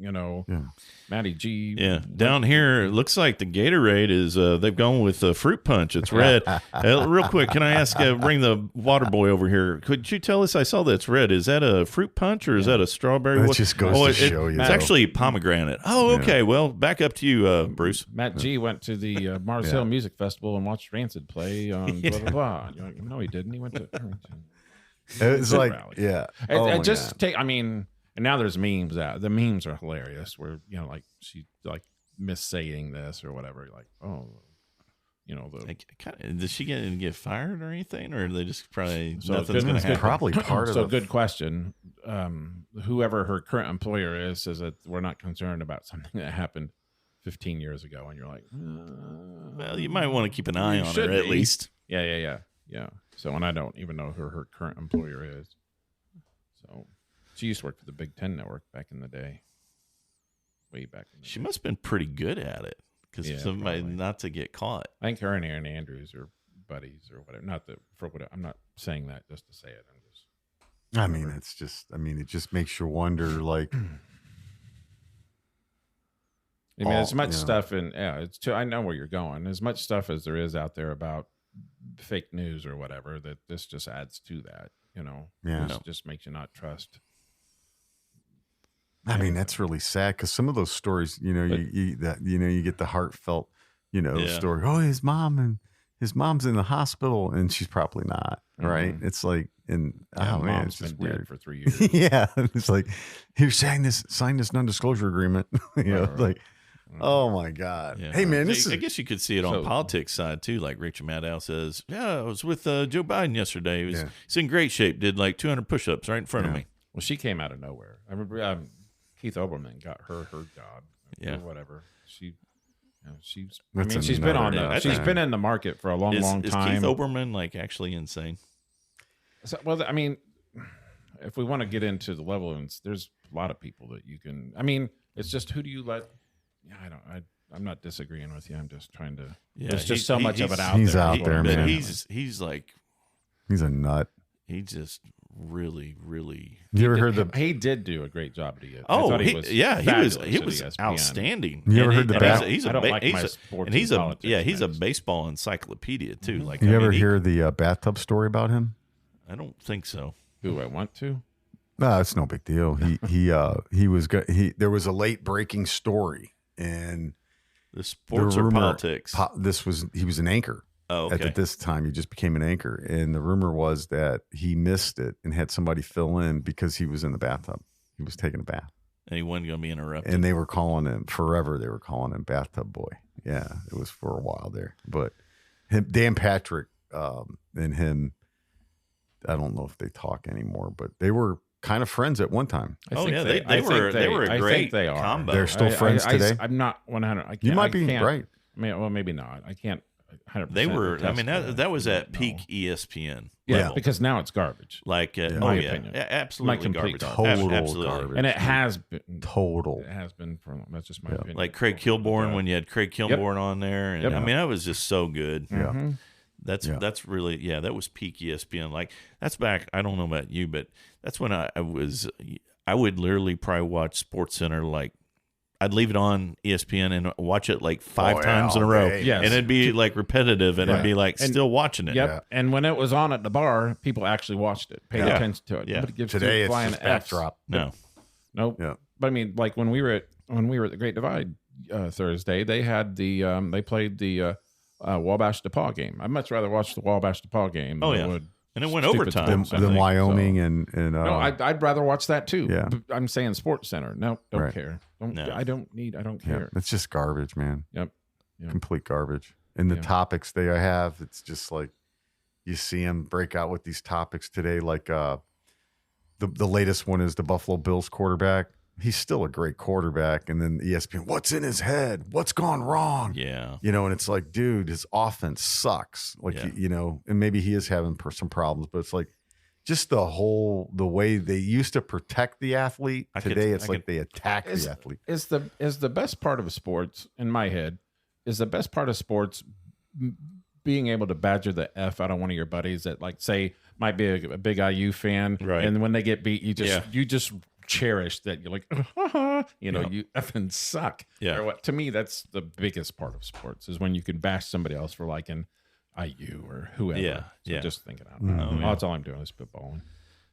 Matty G. Yeah, down here, it looks like the Gatorade is, they've gone with fruit punch. It's red. Real quick, can I ask, bring the water boy over here. Could you tell us, I saw that's red. Is that a fruit punch or is that a strawberry? That What- just goes to show you, It's though. actually pomegranate. Oh, okay. Well, back up to you, Bruce. Matt G went to the Mars Hill Music Festival and watched Rancid play on blah, blah, blah. You're like, no, he didn't. He went to It's like, rally. yeah. I Oh, my just God. take. I mean, and now there's memes out. The memes are hilarious. Where like she like missaying this or whatever. Like, oh, Does she get fired or anything? Or are they just probably So nothing's good- going to good- happen? Probably part of So the good question. Whoever her current employer is says that we're not concerned about something that happened 15 years ago, and you're like, Well, you might want to keep an eye on her should at be. least. yeah. So, and I don't even know who her current employer is. So, she used to work for the Big Ten Network back in the day, way back in the She day. must have been pretty good at it because somebody probably. not to get caught. I think her and Aaron Andrews are buddies or whatever. Not that for what I'm not saying that just to say it. I'm just. I mean, it's just. I mean, it just makes you wonder. Like, I mean, as much stuff and it's too. I know where you're going. As much stuff as there is out there about fake news or whatever, that this just adds to that. This just makes you not trust. I mean, that's really sad because some of those stories, you get the heartfelt, story. Oh, his mom's in the hospital, and she's probably not. Right? It's like, man, it's just been weird dead for 3 years. Yeah, it's like here, sign this non-disclosure agreement. Like, oh my God. Yeah. Hey man, I guess you could see it on politics side too. Like Rachel Maddow says, "Yeah, I was with Joe Biden yesterday. He's in great shape. Did like 200 push-ups right in front of me." Well, she came out of nowhere. I remember Keith Olbermann got her job. Yeah, or whatever. She's That's been in the market for a long time. Is Keith Olbermann like actually insane? So, well, I mean, if we want to get into the level, there's a lot of people that you can. I mean, it's just who do you let? Yeah, I'm not disagreeing with you. I'm just trying to. Yeah, there's just so much of it out there. He's out there, man. He's like, he's a nut. He just really. You ever heard he did do a great job to you. He was outstanding. You ever heard the he's a baseball encyclopedia too. Mm-hmm. Like, you ever hear the bathtub story about him? I don't think so. Who I want to? No, it's no big deal. He was good. There was a late breaking story, and the sports or politics. He was an anchor. Oh, okay. At this time, he just became an anchor, and the rumor was that he missed it and had somebody fill in because he was in the bathtub. He was taking a bath, and he wasn't going to be interrupted. And they were calling him forever. They were calling him Bathtub Boy. Yeah, it was for a while there. But Dan Patrick and him, I don't know if they talk anymore, but they were kind of friends at one time. They were a great combo. They're still friends today. I'm not 100. You might be right. I mean, well, maybe not. I can't. 100% they were. I mean, that was at peak ESPN. Yeah, because now it's garbage. Like, my opinion, absolutely complete garbage. Total absolutely garbage. And it has been total. It has been for. That's just my opinion. Like Craig Kilborn, when you had Craig Kilborn on there, and I mean, that was just so good. Yeah. That's really that was peak ESPN. Like, that's back. I don't know about you, but that's when I would literally probably watch SportsCenter. Like, I'd leave it on ESPN and watch it like 5 times in a row. Yes. And it'd be like repetitive, and it'd be like still watching it. Yep. Yeah. And when it was on at the bar, people actually watched it, paid attention to it. Yeah. Today it's just backdrop. No. Nope. Yeah. But I mean, like when we were at the Great Divide Thursday, they had they played the Wabash DePaul game. I'd much rather watch the Wabash DePaul game. Oh, yeah. And it went overtime. Than Wyoming and no, I'd rather watch that too. Yeah. I'm saying SportsCenter. No, don't Right. care. No. I don't care. Yeah, it's just garbage, man. Yep. Complete garbage. And the topics they have, it's just like you see them break out with these topics today. Like the latest one is the Buffalo Bills quarterback. He's still a great quarterback. And then ESPN, what's in his head? What's gone wrong? Yeah. And it's like, dude, his offense sucks. Like, and maybe he is having some problems, but it's like just the way they used to protect the athlete. Today, it's like they attack the athlete. Is the best part of sports, in my head, is the best part of sports being able to badger the F out of one of your buddies that, like, say, might be a big IU fan. Right. And when they get beat, you just cherish that. You're like, you effing suck. Yeah. Or what? To me, that's the biggest part of sports, is when you can bash somebody else for like an IU or whoever. Yeah. So just thinking out loud. That's all I'm doing is spitballing.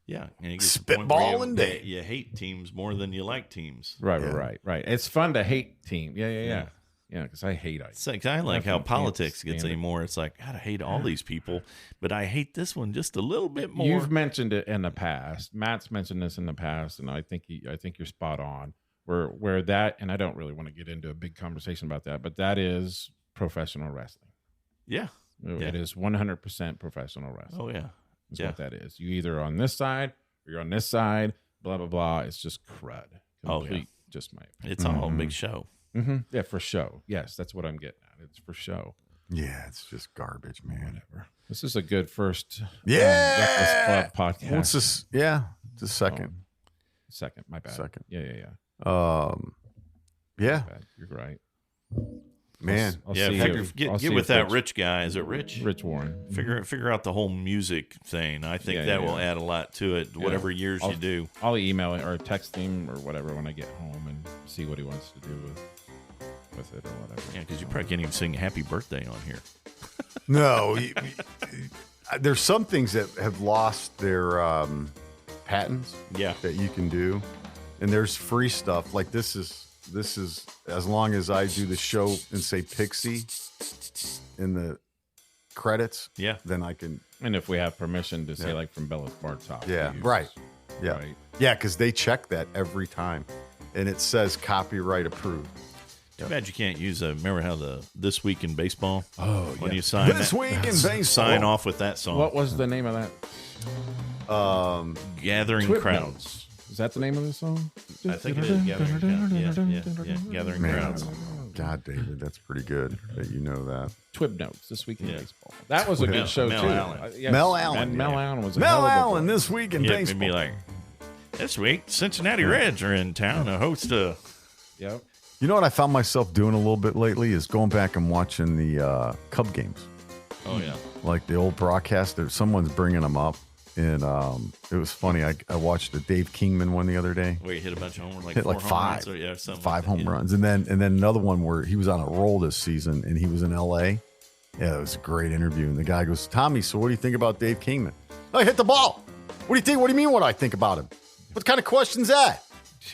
Yeah. And you get Spitballing day. You hate teams more than you like teams. Right. It's fun to hate team. Yeah. Yeah, because I hate IU. It's like, I like how politics gets anymore. It's like, God, I hate all these people, but I hate this one just a little bit more. You've mentioned it in the past. Matt's mentioned this in the past, and I think you're spot on. Where that, and I don't really want to get into a big conversation about that, but that is professional wrestling. Yeah. It is 100% professional wrestling. Oh, yeah. That's what that is. You either on this side or you're on this side, blah, blah, blah. It's just crud. Just my opinion. It's all a big show. Mm-hmm. Yeah, for show. Yes, that's what I'm getting at. It's for show. Yeah, it's just garbage, man. Whatever. This is a good first Breakfast Club podcast. What's this? Yeah, the second. My bad. Second. Yeah. Yeah. Bad. You're right. Man. I'll Yeah, see get with that Rich guy. Is it Rich? Rich Warren. Figure out the whole music thing. I think that will add a lot to it. Whatever years you do. I'll email it or text him or whatever when I get home and see what he wants to do with it or whatever. Yeah, because you probably can't even sing "Happy Birthday" on here. No. There's some things that have lost their patents. Yeah. That you can do, and there's free stuff. Like this is as long as I do the show and say Pixie in the credits. Yeah. Then I can. And if we have permission to say like from Bella's Bartok. Yeah. Right. Yeah. Right. Yeah. Because they check that every time, and it says copyright approved. Too bad you can't use remember how the This Week in Baseball? Oh, when you sign This Week in Baseball. Sign off with that song. What was the name of that? Gathering Twip Crowds. Notes. Is that the name of the song? I think it is Gathering Crowds. Yeah. Gathering Man, Crowds. God, David, that's pretty good that you know that. Twib Notes, This Week in Baseball. That was a good show, Mel too. Allen. Yes. Mel Allen, And Mel Allen was a Mel hell of a Allen, boy. This Week in Yeah, Baseball. it'd be like, this week, Cincinnati Reds are in town to host a... Yep. You know what I found myself doing a little bit lately is going back and watching the Cub games. Oh, yeah. Like the old broadcast. Someone's bringing them up. And it was funny. I watched the Dave Kingman one the other day. Where he hit a bunch of home runs, like Hit four like home five. runs, or, something Five like that, home runs. And then another one where he was on a roll this season and he was in L.A. Yeah, it was a great interview. And the guy goes, Tommy, so what do you think about Dave Kingman? I hit the ball. What do you think? What do you mean what do I think about him? What kind of question's that?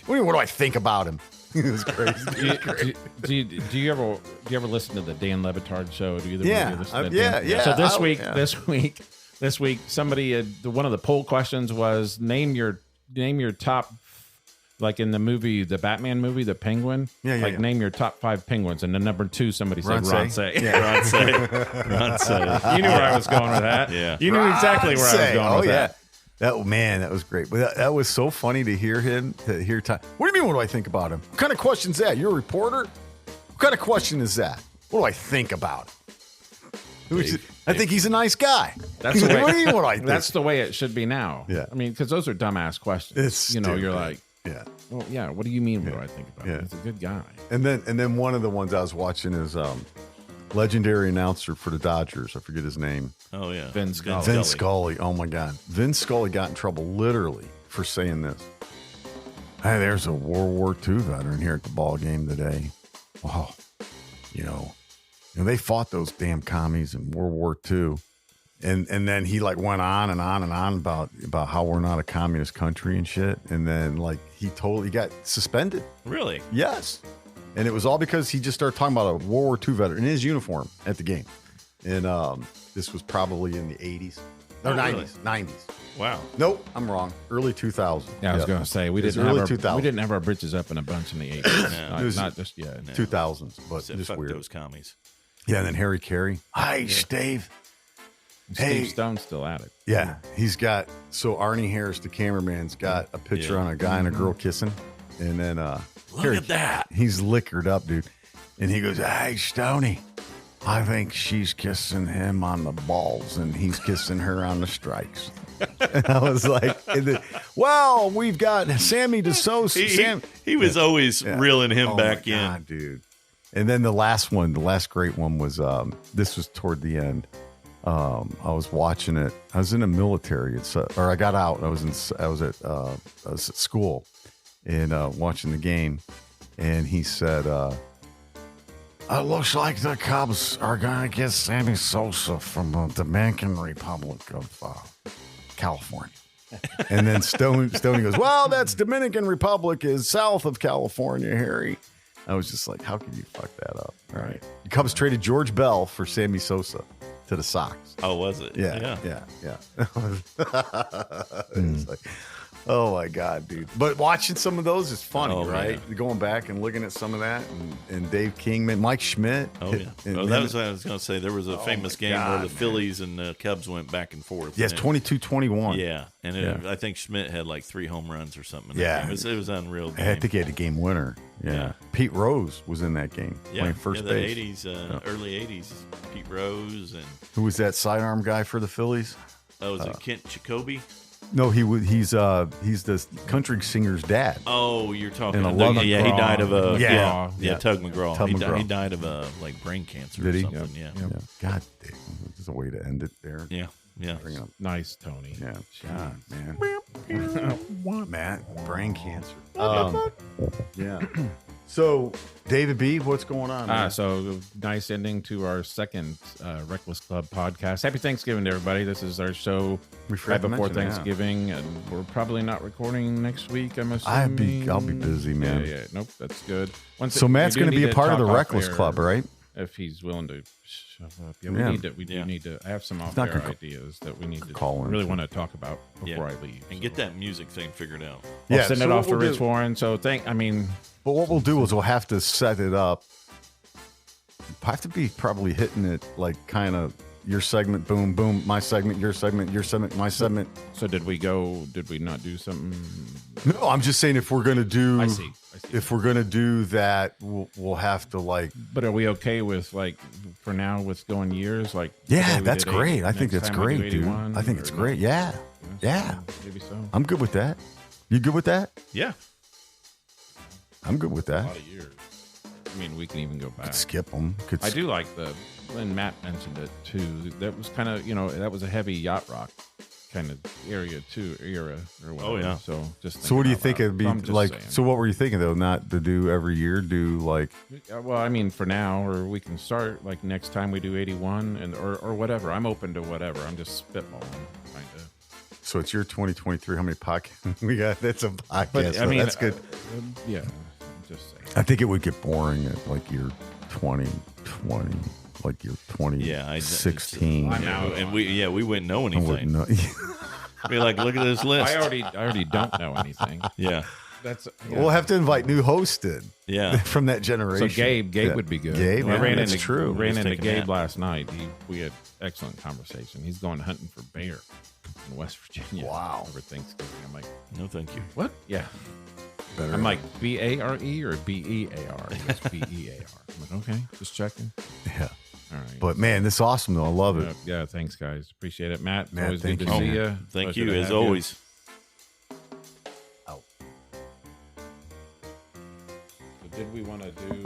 What do you mean what do I think about him? It was crazy. Do you ever listen to the Dan Levitard show? Do either Yeah, one of you listen to yeah, Dan? yeah. So this week, somebody one of the poll questions was name your top, like in the movie, the Batman movie, the Penguin. Yeah. Name your top 5 penguins, and the number 2 somebody said Ronsay. Ronsay. Yeah. Ronsay. You knew where I was going with that. Yeah. You knew exactly where I was going with that. That was great. But that was so funny to hear him. To hear Tom. What do you mean? What do I think about him? What kind of question's that? You're a reporter. What kind of question is that? What do I think about him? I think he's a nice guy. That's the way. What do you mean? What I think? That's the way it should be now. Yeah. I mean, because those are dumbass questions. It's you're stupid. like, yeah. well, yeah. What do you mean? What do I think about him? Yeah. He's a good guy. And then one of the ones I was watching is legendary announcer for the Dodgers. I forget his name. Oh, yeah. Vin Scully. Vin Scully. Oh my God. Vin Scully got in trouble literally for saying this. Hey, there's a World War II veteran here at the ball game today. Oh, you know, they fought those damn commies in World War II. And then he like went on and on and on about how we're not a communist country and shit. And then like he got suspended. Really? Yes. And it was all because he just started talking about a World War II veteran in his uniform at the game. And this was probably in the 80s. Or 90s. Really? 90s. Wow. Nope, I'm wrong. Early 2000s. Yeah, I was going to say we It's didn't early have 2000s. we didn't have our britches up in a bunch in the 80s. No. It was- not just yet. 2000s, but Said, just fuck weird. those commies. Yeah, and then Harry Carey. Hi, Steve. Hey. Steve Stone's still at it. Yeah, he's got, so Arnie Harris, the cameraman's got a picture on a guy and a girl kissing. And then Look at that. he's liquored up, dude. And he goes, hey, Stoney, I think she's kissing him on the balls and he's kissing her on the strikes. And I was like, well, we've got Sammy DeSosa. He was always reeling him back my in. God, dude. And then the last great one was, this was toward the end. I was watching it. I was in the military. Or I got out. I was at school and watching the game. And he said, it looks like the Cubs are going to get Sammy Sosa from the Dominican Republic of California. And then Stoney goes, well, that's Dominican Republic is south of California, Harry. I was just like, how could you fuck that up? All right. The Cubs traded George Bell for Sammy Sosa to the Sox. Oh, was it? Yeah. It's like, oh my God, dude. But watching some of those is funny, Oh, right? man. Going back and looking at some of that and Dave Kingman, Mike Schmidt. Oh, yeah. and That was what I was going to say. There was a famous game God, where the man. Phillies and the Cubs went back and forth. Yes, And 22-21. Yeah. And Yeah. I think Schmidt had like 3 home runs or something. In that Yeah. game. It was unreal game. I think he had a game winner. Yeah. Yeah. Pete Rose was in that game playing first the base. 80s, early 80s. Pete Rose and Who was that sidearm guy for the Phillies? was it Kent Jacoby? No, he's the country singer's dad. Oh, you're talking. And a He died of a Tug McGraw. Tug McGraw. He died of a like brain cancer. Did or he? something. Yeah. God damn, there's a way to end it there. Yeah. Bring it up. Nice, Tony. Yeah. God, man. Matt, brain cancer. Yeah. So, David B., what's going on? Man? So nice ending to our second Reckless Club podcast. Happy Thanksgiving to everybody. This is our show We forgot right to before mention it, yeah. Thanksgiving, and we're probably not recording next week. I'm assuming. I'll be busy, man. Yeah. Nope, that's good. So Matt's going to be a part of the Reckless Club, right? If he's willing to show up. Yeah, Yeah. we do need to. I have some not off-air gonna ideas that we need to call him. really want to talk about before Yeah. I leave. And get that music thing figured out. I'll Yeah, send so it what off to we'll Rich do- Warren. So But what we'll do is we'll have to set it up. I have to be probably hitting it like kind of your segment, boom, boom, my segment, your segment, my segment. So did we not do something? No, I'm just saying if we're gonna do, I see. if we're gonna do that, we'll have to like. But are we okay with like for now with going years? Like Yeah, today we that's did great. 80, I think next that's time we do great, dude. 81, I think it's or- great. Yeah. Maybe so. I'm good with that. You good with that? Yeah. I'm good with A that. lot of years. I mean, we can even go back. Skip them. I do like when Matt mentioned it too. That was kind of that was a heavy yacht rock kind of era or whatever. Oh, yeah. So just So what do you think thinking it'd be out loud. I'm just like? saying. So what were you thinking though? Not to do every year. Do like Well, I mean, for now, or we can start like next time we do 81 and or whatever. I'm open to whatever. I'm just spitballing, kind of. so. It's your 2023. How many podcasts we got? That's a podcast. But I so mean, that's good. Yeah, I'm just saying. I think it would get boring at like year 2020, like year 2016. I'm out. And we wouldn't know I anything. wouldn't know. Be like, look at this list. I already don't know anything. Yeah. That's We'll have to invite new hosts in Yeah. from that So generation. Gabe Yeah. would be good. Gabe, We yeah, ran that's into, true. Ran He's into taking Gabe that. last night. We had excellent conversation. He's going hunting for bear in West Virginia. Wow. Over Thanksgiving. I'm like, No, thank you. what? Yeah. Better. I'm like, BARE or BEAR? He goes, BEAR. I'm like, okay, just checking. yeah. All right. But man, this is awesome though. I love it. Yeah, thanks, guys. Appreciate it. Matt, Matt, always thank good you. to see Oh, you. Thank Pleasure you, to as have always. So did we want to do